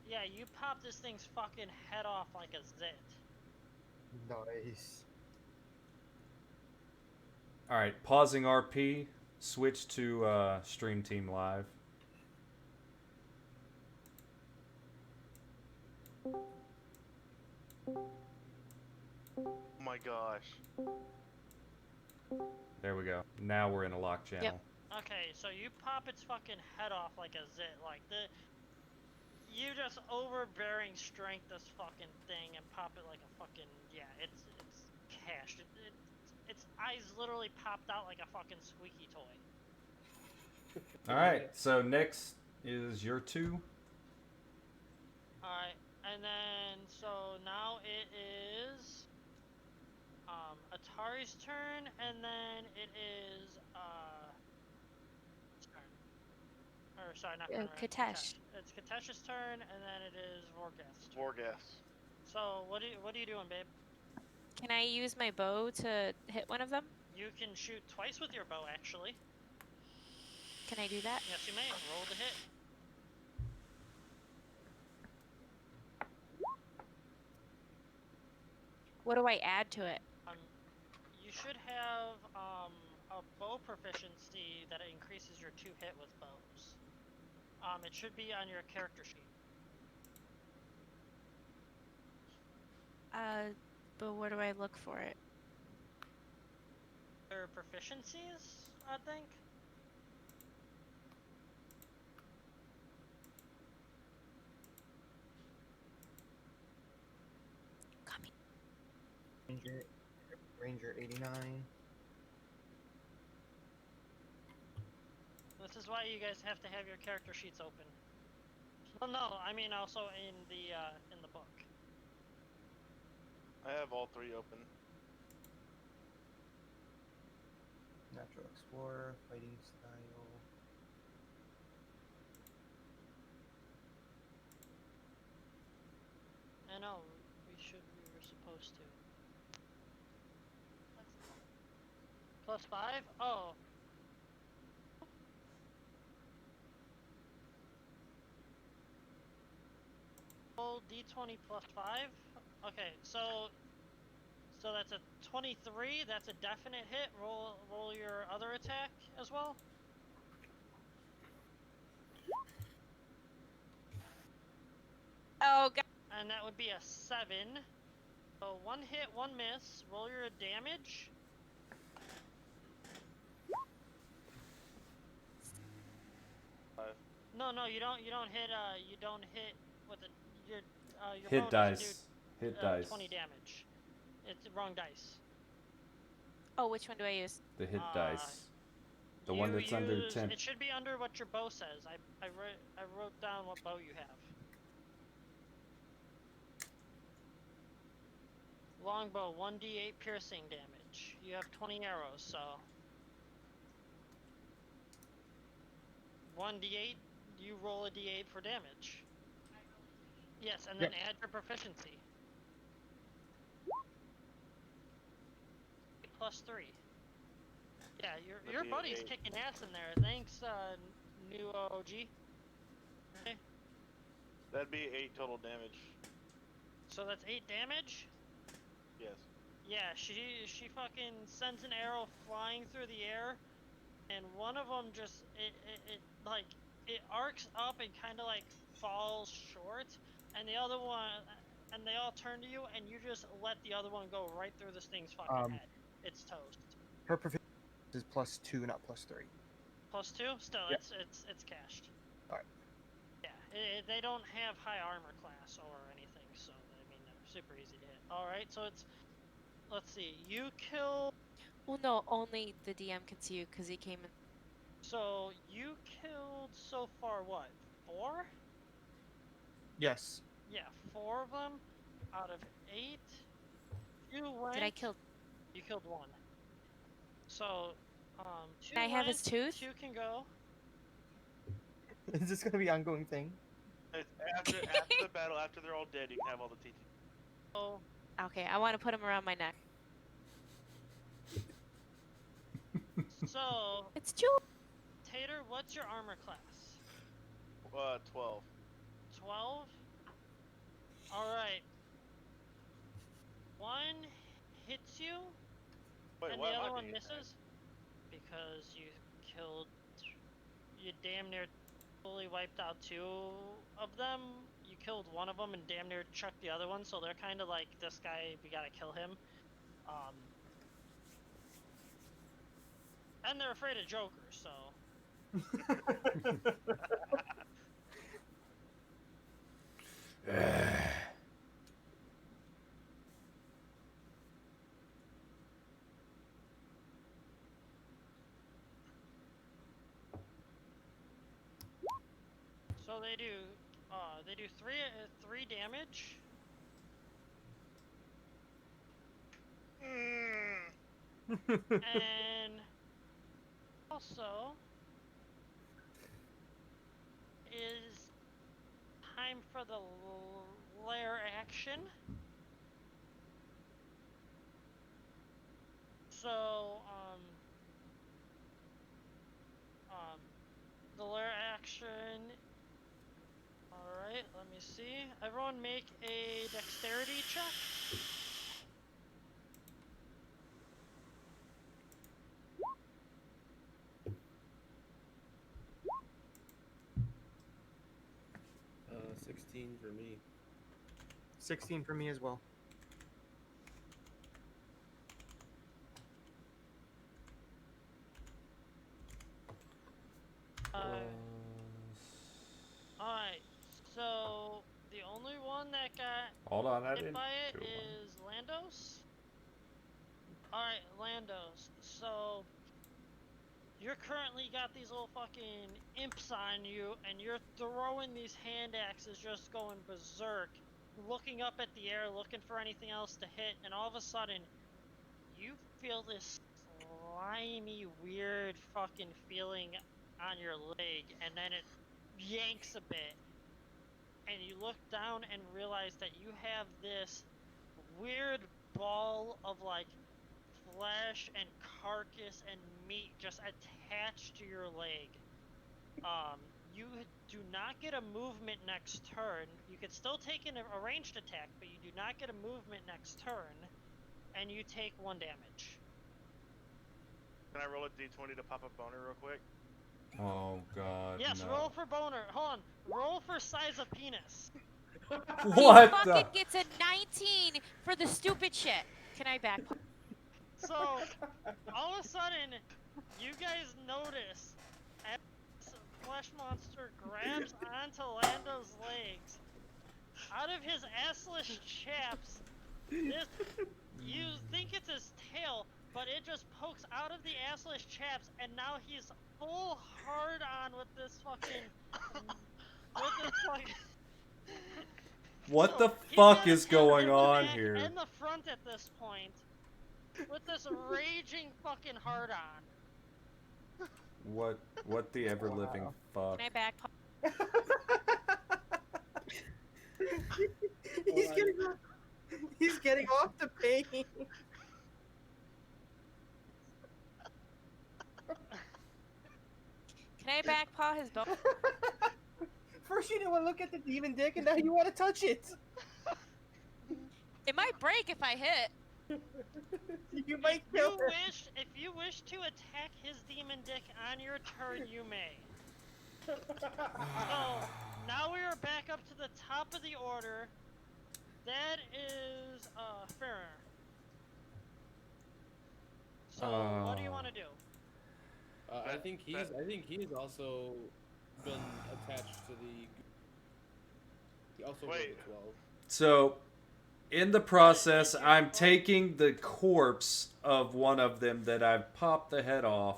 Yeah, you popped this thing's fucking head off like a zit. Nice. Alright, pausing RP. Switch to Stream Team Live. Oh my gosh. There we go. Now we're in a lock channel. Yep. Okay, so you pop its fucking head off like a zit, like you just overbearing strength this fucking thing and pop it like a fucking it's cashed. Its eyes literally popped out like a fucking squeaky toy. Alright, so next is your 2. Alright, and then so now it is Atari's turn, and then it is turn. Or sorry, not Katesh. It's Katesh's turn, and then it is Vorgath's turn. Vorgas. So what are you doing, babe? Can I use my bow to hit one of them? You can shoot twice with your bow, actually. Can I do that? Yes, you may. Roll the hit. What do I add to it? You should have a bow proficiency that increases your 2 hit with bows. It should be on your character sheet. But where do I look for it? Their proficiencies, I think. Coming. Ranger 89. This is why you guys have to have your character sheets open. Well, no, I mean also in the book. I have all three open. Natural Explorer, fighting style. I know we were supposed to. +5? Oh. Roll d20 +5. Okay, so that's a 23. That's a definite hit. Roll your other attack as well. Oh god. And that would be a 7. So 1 hit, 1 miss. Roll your damage. No, you don't hit. You don't hit with your Hit bow doesn't dice. do Hit dice. 20 damage. It's the wrong dice. Oh, which one do I use? The hit dice. The You one that's under 10. It should be under what your bow says. I wrote down what bow you have. Longbow, 1d8 piercing damage. You have 20 arrows, so 1d8. You roll a d8 for damage. Yes, and then add your proficiency. +3. Yeah, your buddy's kicking ass in there. Thanks, new OG. Okay. That'd be 8 total damage. So that's 8 damage? Yes. Yeah, she fucking sends an arrow flying through the air, and one of them just it arcs up and kind of like falls short, and the other one, and they all turn to you, and you just let the other one go right through this thing's fucking head. It's toast. Her proficiency is +2, not +3. +2? Still, Yep. it's cashed. Alright. Yeah, they don't have high armor class or anything, so I mean they're super easy to hit. All right, so it's, let's see, you kill. Well, no, only the DM can see you because he came in. So you killed so far what? 4? Yes. Yeah, 4 of them out of 8. You went. Did I kill? You killed 1. So, 2 Can I have his tooth? 2 can go. Is this gonna be an ongoing thing? It's after the battle, after they're all dead, you can have all the TT. Oh. Okay, I want to put him around my neck. So. It's Jules. Tater, what's your armor class? 12. 12? Alright. 1 hits you, Wait, and why the am I other one being attacked? misses. Because you killed. You damn near fully wiped out 2 of them. You killed one of them and damn near chucked the other one, so they're kind of like, this guy, we gotta kill him. And they're afraid of Joker, so. So they do 3 damage. And also is time for the lair action. So the lair action. All right, let me see. Everyone make a dexterity check. Uh, 16 for me. 16 for me as well. Alright, so the only one that got Hold on, I hit didn't by it do one. is Landos. Alright, Landos. So you're currently got these little fucking imps on you, and you're throwing these hand axes, just going berserk, looking up at the air, looking for anything else to hit, and all of a sudden, you feel this slimy, weird fucking feeling on your leg, and then it yanks a bit, and you look down and realize that you have this weird ball of like flesh and carcass and meat just attached to your leg. You do not get a movement next turn. You could still take a ranged attack, but you do not get a movement next turn, and you take 1 damage. Can I roll a d20 to pop a boner real quick? Oh god. Yes, no. roll for boner. Hold on. Roll for size of penis. What He the? fucking gets a 19 for the stupid shit. Can I back? So, all of a sudden, you guys notice as this flesh monster grabs onto Lando's legs, out of his assless chaps, this, you think it's his tail, but it just pokes out of the assless chaps, and now he's full hard on with this fucking, What So, the he's fuck got a is tail going in the on back here? and the front at this point, with this raging fucking hard on. What the ever living fuck? Can I back? He's getting off. He's getting off the pain. Can I back paw his bone? First you didn't want to look at the demon dick, and now you want to touch it. It might break if I hit. You might kill her. If you wish to attack his demon dick on your turn, you may. So now we are back up to the top of the order. That is Farrer. So what do you want to do? I think he's also been attached to the. He also rolled Wait. a 12. So, in the process, I'm taking the corpse of one of them that I've popped the head off.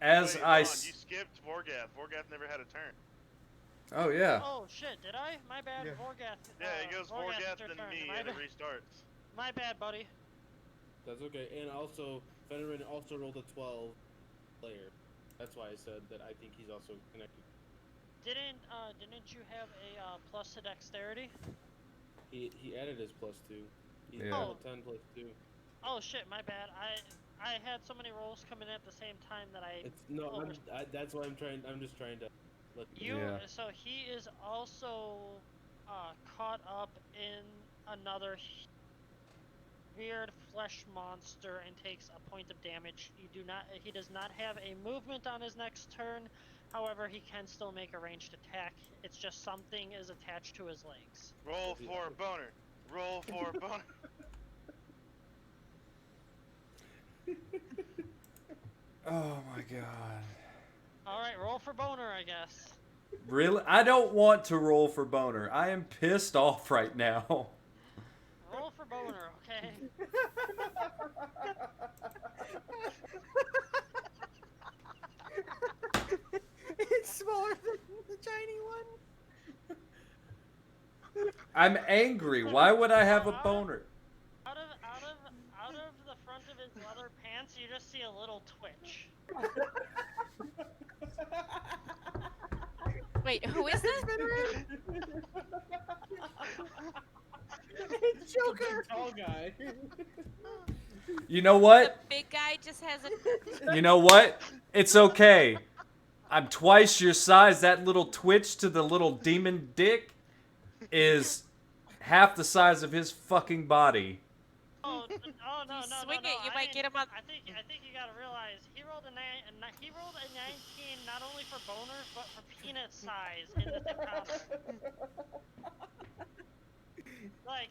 As Wait, I. hold on, you skipped Vorgath. Vorgath never had a turn. Oh yeah. Oh shit, did I? My bad, Yeah. Vorgath. Yeah, it goes Vorgath, Vorgath it's your then turn. me, My and it bad. restarts. My bad, buddy. That's okay. And also, Fenrir also rolled a 12 player. That's why I said that I think he's also connected. Didn't you have a plus to dexterity? He added his +2. He Yeah. rolled a 10 +2. Oh shit, my bad. I had so many rolls coming in at the same time that I. It's no. That's why I'm trying. I'm just trying to. Let You. Yeah. So he is also caught up in another weird flesh monster and takes a point of damage. He does not have a movement on his next turn. However, he can still make a ranged attack. It's just something is attached to his legs. Roll for a boner. Roll for a boner. Oh my god. Alright, roll for boner, I guess. Really? I don't want to roll for boner. I am pissed off right now. Roll for boner, okay? It's smaller than the shiny one. I'm angry. Why would I have a boner? Out of the front of his leather pants, you just see a little twitch. Wait, who is this? It's Joker. Tall guy. You know The what? big guy just has a. You know what? It's okay. I'm twice your size. That little twitch to the little demon dick is half the size of his fucking body. Oh no, You no, swing no, it, you might get him on. I think you gotta realize he rolled a 19 not only for boner but for peanut size in the encounter. Like,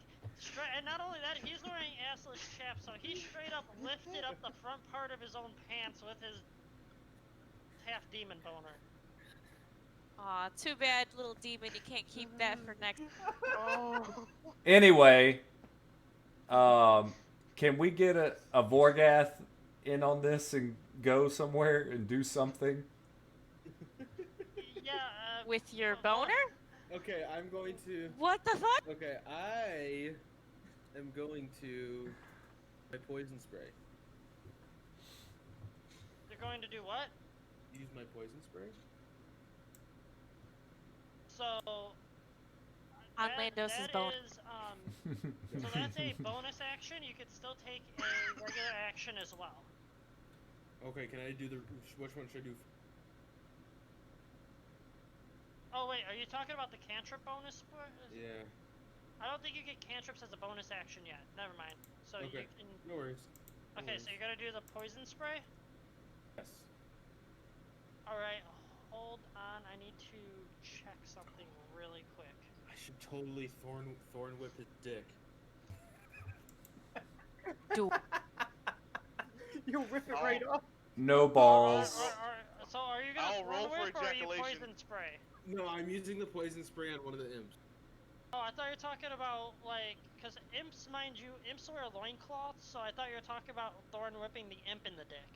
and not only that, he's wearing assless chaps, so he straight up lifted up the front part of his own pants with his half demon boner. Aw, too bad, little demon. You can't keep that for next. Oh. Anyway, Can we get a Vorgath in on this and go somewhere and do something? Yeah. With your well, boner? Okay, I'm going to. What the fuck? Okay, I am going to my poison spray. You're going to do what? Use my poison spray. So On that, Landos's that boner. is so that's a bonus action. You could still take a regular action as well. Okay, can I do the? Which one should I do? Oh wait, are you talking about the cantrip bonus? Yeah. I don't think you get cantrips as a bonus action yet. Never mind. So Okay. you can. No worries. No Okay, worries. so you're gonna do the poison spray. Yes. All right, hold on. I need to check something really quick. I should totally thorn whip his dick. Do You rip it right off. No balls. So are you gonna I'll roll thorn for whip or are you ejaculation. poison spray? No, I'm using the poison spray on one of the imps. Oh, I thought you were talking about like, cause imps, mind you, imps wear loincloths. So I thought you were talking about thorn whipping the imp in the dick.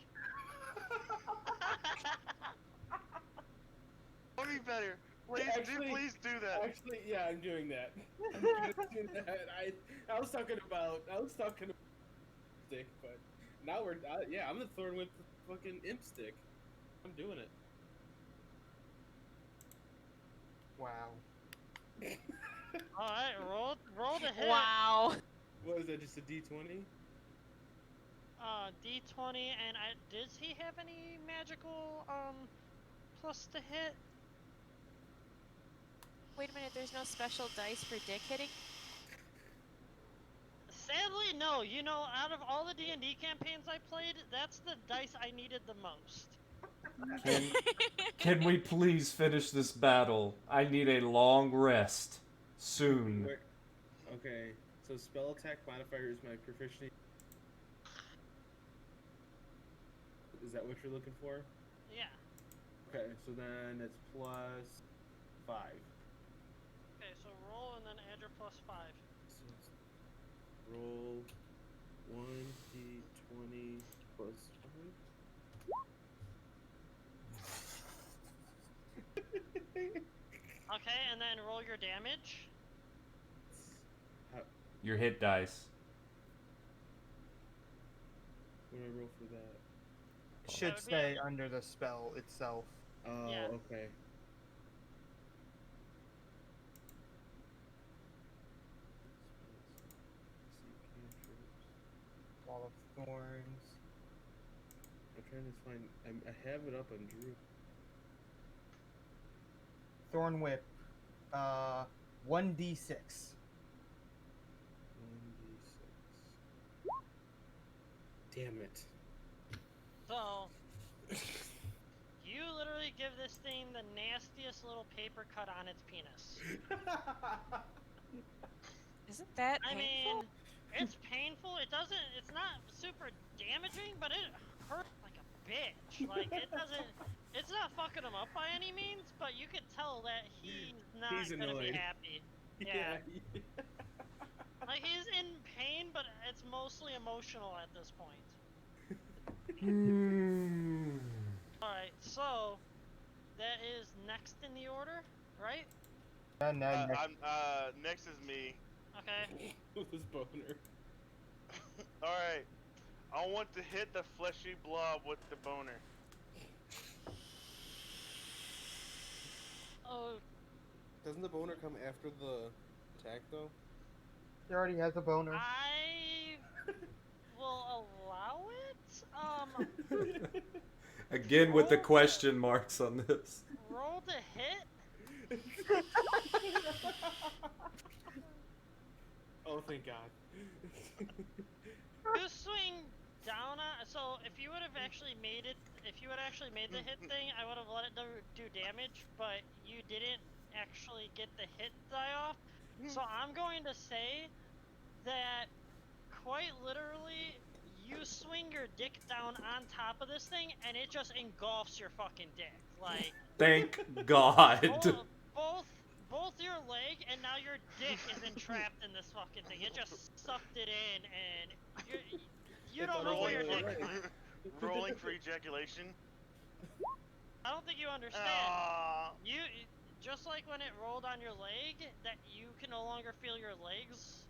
Would be better. Please, Actually- please do that. Actually, yeah, I'm doing that. I'm gonna do that. I was talking about stick, but now yeah, I'm gonna thorn whip the fucking imp stick. I'm doing it. Wow. All right, roll the hit. wow. What is that? Just a D20? D20, and does he have any magical plus to hit? Wait a minute, there's no special dice for dick hitting? Sadly, no. You know, out of all the D&D campaigns I played, that's the dice I needed the most. Can we please finish this battle? I need a long rest. Soon. Wait, okay, so spell attack modifier is my proficiency. Is that what you're looking for? Yeah. Okay, so then it's plus 5. Okay, so roll and then add your plus 5. So it's roll 1d20 plus 5. Okay, and then roll your damage. Your hit dice. What do I roll for that? Should would be stay under the spell itself. Oh, Yeah. okay. Wall of Thorns. I'm trying to find. I have it up on Drew. Thorn Whip. 1d6. 1d6. Damn it. So, you literally give this thing the nastiest little paper cut on its penis. Isn't that I painful? mean, it's painful. It's not super damaging, but it hurts like a bitch. Like, it's not fucking him up by any means, but you could tell that he's not He's gonna be annoyed. happy. Yeah. Like, he's in pain, but it's mostly emotional at this point. Alright, so, that is next in the order, right? And then Next is me. Okay. With his boner. All right. I want to hit the fleshy blob with the boner. Oh, Doesn't the boner come after the attack though? he already has a boner. I will allow it. Again with the question marks on this. Roll to hit. Oh, thank God. You swing down on. So if you would have actually made it, if you had actually made the hit thing, I would have let it do damage, but you didn't actually get the hit die off. So I'm going to say that quite literally, you swing your dick down on top of this thing, and it just engulfs your fucking dick. Like, Thank God. both both your leg, and now your dick is entrapped in this fucking thing. It just sucked it in, and you don't know where your dick went. Rolling for ejaculation. I don't think you understand. Ah. You just like when it rolled on your leg, that you can no longer feel your legs.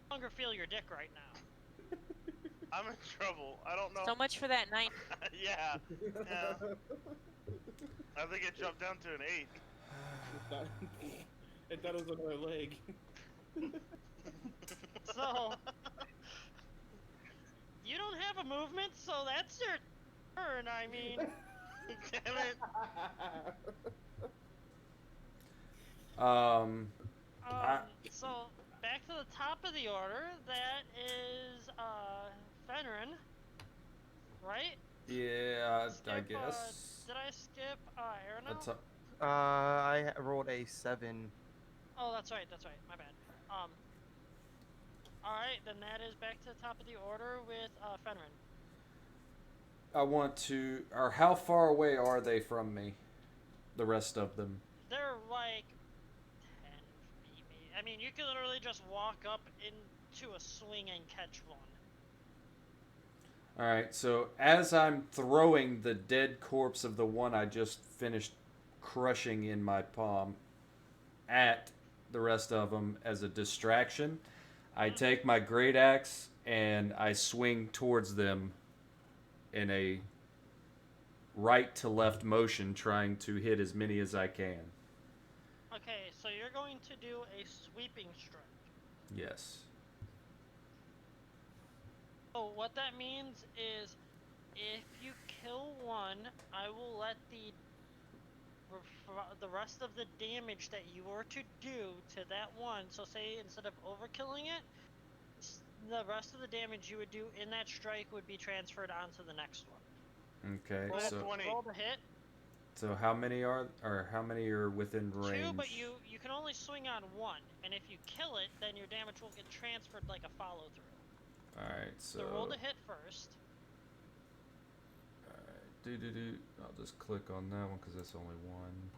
No longer feel your dick right now. I'm in trouble. I don't know. So much for that 9. Yeah. I think it jumped down to an 8. It thought it was another leg. So you don't have a movement, so that's your turn. I mean, Damn it. so back to the top of the order. That is Fenrin, right? Yeah, I Skip, guess. did I skip Aeronel? That's a- I rolled a 7. Oh, that's right. My bad. All right, then that is back to the top of the order with Fenrin. I want to. Or how far away are they from me? The rest of them. They're like 10 feet, maybe. I mean, you could literally just walk up into a swing and catch one. Alright, so as I'm throwing the dead corpse of the one I just finished crushing in my palm at the rest of them as a distraction, I take my great axe and I swing towards them in a right to left motion, trying to hit as many as I can. Okay, so you're going to do a sweeping strike. Yes. So what that means is, if you kill one, I will let the rest of the damage that you were to do to that one. So say instead of overkilling it, the rest of the damage you would do in that strike would be transferred onto the next one. Okay, Roll so 20. Roll the hit. so how many are within range? 2, but you can only swing on one, and if you kill it, then your damage will get transferred like a follow through. Alright, So roll the hit first. Alright, I'll just click on that one because that's only one.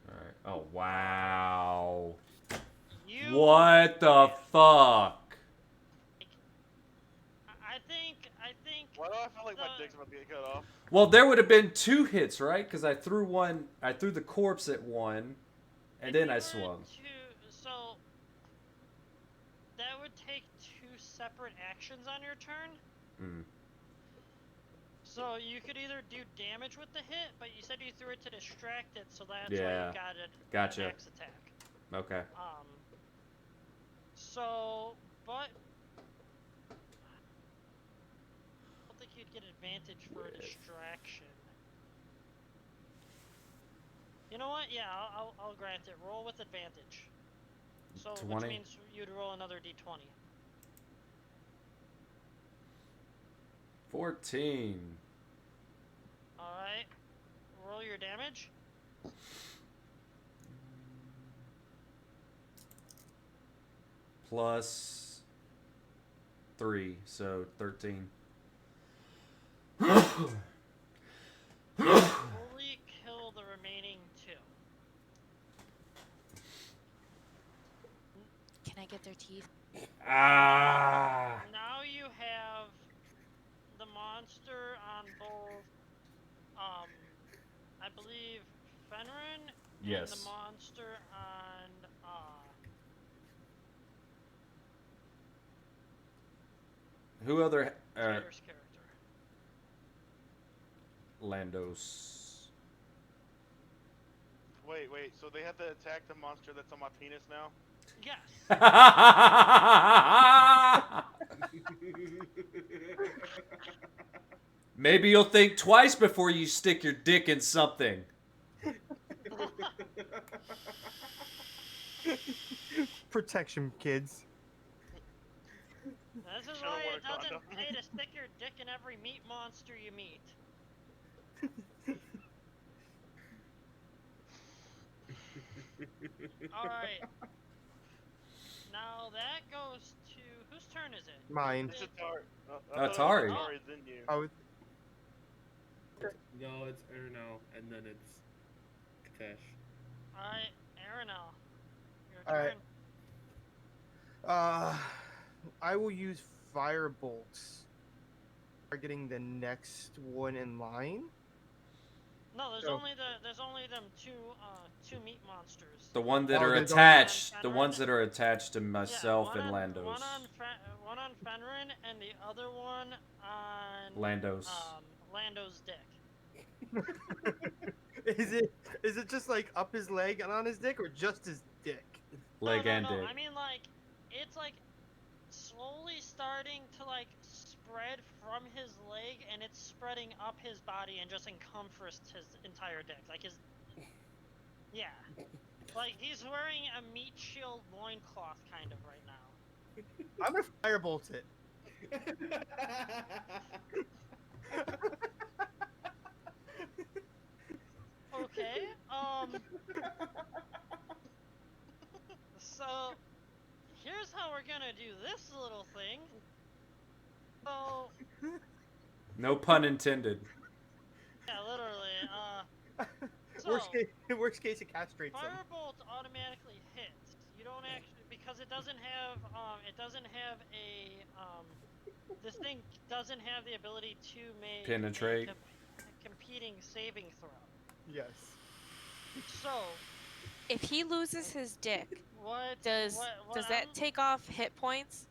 Alright. Oh, wow. What the fuck? I think. Why do I feel like my dick's about to get cut off? Well, there would have been 2 hits, right? Because I threw the corpse at one, and then I swung. So that would take 2 separate actions on your turn. Mm. So you could either do damage with the hit, but you said you threw it to distract it, so that's why Yeah. you got it. Gotcha. Max attack. Okay. So, but I don't think you'd get advantage for a distraction. You know what? Yeah, I'll grant it. Roll with advantage. So, 20? which means you'd roll another d20. 14. Alright. Roll your damage. Plus 3, so 13. Fully kill the remaining 2. Can I get their teeth? Ah! Now you have the monster on both, I believe, Fenrin, Yes. and the monster on, Who other Tater's character. Landos? Wait, so they have to attack the monster that's on my penis now? Yes. Maybe you'll think twice before you stick your dick in something. Protection, kids. This is Should've why worn it a doesn't condom. pay to stick your dick in every meat monster you meet. Alright. Now that goes to... Whose turn is it? Mine. It's Atari. Atari. Atari, then you. Oh, No, it's Erno, and then it's Katesh. Alright, Aranel, your All right. turn. I will use fire bolts, targeting the next one in line. No, there's So- only them two meat monsters. The one that Oh, are there's only- attached, the Fenrir? ones that are attached to myself one and on, Landos. one on Fenrir and the other one on Landos. Lando's dick. Is it just like up his leg and on his dick, or just his dick? Leg and dick. I mean, like, it's like slowly starting to like spread from his leg, and it's spreading up his body and just encompassed his entire dick. Like his, yeah, like he's wearing a meat shield loincloth kind of right now. I'm gonna firebolt it. Okay. So here's how we're gonna do this little thing. So No pun intended. yeah, literally. Worst case, it castrates him. Firebolt automatically hits. You don't actually, because it doesn't have a this thing doesn't have the ability to make Penetrate. a competing saving throw. Yes. So If he loses his dick, what does that take off hit points?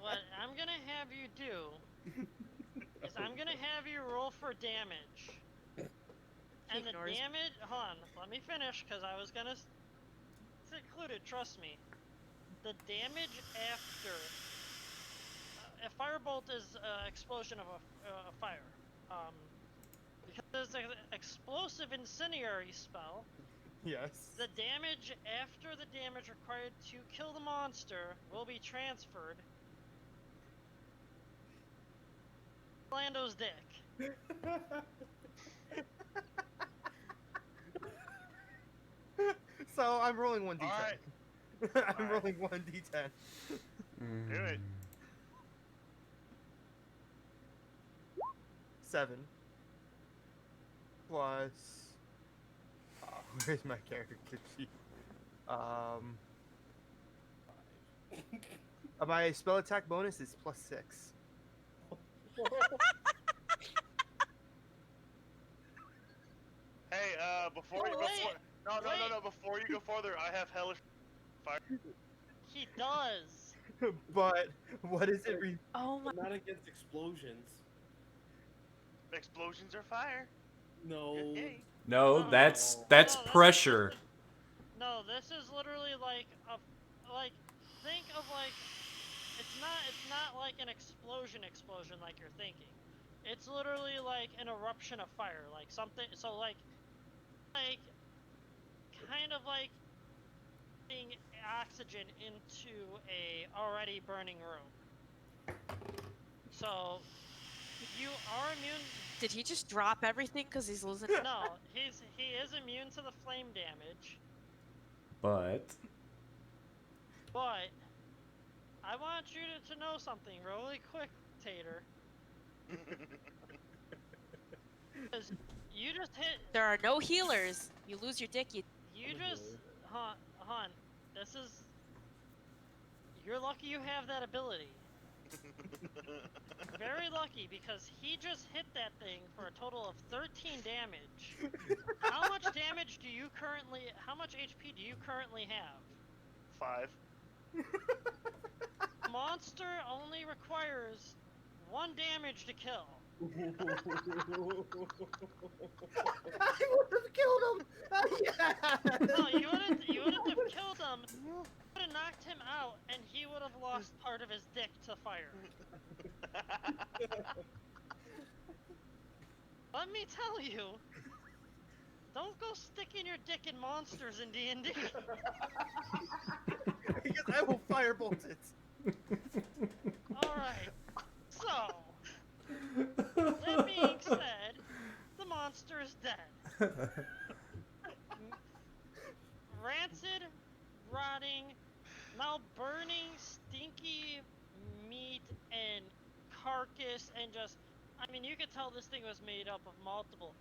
what I'm gonna have you do is I'm gonna have you roll for damage. And the ignores- damage, hold on, let me finish, because I was gonna include it, trust me. The damage after, a firebolt is an explosion of a fire. Because it's an explosive incendiary spell, Yes. the damage after the damage required to kill the monster will be transferred to Lando's dick. So I'm rolling 1d10. Alright. I'm Alright. rolling 1d10. Do it. 7 plus. Where's my character sheet? My spell attack bonus is +6. Hey, before you before you go further, I have hellish fire. He does. But what is it? Oh my! Not against explosions. Explosions are fire. No. Yay. No, No. that's No, this- pressure. No, this is literally like think of like it's not like an explosion like you're thinking. It's literally like an eruption of fire, like something like kind of like putting oxygen into a already burning room. So you are immune. Did he just drop everything because he's losing? No, he is immune to the flame damage. But But I want you to know something really quick, Tater. Because you just hit. There are no healers. You lose your dick. You You just. Hon, this is. You're lucky you have that ability. Very lucky, because he just hit that thing for a total of 13 damage. How much damage do you currently. How much HP do you currently have? 5. Monster only requires 1 damage to kill. I would have killed him. Yeah. No, you wouldn't have killed him. You would have knocked him out, and he would have lost part of his dick to fire. Let me tell you, don't go sticking your dick in monsters in D&D. Because I will firebolt it. Alright, so, that being said, the monster is dead. Rancid, rotting, now burning, stinky meat and carcass, and just, I mean, you could tell this thing was made up of multiple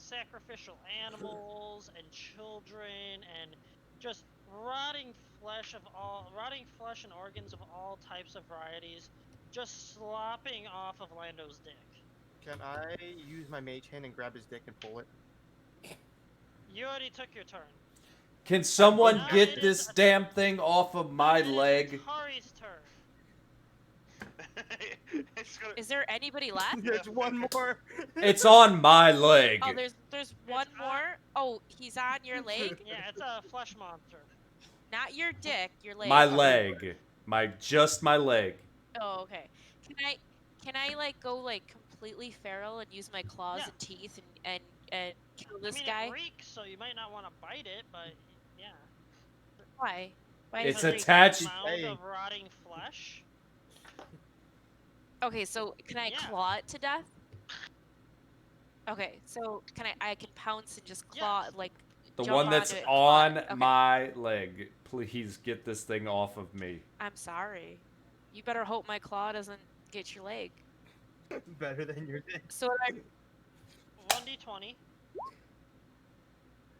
sacrificial animals and children and just rotting flesh and organs of all types of varieties, just slopping off of Lando's dick. Can I use my mage hand and grab his dick and pull it? You already took your turn. Can someone Now get it this is damn thing off of my Now it is leg? Atari's turn. It's gonna. Is there anybody left? There's one more. It's on my leg. Oh, there's one on- more. Oh, he's on your leg, Yeah, it's a flesh monster. not your dick, your leg. My leg. Just my leg. Oh, okay. Can I like go like completely feral and use my claws Yeah. and teeth and kill this I mean, guy? it reeks, so you might not want to bite it, but yeah. Why? Why It's does it Because reek? attached- The amount Hey. of rotting flesh. Okay, so can I Yeah. claw it to death? Okay, so I can pounce and just claw Yes. like The jump one that's onto it and claw on it. Okay. my leg. Please get this thing off of me. I'm sorry. You better hope my claw doesn't get your leg. Better than your dick. So I 1d20.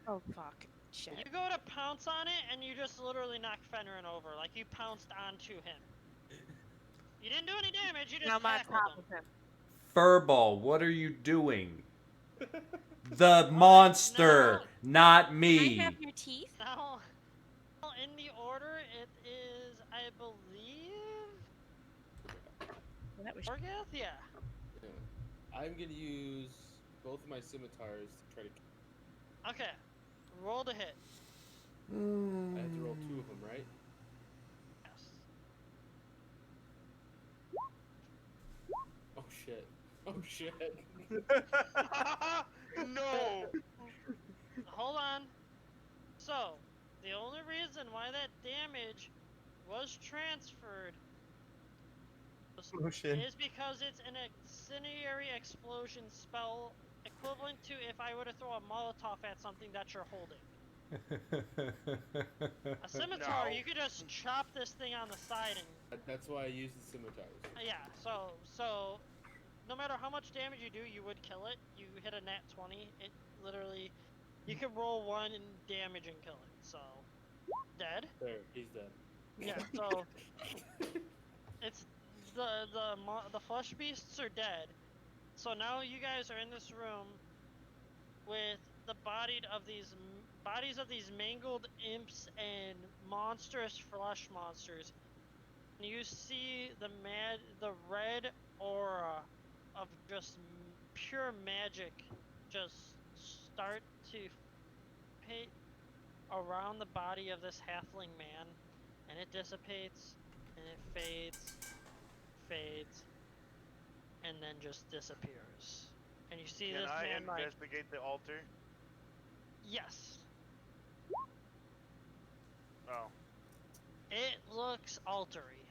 oh fuck shit. You go to pounce on it, and you just literally knock Fenrir over. Like you pounced onto him. You didn't do any damage. You just Now I'm on tackled top him. of him. Furball, what are you doing? The monster, not Can I me. have your teeth? Now, in the order, it is, I believe, That was Orgath? Yeah. Yeah. I'm gonna use both of my scimitars to try to. Okay. Roll to hit. I have to roll 2 of them, right? Yes. Oh shit. Oh shit. No. Hold on. So, the only reason why that damage was transferred Motion. is because it's an incendiary explosion spell equivalent to if I were to throw a Molotov at something that you're holding. A scimitar, No. you could just chop this thing on the side and That's why I use the scimitars. yeah. So no matter how much damage you do, you would kill it. You hit a nat 20, it literally you can roll 1 in damage and kill it. So dead. There, he's dead. Yeah. So it's the flesh beasts are dead. So now you guys are in this room with the bodies of these mangled imps and monstrous flesh monsters. And you see the red aura of just pure magic just start to hit around the body of this halfling man, and it dissipates and it fades, and then just disappears. And you see Can this I man like, investigate the altar? yes, Oh. it looks altery.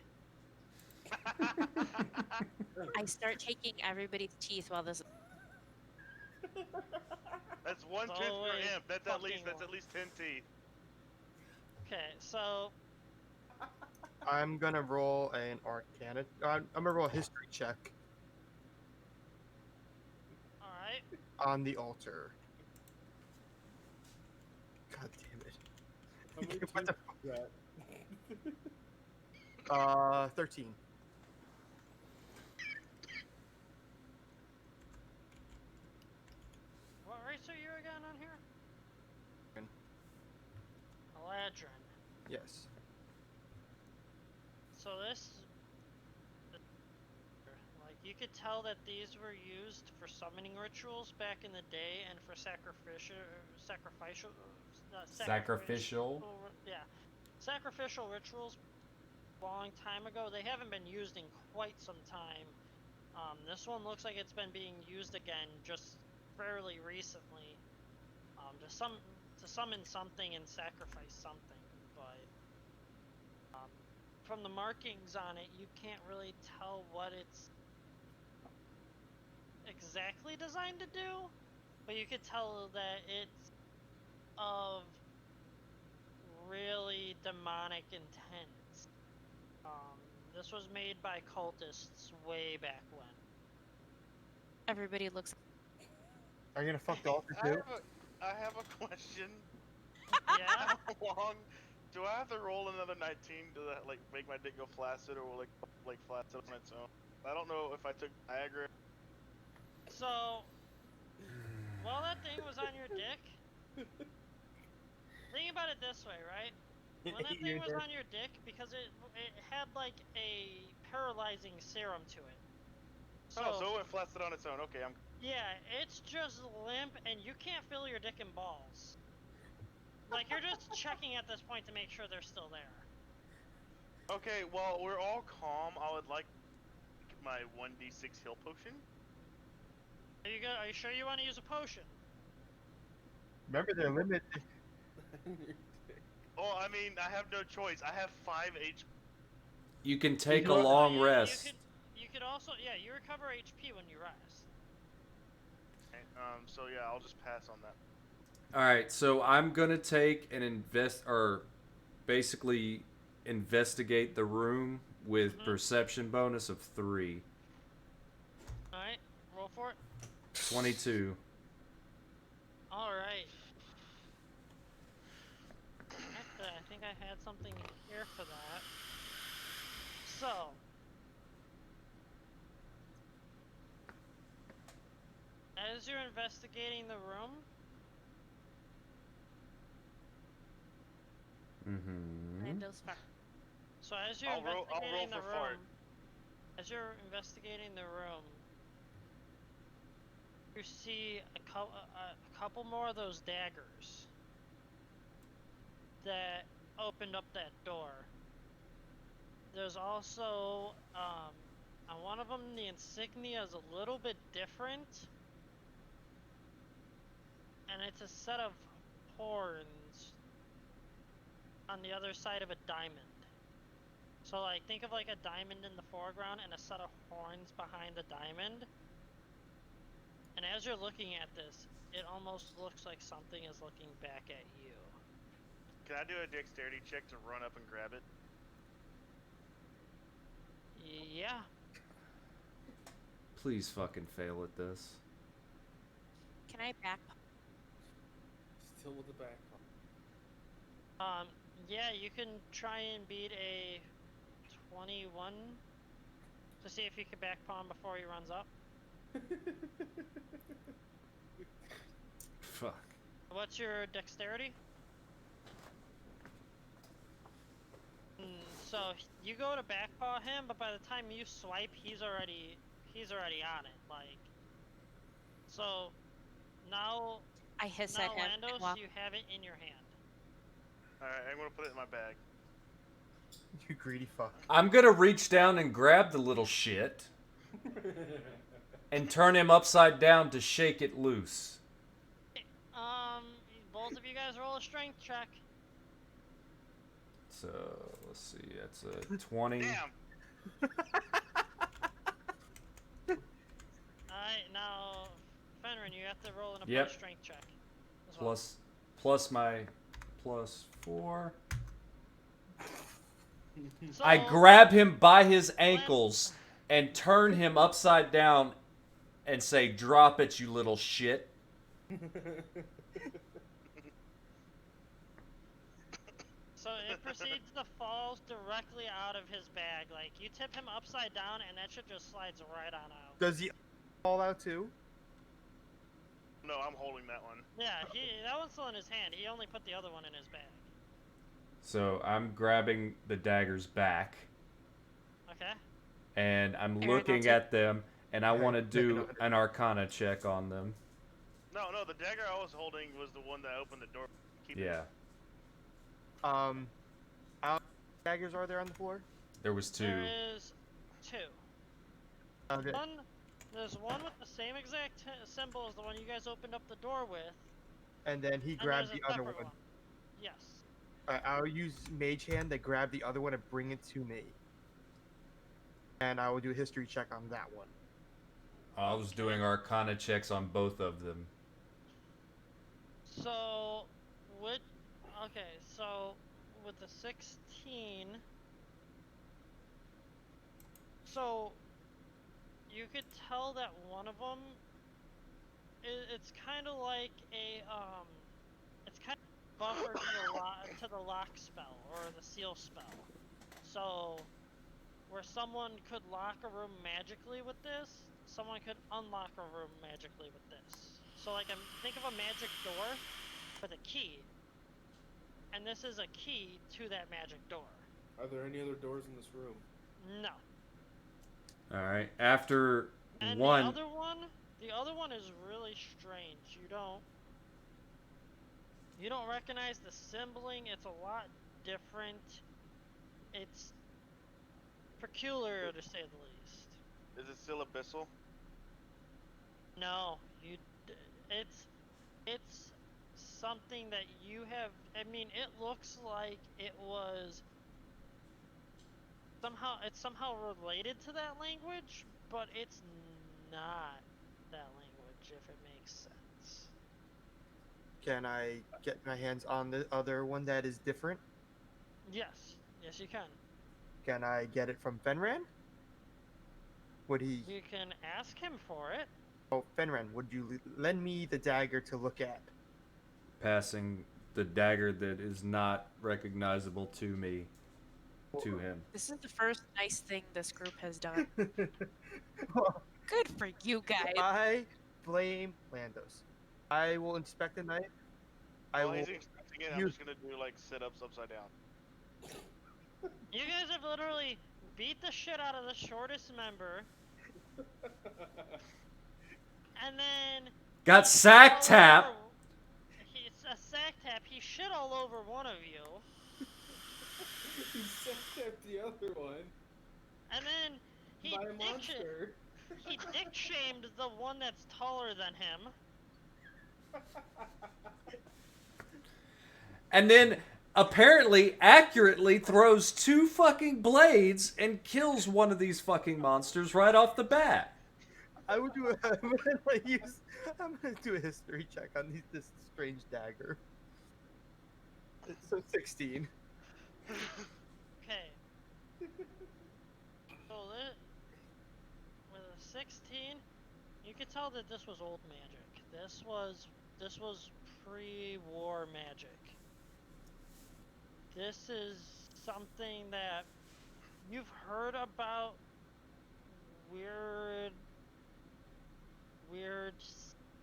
I start taking everybody's teeth while this That's one It's tooth per always imp. That's fucking at least 10 teeth. Okay, so I'm gonna roll an Arcana. I'm gonna roll a history check all right, on the altar. God damn it. How many What the teeth is that? 13. what race are you again on here? Eladrin. Eladrin. Yes. So like you could tell that these were used for summoning rituals back in the day and for sacrificial yeah, sacrificial rituals a long time ago. They haven't been used in quite some time. This one looks like it's been being used again just fairly recently. To summon something and sacrifice something, but from the markings on it, you can't really tell what it's exactly designed to do, but you could tell that it's of really demonic intent. This was made by cultists way back when. everybody looks Are you gonna fuck the altar too? I have a question. Yeah. How long do I have to roll another 19 to like make my dick go flaccid, or will it go, like flaccid on its own? I don't know if I took Viagra. So, while that thing was on your dick, think about it this way, right? When that thing was on your dick, because it had like a paralyzing serum to it. Oh, so it went flaccid on its own. Okay, I'm. Yeah, it's just limp, and you can't feel your dick and balls. Like, you're just checking at this point to make sure they're still there. Okay, well, we're all calm. I would like my 1d6 heal potion. Are you sure you want to use a potion? Remember they're limited. Oh, I mean, I have no choice. I have 5 HP. You can take a know what? long rest. You could also, yeah, you recover HP when you rest. Okay, so yeah, I'll just pass on that. All right, so I'm gonna take and basically investigate the room with perception bonus of 3. All right, roll for it. 22. All right. I think I had something here for that. So, as you're investigating the room, Mm-hmm. Lando's far. so as you're I'll roll investigating the for fart. room, as you're investigating the room, you see a couple more of those daggers that opened up that door. There's also, on one of them, the insignia is a little bit different, and it's a set of horns on the other side of a diamond. So, like, think of like a diamond in the foreground and a set of horns behind the diamond. And as you're looking at this, it almost looks like something is looking back at you. Can I do a dexterity check to run up and grab it? Yeah. Please fucking fail at this. Can I back? Still with the back. Yeah, you can try and beat a 21 to see if you can back palm before he runs up. Fuck. What's your dexterity? So you go to backpaw him, but by the time you swipe, he's already on it. Like, so now I hiss at him. and Landos, walk. you have it in your hand. All right, I'm gonna put it in my bag. You greedy fuck. I'm gonna reach down and grab the little shit and turn him upside down to shake it loose. Both of you guys roll a strength check. So let's see, that's a 20. Damn. Alright, now Fenrin, you have to roll an Yep. strength check. As well. Plus my +4. So, I grab him by his ankles and turn him upside down and say, "Drop it, you little shit." So it proceeds to fall directly out of his bag. Like, you tip him upside down and that shit just slides right on out. Does he fall out too? No, I'm holding that one. Yeah, that one's still in his hand. He only put the other one in his bag. So I'm grabbing the daggers back Okay. and I'm Aaron, looking I'll take- at them and I Okay, want to take do another. an Arcana check on them. No, the dagger I was holding was the one that opened the door. Keep it. Yeah, How many daggers are there on the floor? there was 2. There is 2. Okay. There's one with the same exact symbol as the one you guys opened up the door with. And then he And grabbed there's the a other separate one. Yes. I'll use Mage Hand to grab the other one and bring it to me. And I will do a history check on that one. I was doing Arcana checks on both of them. So, with the 16, so you could tell that one of them it's kind of like a it's kind of buffer to the lock spell or the seal spell. So where someone could lock a room magically with this, someone could unlock a room magically with this. So like think of a magic door with a key, and this is a key to that magic door. Are there any other doors in this room? No. All right. After And one, the other one is really strange. You don't recognize the symboling. It's a lot different. It's peculiar to say the least. Is it still abyssal? No, it's something that you have. I mean, it looks like it's somehow related to that language, but it's not that language, if it makes sense. Can I get my hands on the other one that is different? Yes, you can. Can I get it from Fenran? Would he? You can ask him for it. Oh, Fenran, would you lend me the dagger to look at? passing the dagger that is not recognizable to me to him. This is the first nice thing this group has done. Well, Good for you guys. I blame Landos. I will inspect the knife. I While will. he's expecting it, I'm use- just gonna do like sit-ups upside down. You guys have literally beat the shit out of the shortest member, and then Got sack tap. He's a sack tap. He shit all over one of you, He sacked the other one and then he by a dick monster. he dick shamed the one that's taller than him. And then apparently accurately throws 2 fucking blades and kills one of these fucking monsters right off the bat. I would do. I'm gonna do a history check on this strange dagger. So 16. Okay. So with a 16, you could tell that this was old magic. This was pre-war magic. This is something that you've heard about weird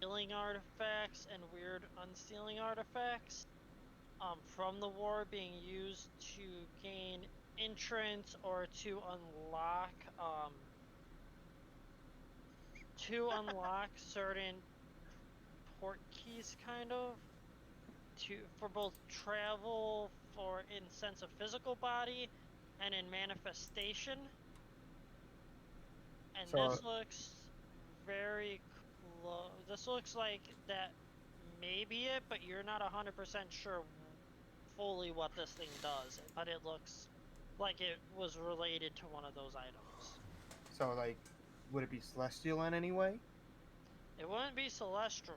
sealing artifacts and weird unsealing artifacts from the war being used to gain entrance or to unlock certain port keys, kind of, for both travel, for in sense of physical body and in manifestation. And So- this looks very close. This looks like that may be it, but you're not 100% sure fully what this thing does. But it looks like it was related to one of those items. So like, would it be celestial in any way? It wouldn't be celestial.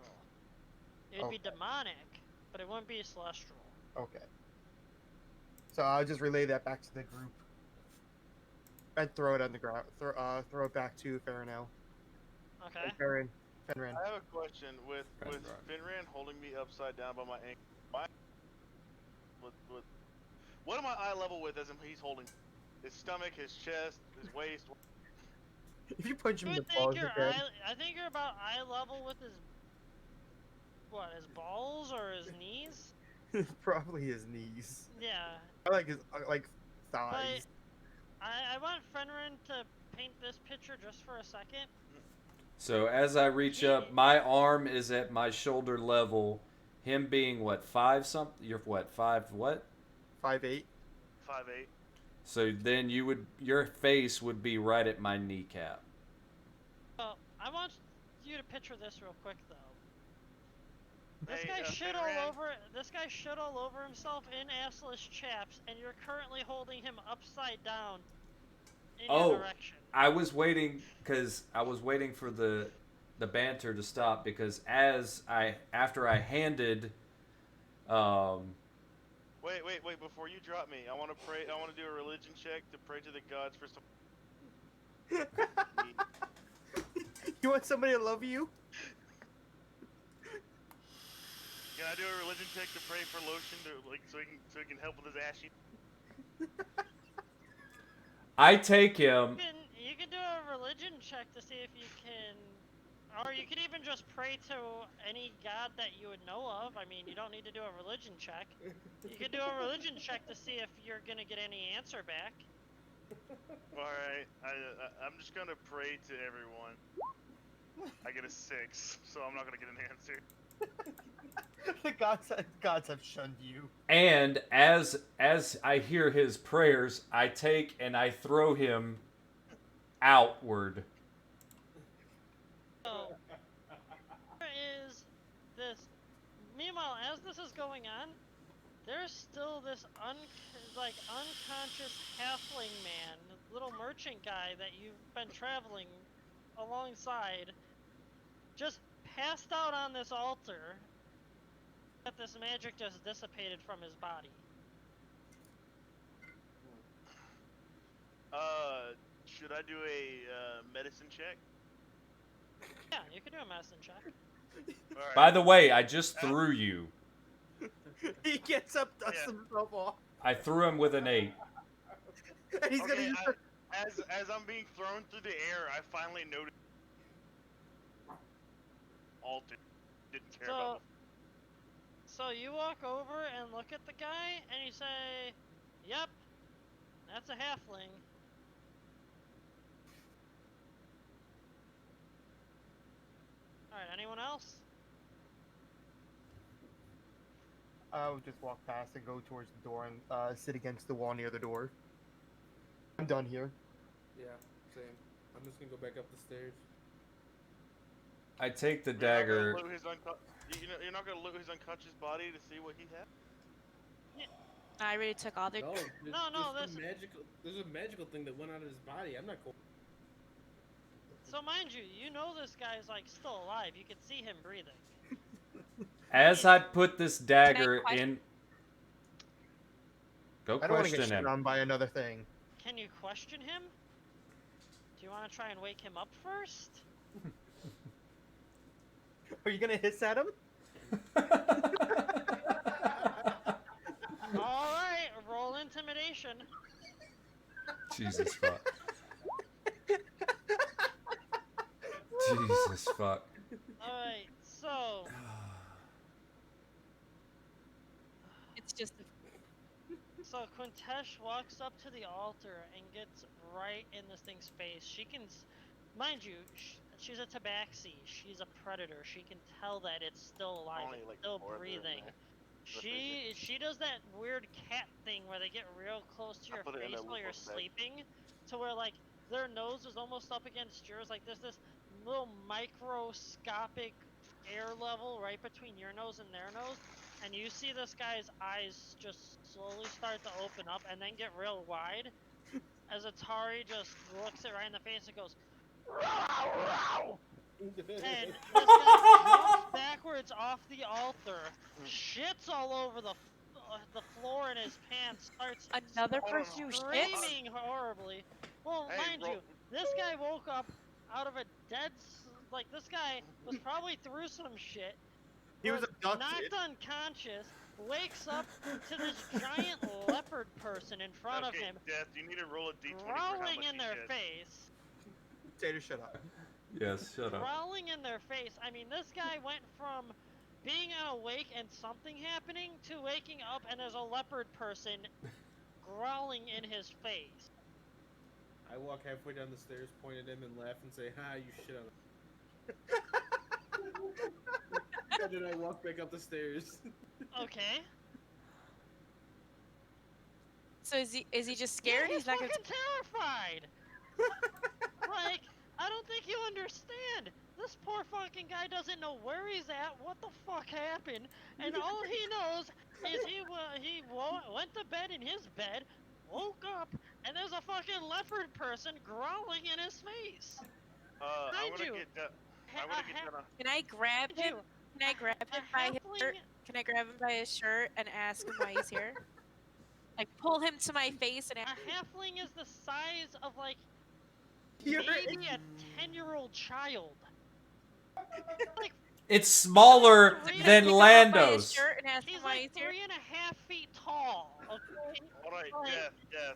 It'd be Okay. demonic, but it wouldn't be celestial. Okay. So I'll just relay that back to the group. And throw it on the ground. Throw it back to Farinel. Okay. Fenran. I have a question with Right. Finran holding me upside down by my ankle. Why? What am I eye level with as he's holding his stomach, his chest, his waist? If you punch him in You the think balls, you're you're dead. I think you're about eye level with his his balls or his knees? Probably his knees. Yeah. I like his thighs. I want Fenrin to paint this picture just for a second. So as I reach up, my arm is at my shoulder level. Him being what, 5 something? You're what, 5 what? 5'8". 5'8". So then your face would be right at my kneecap. Well, I want you to picture this real quick though. This Hey, guy shit Finran, all over. This guy shit all over himself in assless chaps, and you're currently holding him upside down in your direction. I was waiting for the banter to stop because after I handed Wait! Before you drop me, I want to pray. I want to do a religion check to pray to the gods for some. You want somebody to love you? Can I do a religion check to pray for lotion to so he can help with his ashy? I take him. You can do a religion check to see if you can, or you could even just pray to any god that you would know of. I mean, you don't need to do a religion check. You could do a religion check to see if you're gonna get any answer back. All right, I'm just gonna pray to everyone. I get a 6, so I'm not gonna get an answer. The gods have shunned you. And as I hear his prayers, I take and I throw him outward. So there is this. Meanwhile, as this is going on, there's still this unconscious halfling man, little merchant guy that you've been traveling alongside, just passed out on this altar. That this magic just dissipated from his body. Should I do a medicine check? Yeah, you can do a medicine check. All right. By the way, I just threw you. He gets up, dusts himself off, I threw him with an 8. and he's Okay, gonna use as I'm being thrown through the air, I finally noticed altar. Didn't care about. So you walk over and look at the guy, and you say, "Yep, that's a halfling." All right, anyone else? I would just walk past and go towards the door and sit against the wall near the door. I'm done here. Yeah, same. I'm just gonna go back up the stairs. I take the You're dagger. You're not gonna loot his unconscious body to see what he had. I already took all their. No, there's there's a magical thing that went out of his body. I'm not cool. So mind you, you know this guy's like still alive. You can see him breathing. As I put this dagger in. Go I don't want to question get shit him. on by another thing. Can you question him? Do you want to try and wake him up first? Are you gonna hiss at him? All right, roll intimidation. Jesus fuck. Jesus fuck. All right, so It's just. So Quintesh walks up to the altar and gets right in this thing's face. She can, mind you, she's a tabaxi. She's a predator. She can tell that it's still alive, Only, it's like, still 4 of them in breathing. there. She does that weird cat thing where they get real close to your put it in face a while you're little bag. sleeping, to where like their nose is almost up against yours. Like there's this little microscopic air level right between your nose and their nose. And you see this guy's eyes just slowly start to open up and then get real wide as Atari just looks it right in the face and goes, "Row, row!" And this guy jumps backwards off the altar, shits all over the floor in his pants, starts Another person who shits? screaming horribly. Well, Hey, mind you, this guy woke up out of a like this guy was probably through some shit. He was abducted. Knocked unconscious, wakes up to this giant leopard person in front of him, Death, you need to roll a d20 for how growling much in he their shit. face. Tater, shut up. Yes, shut up. Growling in their face. I mean, this guy went from being awake and something happening to waking up and there's a leopard person growling in his face. I walk halfway down the stairs, point at him, and laugh and say, "Ha, you shit on it." And then I walk back up the stairs. Okay. So is he just scared? Yeah, He's not gonna. fucking terrified. Like, I don't think you understand. This poor fucking guy doesn't know where he's at, what the fuck happened, and all he knows is he went to bed in his bed, woke up, and there's a fucking leopard person growling in his face. I'm Mind gonna you, get that. I'm gonna get that. Can I grab him? Can I grab him by his shirt? Can I grab him by his shirt and ask him why he's here? Like pull him to my face and A ask. halfling is the size of like You're maybe a 10-year-old child. Like It's smaller He's than Pick him up by his Lando's. shirt and ask him He's why like he's here. 3.5 feet tall. Okay. All right, Like, Death, Oh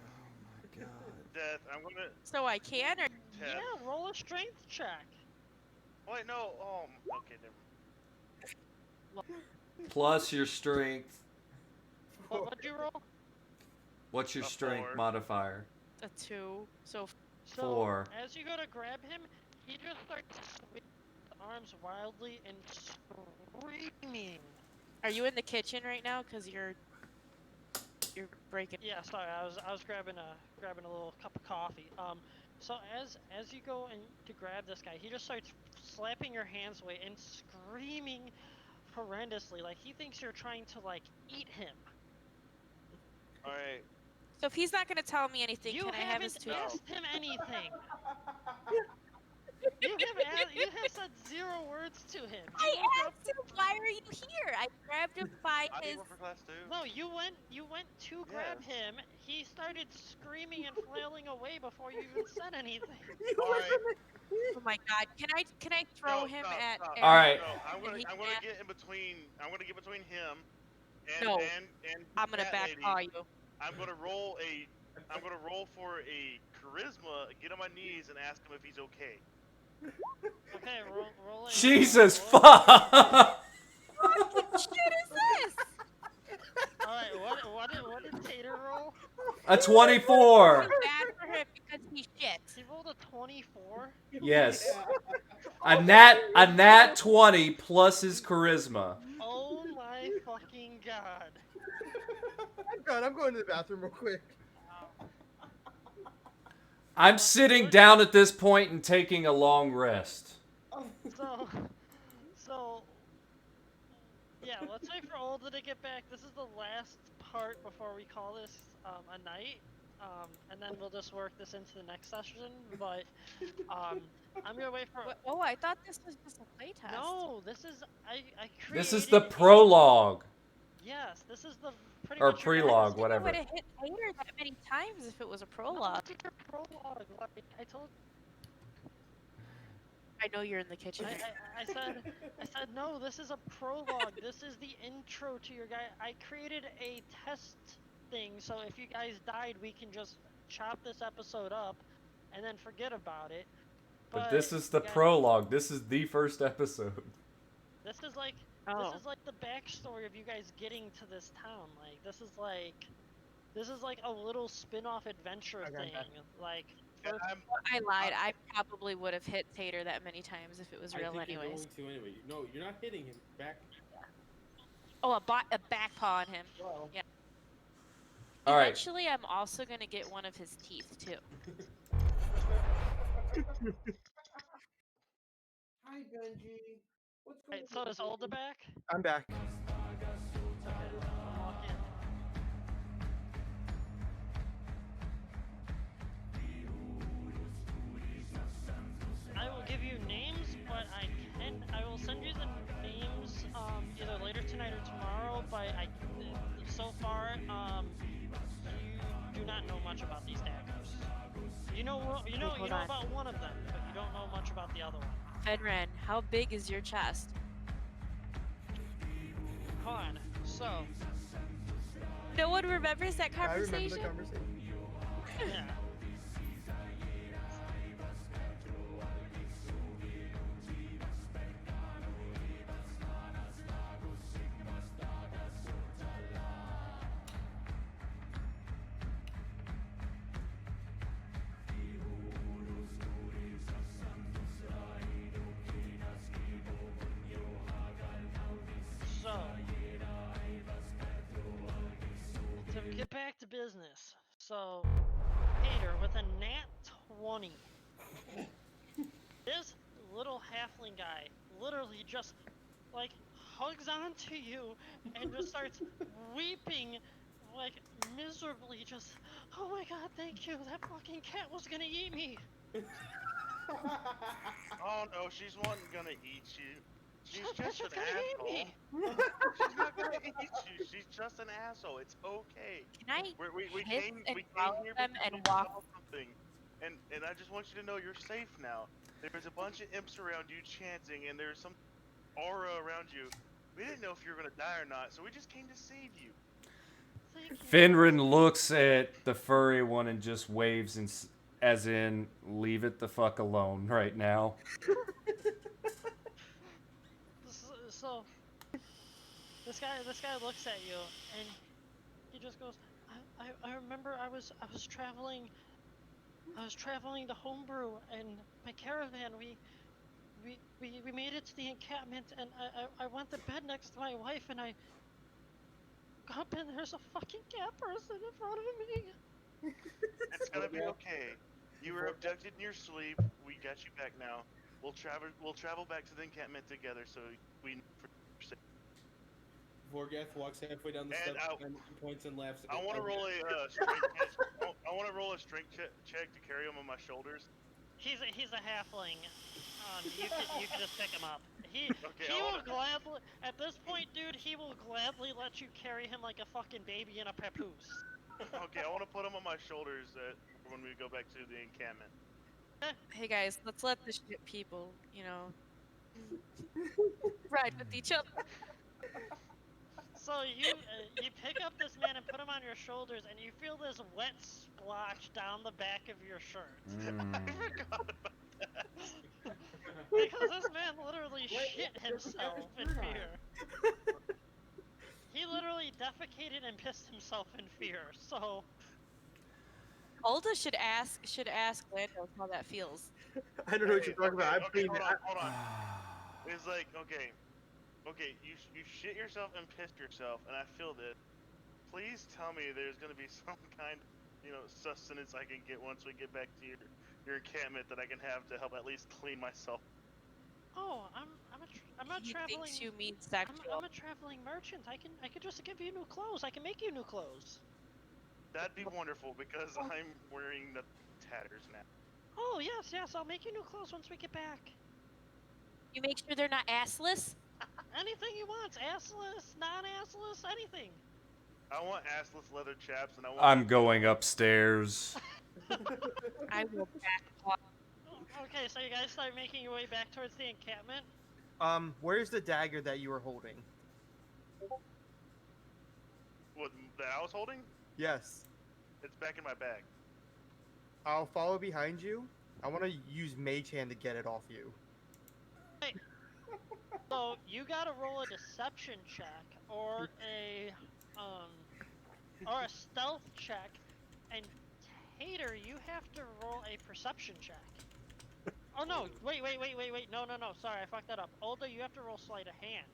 my god. Death. I'm gonna So I can, or Death. yeah, roll a strength check. Wait, no. Okay, never. Plus your strength. What'd you roll? What's your A strength 4. modifier? a 2. So So 4. as you go to grab him, he just starts swinging his arms wildly and screaming. are you in the kitchen right now? Cause you're breaking. Yeah, sorry, I was grabbing a little cup of coffee. So as you go and to grab this guy, he just starts slapping your hands away and screaming horrendously, like he thinks you're trying to like eat him. All right. So if he's not gonna tell me anything, You can I have his haven't tooth? No. asked him anything. You have said 0 words to him. He I woke up. asked him, why are you here? I grabbed him by I his. need one for class 2. No, you went to grab Yes. him. He started screaming and flailing away before you even said anything. All right. Oh my god! Can I throw No, him stop, at? stop. Aaron? All right. No, I'm And gonna he I'm gonna can't- get in between. I'm gonna get between him and No. and I'm gonna Cat back Lady. paw you. I'm gonna roll for a charisma, get on my knees, and ask him if he's okay. Okay, roll it. Jesus roll it. fuck! What shit is this? All right, what did Tater roll? A 24. Bad for him because he shits. He rolled a 24. Yes. A nat 20 plus his charisma. Oh my fucking god. I'm going to the bathroom real quick. I'm sitting down at this point and taking a long rest. So, yeah, let's wait for Olda to get back. This is the last part before we call this a night. And then we'll just work this into the next session. But I'm gonna wait for. Oh, I thought this was just a playtest. No, this is I created. This is the prologue. Yes, this is the pretty Or much your prelogue, I think I whatever. would have hit Tater that many times if it was a prologue. No, it's your prologue. Like I told. I know you're in the kitchen. I said no. This is a prologue. This is the intro to your guy. I created a test thing, so if you guys died, we can just chop this episode up, and then forget about it. But this is the guys, prologue. This is the first episode. This is like the backstory of you guys getting to this town. Like this is like a little spin-off adventure thing. Like. And I lied. I probably would have hit Tater that many times if it was real I think anyways. You're going to anyway. No, you're not hitting him. Back. Oh, a back paw on him. Well. Yeah. All right. Eventually, I'm also gonna get one of his teeth too. Hi, Benji. What's going Right, so is Olda back? I'm back. Okay, I'll walk in. I will give you names, but I will send you the names either later tonight or tomorrow. But so far you do not know much about these daggers. You know Hold on. about one of them, but you don't know much about the other one. Fenren, how big is your chest? Hold on. So No one remembers that I remember conversation. the conversation. yeah. So, to get back to business. So, Hater with a nat 20. This little halfling guy literally just like hugs onto you and just starts weeping like miserably, just, oh my god, thank you, that fucking cat was gonna eat me. oh no, she's one gonna eat you. She's just an gonna eat asshole. me. She's not gonna eat you. She's just an asshole. It's okay. Can I We hiss came and we came follow here them because and we walk? saw something, and I just want you to know you're safe now. There's a bunch of imps around you chanting, and there's some aura around you. We didn't know if you were gonna die or not, so we just came to save you. Thank you. Finrin looks at the furry one and just waves, as in, leave it the fuck alone right now. So this guy looks at you and he just goes, I remember I was traveling to Homebrew and my caravan. We made it to the encampment and I went to bed next to my wife and I got up and there's a fucking cat person in front of me. It's gonna be Yeah. okay. You were abducted in your sleep. We got you back now. We'll travel back to the encampment together, so we know for safe. Vorgath walks halfway down the And steps and points and laughs. I want to roll a strength test. I want to roll a strength check to carry him on my shoulders. He's a halfling. You can just pick him up. He Okay, will gladly at this point, dude. He will gladly let you carry him like a fucking baby in a papoose. Okay, I want to put him on my shoulders when we go back to the encampment. Hey guys, let's let the ship people, ride with each other. So you pick up this man and put him on your shoulders, and you feel this wet splotch down the back of your shirt. I forgot about that. Because this man literally shit himself in fear. He literally defecated and pissed himself in fear. So Alda should ask Landos how that feels. I don't know what you're talking about. I'm Okay, being hold on. It's like, okay, you shit yourself and pissed yourself, and I feel this. Please tell me there's gonna be some kind of, sustenance I can get once we get back to your encampment that I can have to help at least clean myself. oh, I'm not He traveling. thinks you mean sexual. I'm a traveling merchant. I can just give you new clothes. I can make you new clothes. That'd be wonderful because I'm wearing the tatters now. Oh yes, I'll make you new clothes once we get back. You make sure they're not assless. Anything you want, assless, non-assless, anything. I want assless leather chaps, and I want. I'm going upstairs. I will back off. Okay, so you guys start making your way back towards the encampment. Where's the dagger that you were holding? What that I was holding? Yes. It's back in my bag. I'll follow behind you. I want to use Mage Hand to get it off you. So you gotta roll a deception check or a stealth check, and Tater, you have to roll a perception check. Oh no! Wait! No! Sorry, I fucked that up. Olda, you have to roll sleight of hand.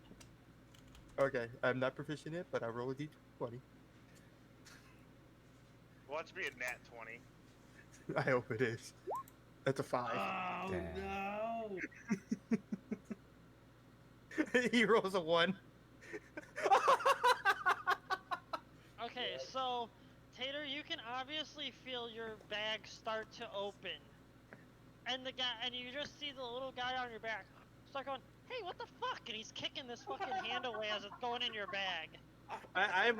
Okay, I'm not proficient in it, but I roll a d20. Watch me a nat 20. I hope it is. That's a 5. Oh Damn. no! He rolls a 1. Okay, so Tater, you can obviously feel your bag start to open, and you just see the little guy on your back start going, "Hey, what the fuck?" And he's kicking this fucking hand away as it's going in your bag. I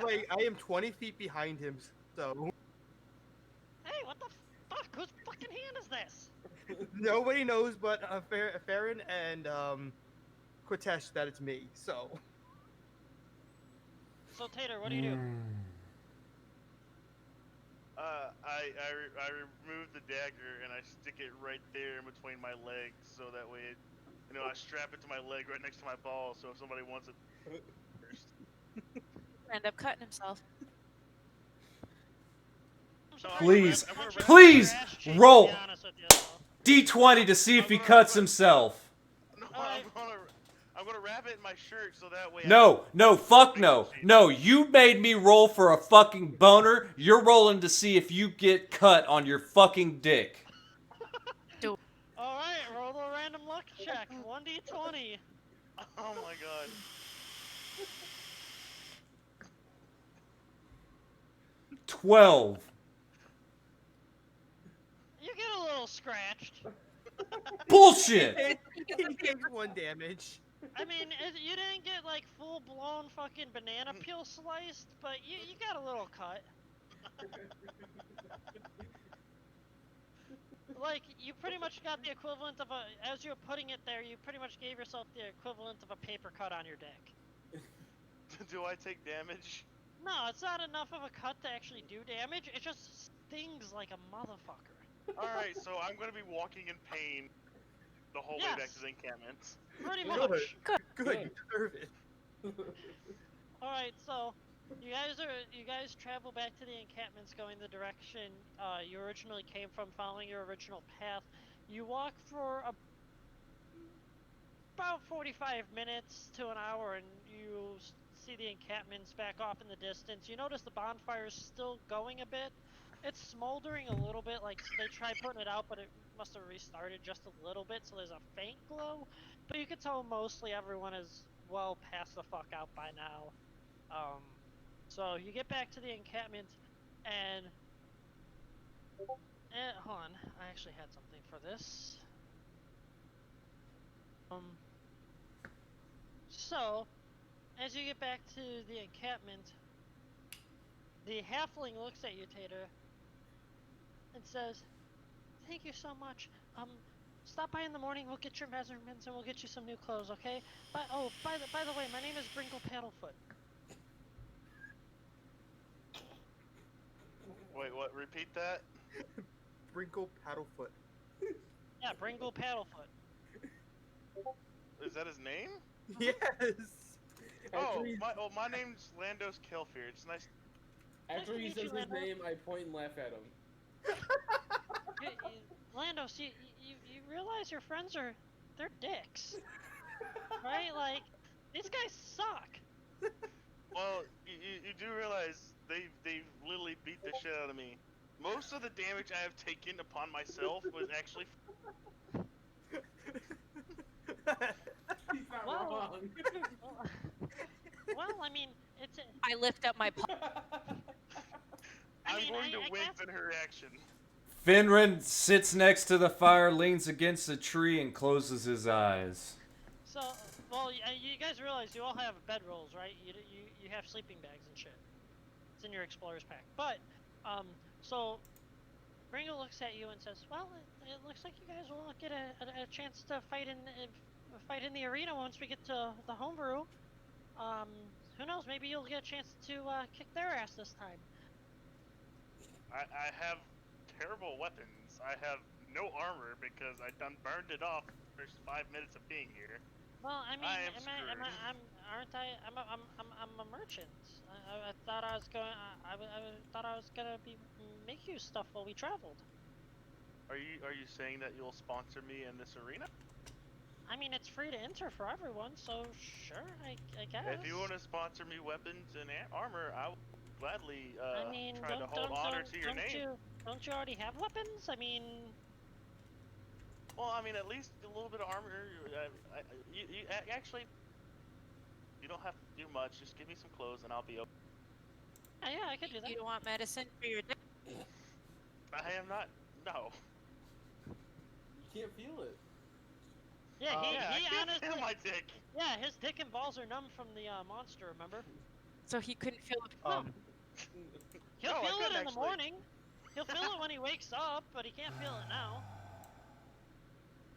am 20 feet behind him, so Hey, what the fuck? Whose fucking hand is this? nobody knows but Farron and Quitesh that it's me. So Tater, what do you do? I remove the dagger and I stick it right there in between my legs, so that way, I strap it to my leg right next to my ball. So if somebody wants it first, End up cutting himself. Please, I'm gonna wrap please, Your ass cheek, to roll be honest with you, though. D20 to see if he cuts himself. No, Alright. I'm gonna wrap it in my shirt so that way. No, fuck no. No, you made me roll for a fucking boner. You're rolling to see if you get cut on your fucking dick. Alright, roll a random luck check. 1d20. Oh my god. 12. You get a little scratched. Bullshit! he takes 1 damage. I mean, you didn't get like full blown fucking banana peel sliced, but you got a little cut. like you pretty much got the equivalent of a. As you're putting it there, you pretty much gave yourself the equivalent of a paper cut on your dick. Do I take damage? No, it's not enough of a cut to actually do damage. It just stings like a motherfucker. Alright, so I'm gonna be walking in pain the whole way back to Yes. the encampment. Pretty Good. much. Good, you deserve it. All right, so you guys travel back to the encampments, going the direction you originally came from, following your original path. You walk for about 45 minutes to an hour, and you see the encampments back off in the distance. You notice the bonfire's still going a bit. It's smoldering a little bit, like they tried putting it out, but it must have restarted just a little bit, so there's a faint glow. But you can tell mostly everyone is well past the fuck out by now. So you get back to the encampment, and hold on, I actually had something for this. So as you get back to the encampment, the halfling looks at you, Tater, and says, "Thank you so much. Stop by in the morning. We'll get your measurements and we'll get you some new clothes, okay? But by the way, my name is Bringle Paddlefoot." Wait, what? Repeat that? Sprinkle Paddlefoot. Yeah, Bringle Paddlefoot. Is that his name? Yes. Oh, After he, my name's Landos Kelfear. It's nice. after Nice to he meet says you, his Lando. name, I point and laugh at him. Landos, you realize your friends they're dicks, right? Like, these guys suck. Well, you do realize they've literally beat the shit out of me. Most of the damage I have taken upon myself was actually. He's not Well, wrong. well, I mean, it's. I lift up my paw. I'm mean, going to I wince guess- in her reaction. Finran sits next to the fire, leans against a tree, and closes his eyes. So, well, you guys realize you all have bedrolls, right? You have sleeping bags and shit. It's in your explorer's pack. But, so Bringle looks at you and says, "Well, it looks like you guys will get a chance to fight in the arena once we get to the homebrew. Who knows? Maybe you'll get a chance to kick their ass this time." I have terrible weapons. I have no armor because I done burned it off the first 5 minutes of being here. Well, I mean, I am aren't I? I'm a merchant. I thought I was going. I thought I was gonna make you stuff while we traveled. Are you saying that you'll sponsor me in this arena? I mean, it's free to enter for everyone, so sure, I guess. If you want to sponsor me weapons and armor, I will gladly I mean, try to hold honor to your name. Don't you already have weapons? I mean, Well, I mean, at least a little bit of armor. Actually, you don't have to do much. Just give me some clothes and I'll be open. yeah, I could do that. You don't want medicine for your dick? I am not. No. You can't feel it. Yeah, I he can't honestly. feel my dick. Yeah, his dick and balls are numb from the monster. Remember? So he couldn't feel the He'll No, I feel it couldn't in the actually. morning. He'll feel it when he wakes up, but he can't feel it now.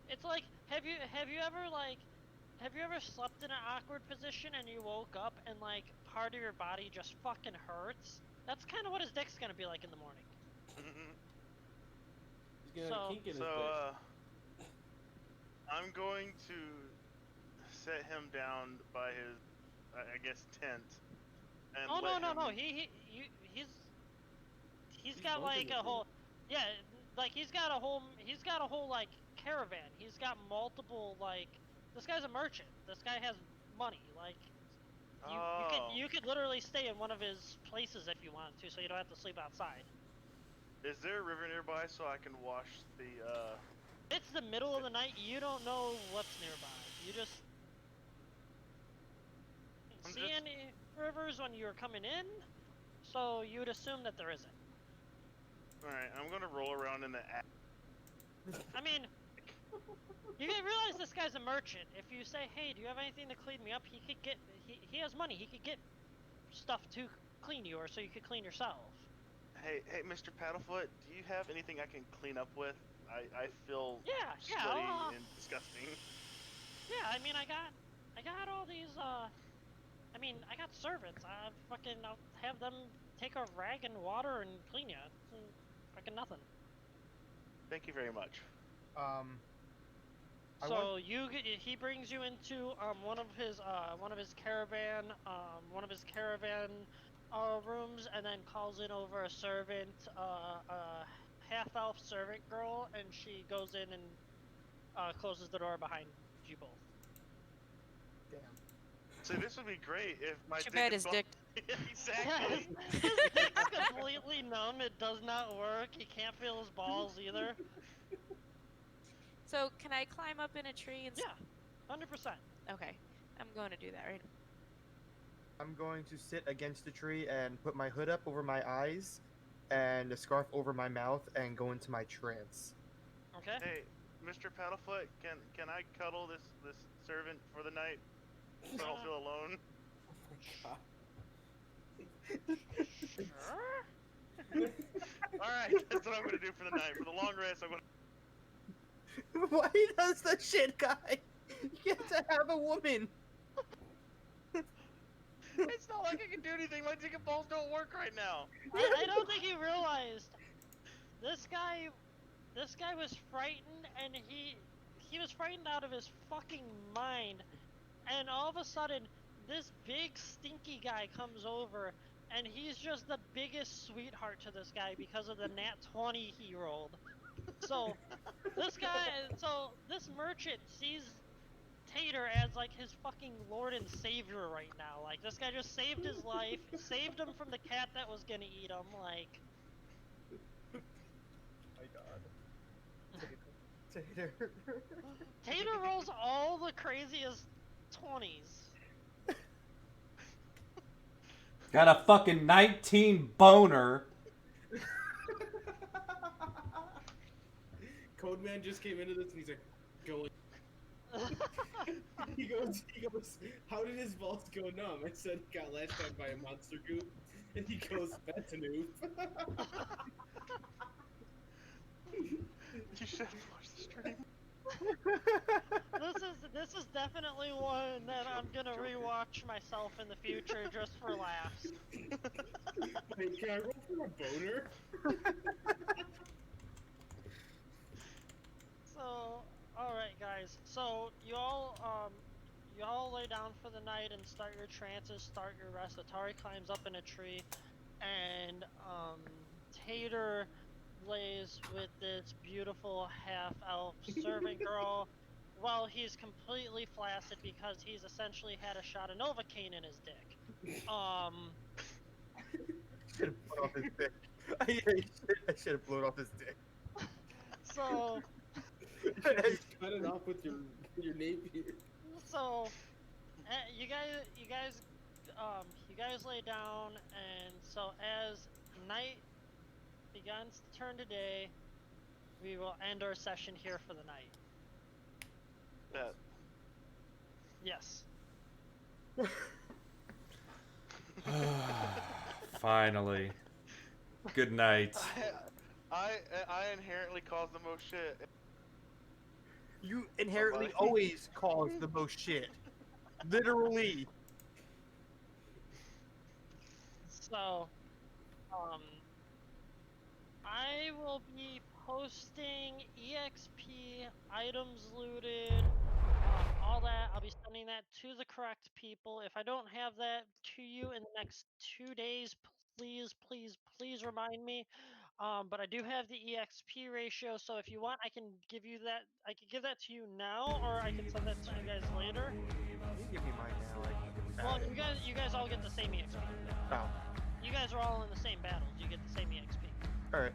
It's like, have you ever slept in an awkward position and you woke up and like part of your body just fucking hurts? That's kind of what his dick's gonna be like in the morning. He's gonna have a kink in his So, dick. I'm going to set him down by his, I guess, tent. And Oh let no, him... he's got like a whole, yeah, like he's got a whole like caravan. He's got multiple like. This guy's a merchant. This guy has money. Like, you could literally stay in one of his places if you wanted to, so you don't have to sleep outside. Is there a river nearby so I can wash the, It's the middle of the night. You don't know what's nearby. You just see any rivers when you're coming in, so you would assume that there isn't. Alright, I'm gonna roll around in the... I mean, you realize this guy's a merchant. If you say, "Hey, do you have anything to clean me up?" He could get. He has money. He could get stuff to clean you, or so you could clean yourself. Hey, Mr. Paddlefoot, do you have anything I can clean up with? I feel Yeah, yeah, sweaty I'll, and disgusting. yeah. I mean, I got all these. I mean, I got servants. I'll have them take a rag and water and clean you. It's fucking nothing. Thank you very much. I So he brings you into one of his caravan rooms, and then calls in over a servant, a half elf servant girl, and she goes in and closes the door behind you both. Damn. See, this would be great if my Too dick bad and his ball. dick. Yeah, Exactly. his dick's completely numb. It does not work. He can't feel his balls either. So can I climb up in a tree and? Yeah, 100%. Okay, I'm going to do that right. I'm going to sit against the tree and put my hood up over my eyes and a scarf over my mouth and go into my trance. Okay. Hey, Mr. Paddlefoot, can I cuddle this servant for the night so I don't feel alone? God. Sure. All right, that's what I'm gonna do for the night. For the long rest, I'm gonna. Why does the shit guy get to have a woman? It's not like I can do anything. My dick and balls don't work right now. I don't think he realized this guy was frightened, and he was frightened out of his fucking mind, and all of a sudden this big stinky guy comes over, and he's just the biggest sweetheart to this guy because of the nat 20 he rolled. So this merchant sees Tater as like his fucking lord and savior right now. Like, this guy just saved his life, saved him from the cat that was gonna eat him. Like, My God. Tater. Tater rolls all the craziest 20s. Got a fucking 19 boner. Codeman just came into this and he's like, going. he goes, how did his balls go numb? I said he got lashed on by a monster goop. And he goes, that's a noob. You should have watched the stream. This is definitely one that I'm gonna rewatch myself in the future just for laughs. Wait, can I roll for a boner? So, alright guys, so you all lay down for the night and start your trances, start your rest. Atari climbs up in a tree, and Tater lays with this beautiful half-elf servant girl while he's completely flaccid because he's essentially had a shot of Novocaine in his dick. Should have blown off his dick. I should have blown off his dick. So Cut it off with your napier. So, you guys lay down, and so as night begins to turn to day, we will end our session here for the night. Bet. Yes. Finally. Good night. I inherently cause the most shit. You inherently Somebody. always cause the most shit. Literally. So, I will be posting EXP, items looted, all that. I'll be sending that to the correct people. If I don't have that to you in the next 2 days, please remind me. But I do have the EXP ratio, so if you want, I can give you that. I can give that to you now, or I can send that to you guys later. You give me mine now. I can get Well, back. you guys all get the same EXP. Oh, You guys are all in the same battles. You get the same EXP. alright.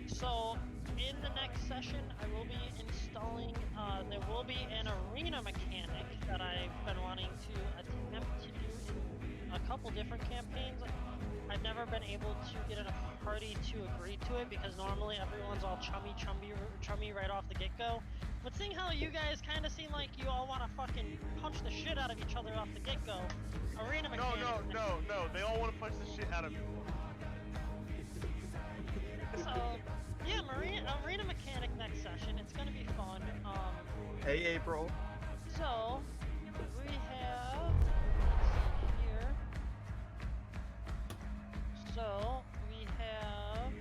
So in the next session, I will be installing. There will be an arena mechanic that I've been wanting to attempt to do in a couple different campaigns. I've never been able to get a party to agree to it because normally everyone's all chummy right off the get-go. But seeing how you guys kind of seem like you all want to fucking punch the shit out of each other off the get-go, arena mechanic. No. They all want to punch the shit out of me. So yeah, arena mechanic next session. It's gonna be fun. Hey, April. So we have. Let's see here. So we have.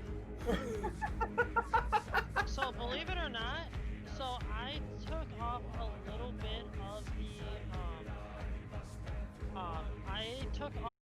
So believe it or not, so I took off a little bit of the I took off